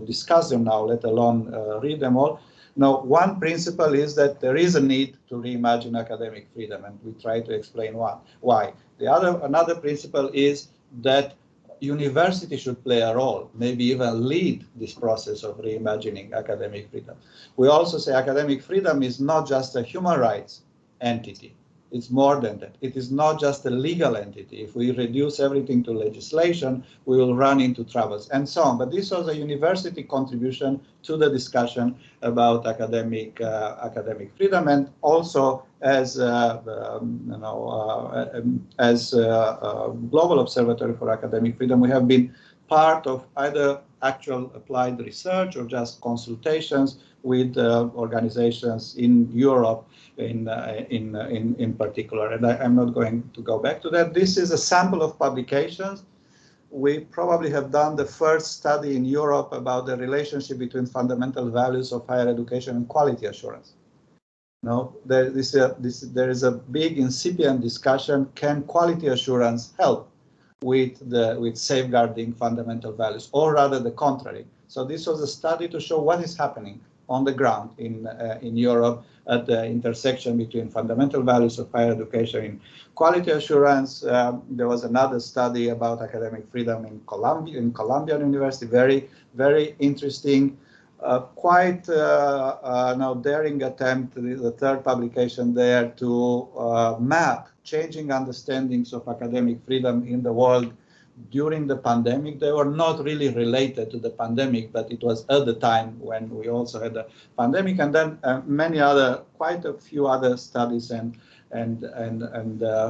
discuss them now, let alone read them all. Now, one principle is that there is a need to reimagine academic freedom, and we try to explain why. Another principle is that university should play a role, maybe even lead this process of reimagining academic freedom. We also say academic freedom is not just a human rights entity. It's more than that. It is not just a legal entity. If we reduce everything to legislation, we will run into troubles and so on. But this was a university contribution to the discussion about academic freedom, and also as Global Observatory for Academic Freedom, we have been part of either actual applied research or just consultations with organizations in Europe in particular. And I'm not going to go back to that. This is a sample of publications. We probably have done the first study in Europe about the relationship between fundamental values of higher education and quality assurance. No, there is a big incipient discussion. Can quality assurance help with safeguarding fundamental values, or rather the contrary? So this was a study to show what is happening on the ground in Europe at the intersection between fundamental values of higher education and quality assurance. There was another study about academic freedom in Columbia University, very, very interesting. Quite now daring attempt, the third publication there, to map changing understandings of academic freedom in the world during the pandemic. They were not really related to the pandemic, but it was at the time when we also had the pandemic, and then quite a few other studies and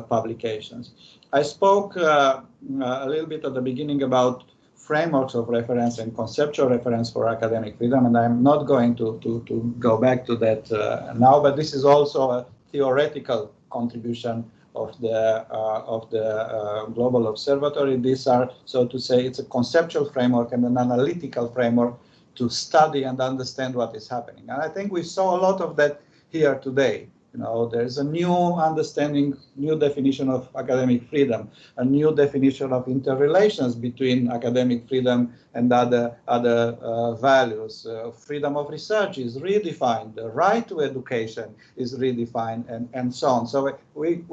publications. I spoke a little bit at the beginning about frameworks of reference and conceptual reference for academic freedom, and I'm not going to go back to that now, but this is also a theoretical contribution of the Global Observatory. These are, so to say, it's a conceptual framework and an analytical framework to study and understand what is happening. And I think we saw a lot of that here today. You know, there's a new understanding, new definition of academic freedom, a new definition of interrelations between academic freedom and other values. Freedom of research is redefined, the right to education is redefined, and so on. So we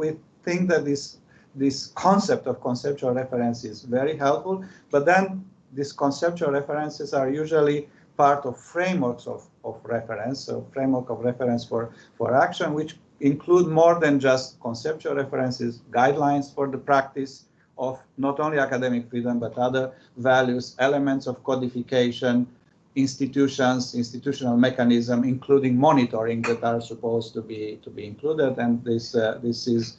think that this concept of conceptual reference is very helpful, but then these conceptual references are usually part of frameworks of reference, so framework of reference for action, which include more than just conceptual references, guidelines for the practice of not only academic freedom, but other values, elements of codification, institutions, institutional mechanism, including monitoring, that are supposed to be included. And this is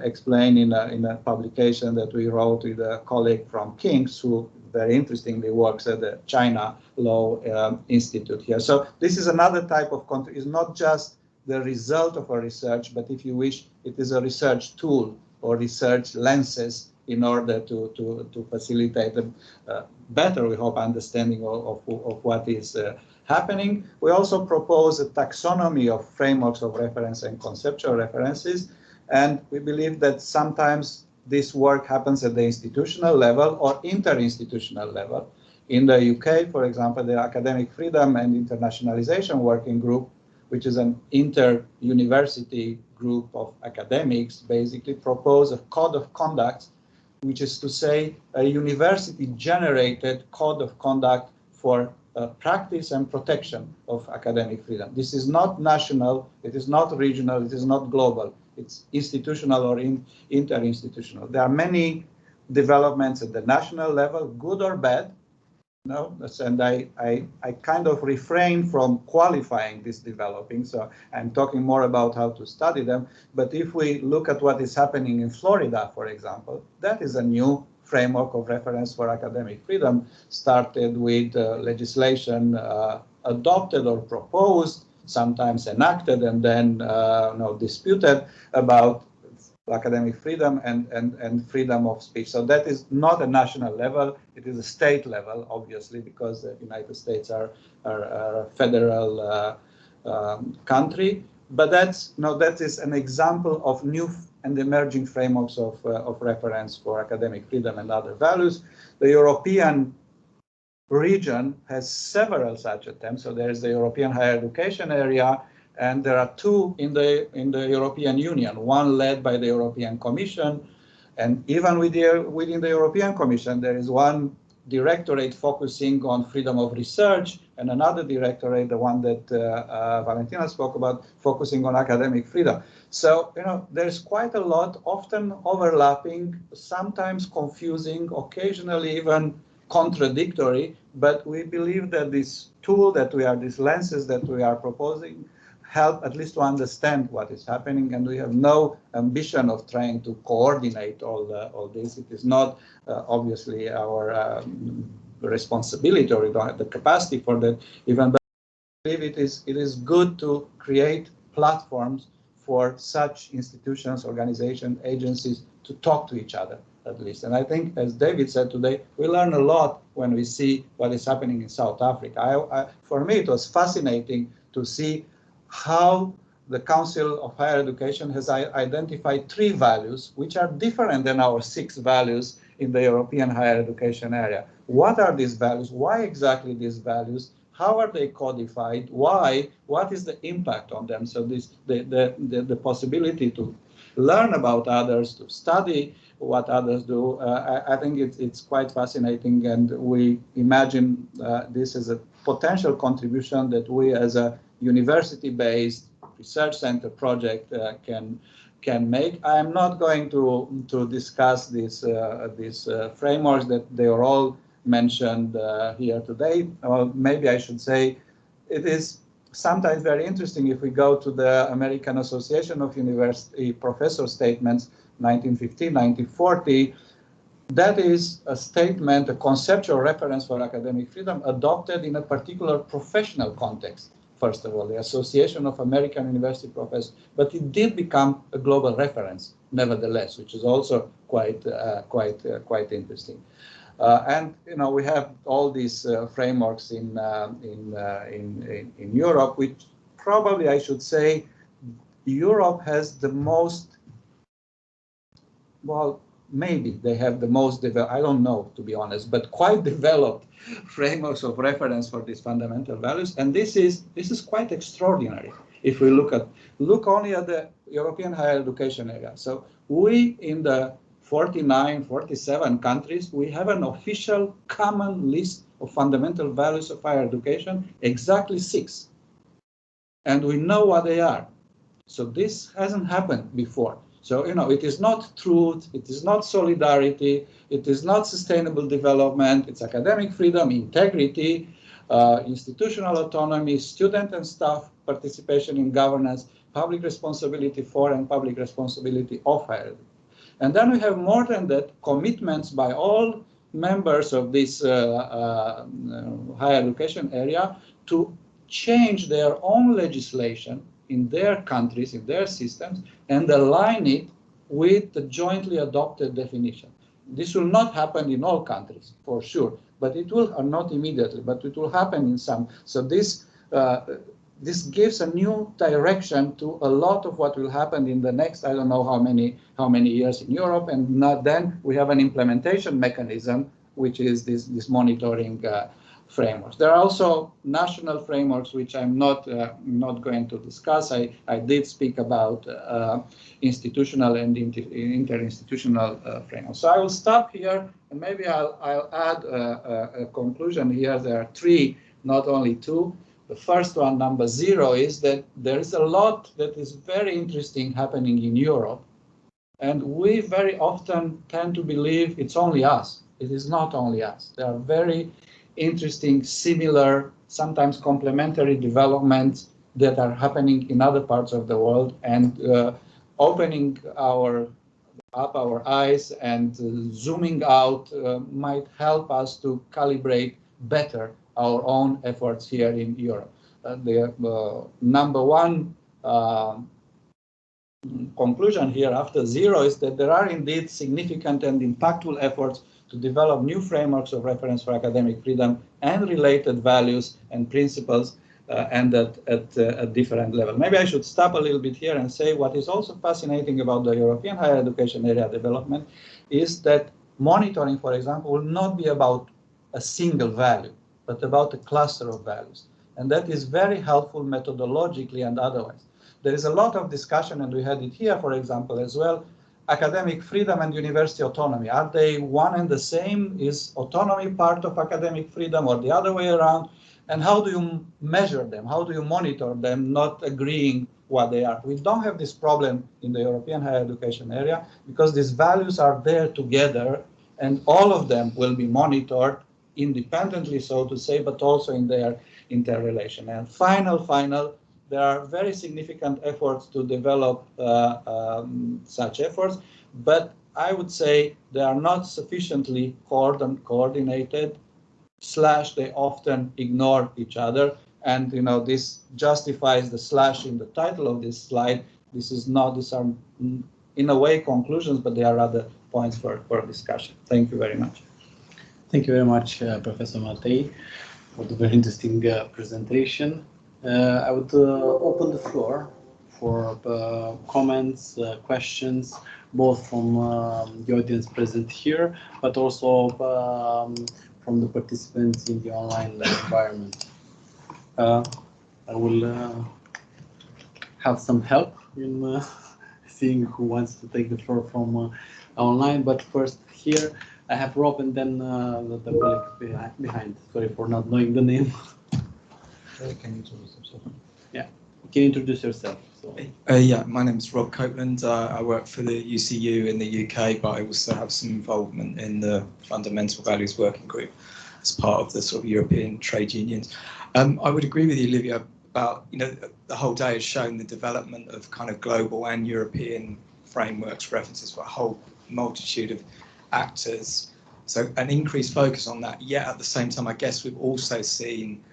explained in a publication that we wrote with a colleague from King's, who very interestingly works at the China Law Institute here. So this is another type of content. It's not just the result of a research, but if you wish, it is a research tool or research lenses in order to facilitate a better, we hope, understanding of what is happening. We also propose a taxonomy of frameworks of reference and conceptual references, and we believe that sometimes this work happens at the institutional level or interinstitutional level. In the UK, for example, the Academic Freedom and Internationalization Working Group, which is an inter-university group of academics, basically propose a code of conduct, which is to say a university-generated code of conduct for practice and protection of academic freedom. This is not national, it is not regional, it is not global. It's institutional or interinstitutional. There are many developments at the national level, good or bad. No, and I kind of refrain from qualifying this developing, so I'm talking more about how to study them. But if we look at what is happening in Florida, for example, that is a new framework of reference for academic freedom started with legislation adopted or proposed, sometimes enacted and then disputed about academic freedom and freedom of speech. So that is not a national level, it is a state level, obviously, because the United States are a federal country. But that is an example of new and emerging frameworks of reference for academic freedom and other values. The European region has several such attempts. So there is the European higher education area, and there are two in the European Union, one led by the European Commission, and even within the European Commission, there is one directorate focusing on freedom of research, and another directorate, the one that Valentina spoke about, focusing on academic freedom. So, there's quite a lot, often overlapping, sometimes confusing, occasionally even contradictory, but we believe that this tool these lenses that we are proposing help at least to understand what is happening, and we have no ambition of trying to coordinate all this. It is not obviously our responsibility, or we don't have the capacity for that even, but I believe it is good to create platforms for such institutions, organizations, agencies to talk to each other, at least. And I think, as David said today, we learn a lot when we see what is happening in South Africa. For me, it was fascinating to see how the Council of Higher Education has identified 3 values, which are different than our 6 values in the European higher education area. What are these values? Why exactly these values? How are they codified? Why? What is the impact on them? So the possibility to learn about others, to study what others do, I think it's quite fascinating, and we imagine this as a potential contribution that we, as a university-based research center project, can make. I'm not going to discuss these frameworks that they are all mentioned here today. Or maybe I should say it is sometimes very interesting if we go to the American Association of University Professor Statements, 1915, 1940. That is a statement, a conceptual reference for academic freedom adopted in a particular professional context. First of all, the Association of American University Professors, but it did become a global reference, nevertheless, which is also quite interesting. And we have all these frameworks in Europe, which probably I should say Europe has the most. Well, maybe they have the most developed, I don't know, to be honest, but quite developed frameworks of reference for these fundamental values. And this is quite extraordinary if we look only at the European higher education area. So we, in the 49, 47 countries, we have an official common list of fundamental values of higher education, exactly 6. And we know what they are. So this hasn't happened before. So, it is not truth, it is not solidarity, it is not sustainable development, it's academic freedom, integrity, institutional autonomy, student and staff participation in governance, public responsibility for and public responsibility of higher education. And then we have more than that, commitments by all members of this higher education area to change their own legislation in their countries, in their systems, and align it with the jointly adopted definition. This will not happen in all countries, for sure, but it will, not immediately, but it will happen in some. So this gives a new direction to a lot of what will happen in the next, I don't know how many years in Europe, and then we have an implementation mechanism, which is this monitoring frameworks. There are also national frameworks, which I'm not going to discuss. I did speak about institutional and interinstitutional frameworks. So I will stop here, and maybe I'll add a conclusion here. There are 3, not only 2. The first one, number 0, is that there is a lot that is very interesting happening in Europe, and we very often tend to believe it's only us. It is not only us. There are very interesting, similar, sometimes complementary developments that are happening in other parts of the world, and opening our up our eyes, and zooming out might help us to calibrate better our own efforts here in Europe. The number one conclusion here after zero is that there are indeed significant and impactful efforts to develop new frameworks of reference for academic freedom and related values and principles, and at a different level. Maybe I should stop a little bit here and say what is also fascinating about the European higher education area development is that monitoring, for example, will not be about a single value, but about a cluster of values. And that is very helpful methodologically and otherwise. There is a lot of discussion, and we had it here, for example, as well, academic freedom and university autonomy. Are they one and the same? Is autonomy part of academic freedom or the other way around? And how do you measure them? How do you monitor them, not agreeing what they are? We don't have this problem in the European higher education area because these values are there together, and all of them will be monitored independently, so to say, but also in their interrelation. And final, there are very significant efforts to develop such efforts, but I would say they are not sufficiently coordinated, / they often ignore each other. And this justifies the slash in the title of this slide. These are in a way conclusions, but they are rather points for discussion. Thank you very much. Thank you very much, Professor Matei, for the very interesting presentation. I would open the floor for comments, questions, both from the audience present here, but also from the participants in the online environment. I will have some help in seeing who wants to take the floor from online, but first here I have Rob and then the colleague behind. Sorry for not knowing the name. Can you introduce yourself? Yeah, you can introduce yourself. So. Yeah, my name is Rob Copeland. I work for the UCU in the UK, but I also have some involvement in the Fundamental Values Working Group as part of the sort of European trade unions. I would agree with you, Olivia, about the whole day has shown the development of kind of global and European frameworks, references for a whole multitude of actors. So an increased focus on that. Yet at the same time, I guess we've also seen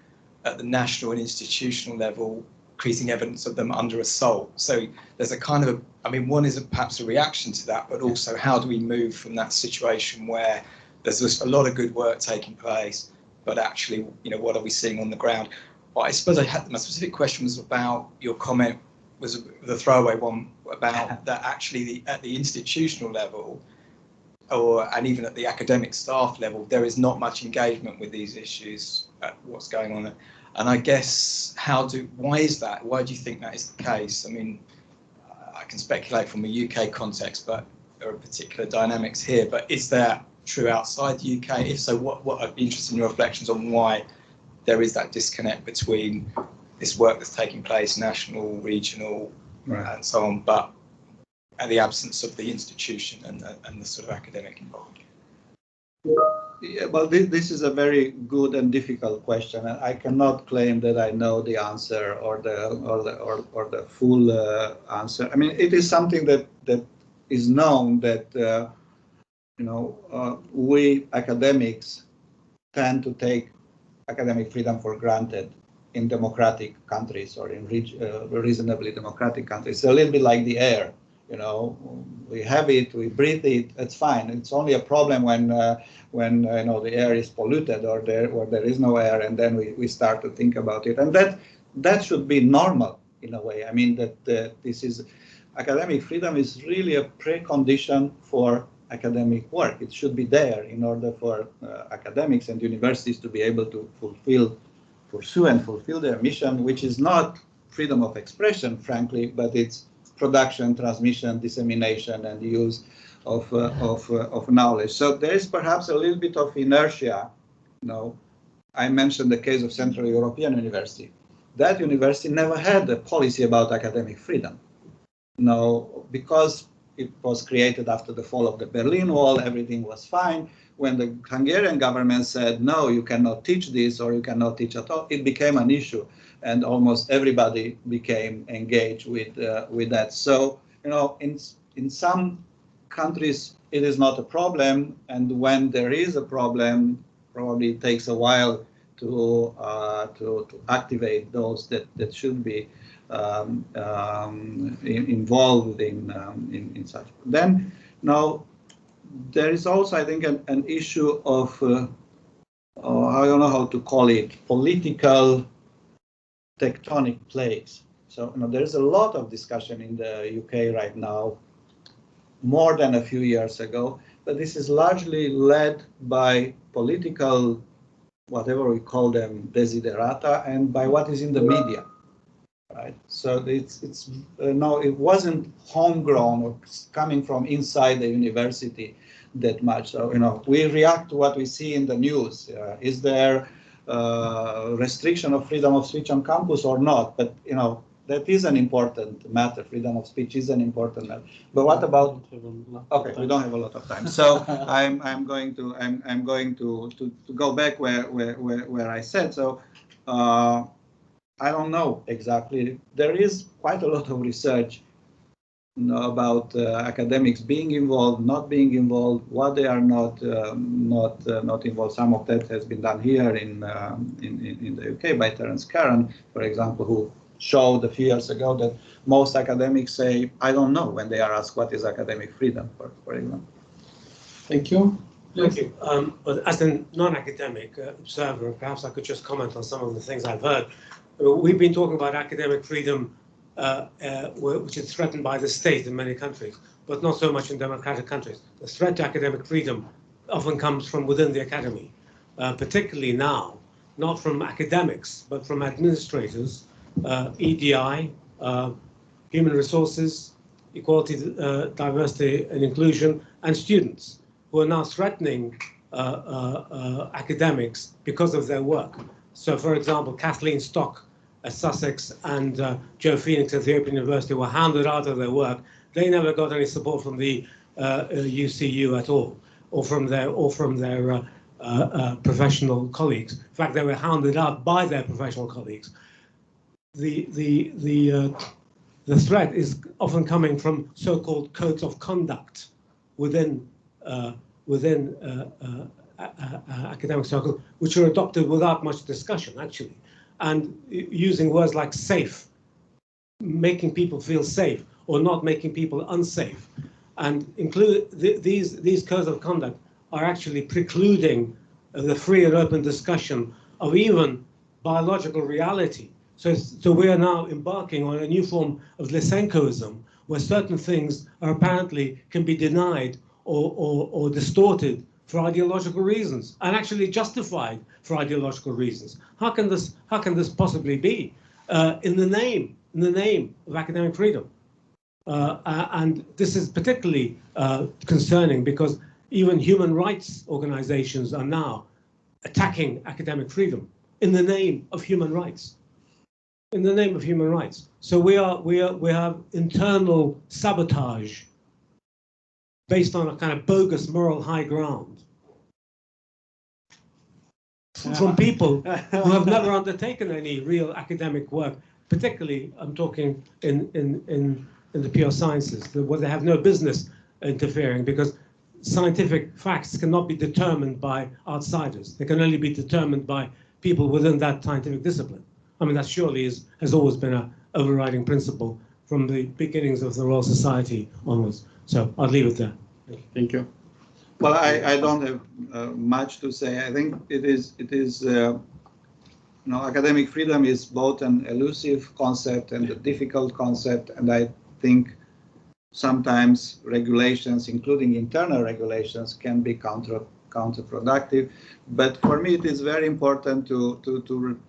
at the national and institutional level increasing evidence of them under assault. So there's a kind of one is perhaps a reaction to that, but also how do we move from that situation where there's just a lot of good work taking place, but actually, what are we seeing on the ground? Well, I suppose my specific question was about your comment was the throwaway one about that actually at the institutional level and even at the academic staff level, there is not much engagement with these issues, what's going on. And I guess why is that? Why do you think that is the case? I mean, I can speculate from a UK context, but there are particular dynamics here. But is that true outside the UK? If so, what I'd be interested in your reflections on why there is that disconnect between this work that's taking place, national, regional, and so on, but at the absence of the institution and the sort of academic involvement. Yeah, well, this is a very good and difficult question, and I cannot claim that I know the answer or the full answer. I mean, it is something that is known that we academics tend to take academic freedom for granted in democratic countries or in reasonably democratic countries. It's a little bit like the air. We have it, we breathe it, it's fine. It's only a problem when the air is polluted or there is no air, and then we start to think about it. And that should be normal in a way. I mean, that academic freedom is really a precondition for academic work. It should be there in order for academics and universities to be able to pursue and fulfill their mission, which is not freedom of expression, frankly, but it's production, transmission, dissemination, and use of knowledge. So there is perhaps a little bit of inertia. I mentioned the case of Central European University. That university never had a policy about academic freedom. Because it was created after the fall of the Berlin Wall, everything was fine. When the Hungarian government said, no, you cannot teach this or you cannot teach at all, it became an issue. And almost everybody became engaged with that. So, in some countries it is not a problem, and when there is a problem, probably it takes a while to activate those that should be involved in such. Then now there is also, I think, an issue of I don't know how to call it, political tectonic plates. So there's a lot of discussion in the UK right now, more than a few years ago, but this is largely led by political, whatever we call them, desiderata, and by what is in the media, right? So it's no, it wasn't homegrown or coming from inside the university that much. So we react to what we see in the news. Is there restriction of freedom of speech on campus or not? But that is an important matter. Freedom of speech is an important matter. But what about? Okay, we don't have a lot of time. So I'm going to go back where I said. So I don't know exactly. There is quite a lot of research about academics being involved, not being involved, what they are not involved. Some of that has been done here in the UK by Terence Caron, for example, who showed a few years ago that most academics say, I don't know, when they are asked what is academic freedom, for example. Thank you. Thank you. But as a non-academic observer, perhaps I could just comment on some of the things I've heard. We've been talking about academic freedom, which is threatened by the state in many countries, but not so much in democratic countries. The threat to academic freedom often comes from within the academy, particularly now, not from academics, but from administrators, EDI, human resources, equality, diversity and inclusion, and students who are now threatening academics because of their work. So, for example, Kathleen Stock at Sussex and Joe Phoenix at the Open University were hounded out of their work. They never got any support from the UCU at all, or from their professional colleagues. In fact, they were hounded out by their professional colleagues. The threat is often coming from so-called codes of conduct within academic circles, which are adopted without much discussion, actually, and using words like safe, making people feel safe, or not making people unsafe, and include these codes of conduct are actually precluding the free and open discussion of even biological reality. So we are now embarking on a new form of Lysenkoism, where certain things are apparently can be denied or distorted for ideological reasons, and actually justified for ideological reasons. How can this possibly be in the name of academic freedom? And this is particularly concerning because even human rights organizations are now attacking academic freedom in the name of human rights. In the name of human rights. So we have internal sabotage based on a kind of bogus moral high ground from people who have never undertaken any real academic work, particularly I'm talking in the pure sciences, where they have no business interfering, because scientific facts cannot be determined by outsiders. They can only be determined by people within that scientific discipline. I mean, that surely has always been an overriding principle from the beginnings of the Royal Society onwards. So I'll leave it there. Thank you. Well, I don't have much to say. I think it is academic freedom is both an elusive concept and a difficult concept, and I think sometimes regulations, including internal regulations, can be counterproductive. But for me, it is very important to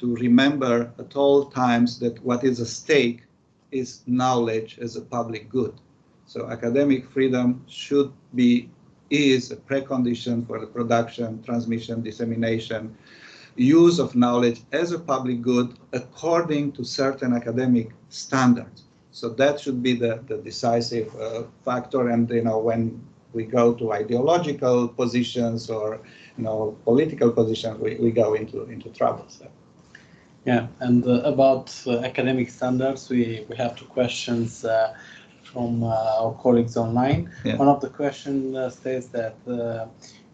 remember at all times that what is at stake is knowledge as a public good. So academic freedom is a precondition for the production, transmission, dissemination, use of knowledge as a public good according to certain academic standards. So that should be the decisive factor. And when we go to ideological positions or political positions, we go into trouble. So. Yeah, and about academic standards, we have two questions from our colleagues online. Yeah. One of the questions states that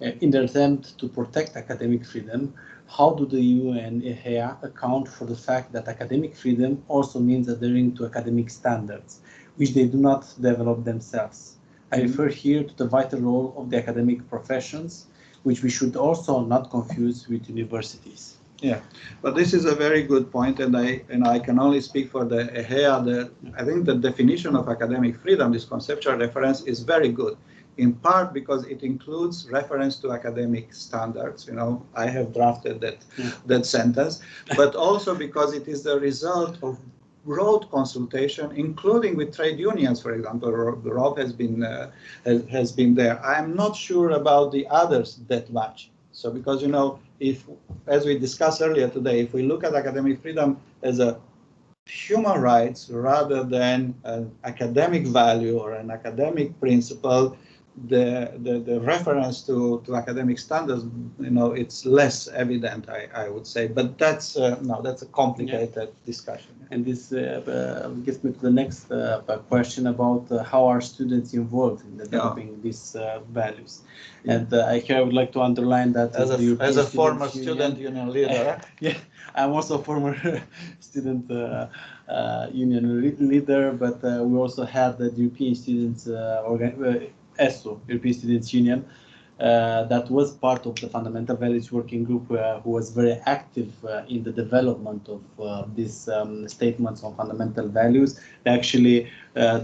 in the attempt to protect academic freedom, how do the EU and EHEA account for the fact that academic freedom also means adhering to academic standards, which they do not develop themselves? I refer here to the vital role of the academic professions, which we should also not confuse with universities. Yeah, but this is a very good point, and I can only speak for the EHEA. I think the definition of academic freedom, this conceptual reference, is very good. In part because it includes reference to academic standards. You know, I have drafted that sentence, but also because it is the result of broad consultation, including with trade unions, for example. Rob has been there. I'm not sure about the others that much. So because, you know, if, as we discussed earlier today, if we look at academic freedom as a human rights rather than an academic value or an academic principle, the reference to academic standards, you know, it's less evident, I would say. But that's that's a complicated discussion. And this gets me to the next question about how are students involved in developing these values. And here I would like to underline that as a former student union leader. Yeah, I'm also a former student union leader, but we also had the European Students ESO, European Students Union, that was part of the Fundamental Values Working Group, who was very active in the development of these statements on fundamental values. They actually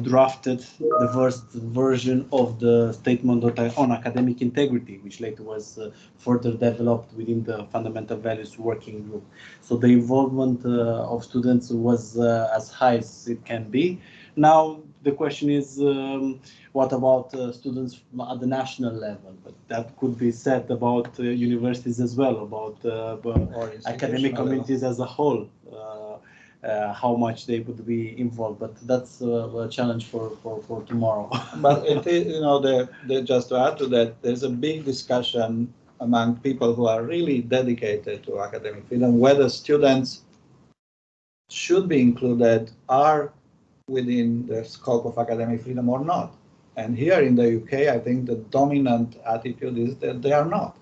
drafted the first version of the statement on academic integrity, which later was further developed within the Fundamental Values Working Group. So the involvement of students was as high as it can be. Now, the question is, what about students at the national level? But that could be said about universities as well, about academic communities as a whole, how much they would be involved. But that's a challenge for tomorrow. But it is, you know, just to add to that, there's a big discussion among people who are really dedicated to academic freedom, whether students should be included, are within the scope of academic freedom or not. And here in the UK, I think the dominant attitude is that they are not.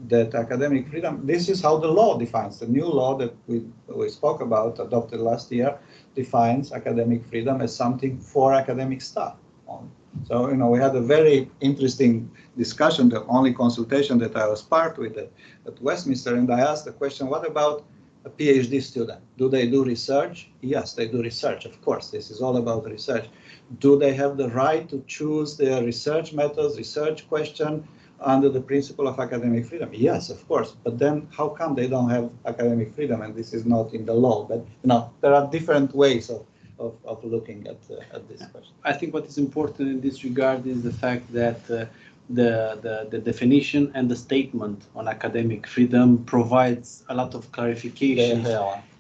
That academic freedom, this is how the law defines. The new law that we spoke about, adopted last year, defines academic freedom as something for academic staff. So, you know, we had a very interesting discussion, the only consultation that I was part with at Westminster, and I asked the question, what about a PhD student? Do they do research? Yes, they do research, of course. This is all about research. Do they have the right to choose their research methods, research question under the principle of academic freedom? Yes, of course. But then how come they don't have academic freedom? And this is not in the law. But, you know, there are different ways of looking at this question. I think what is important in this regard is the fact that the definition and the statement on academic freedom provides a lot of clarification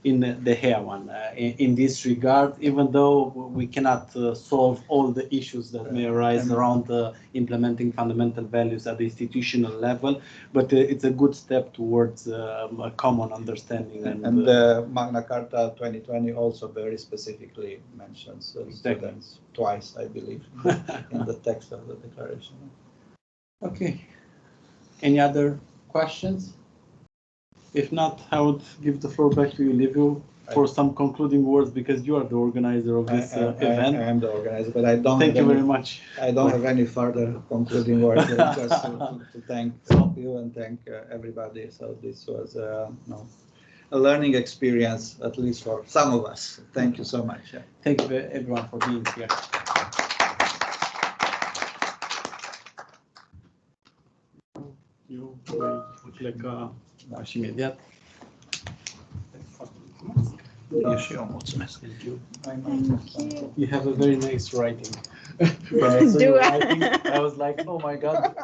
in the EHEA one. In this regard, even though we cannot solve all the issues that may arise around implementing fundamental values at the institutional level, but it's a good step towards a common understanding. And the Magna Carta 2020 also very specifically mentions students twice, I believe, in the text of the declaration. Okay. Any other questions? If not, I would give the floor back to you, Livio, for some concluding words, because you are the organizer of this event. I am the organizer, but I don't. Thank you very much. I don't have any further concluding words. Just to thank you and thank everybody. So this was a learning experience, at least for some of us. Thank you so much. Thank you everyone for being here. Eu voi pleca și imediat. You have a very nice writing. Do I was like, oh my God,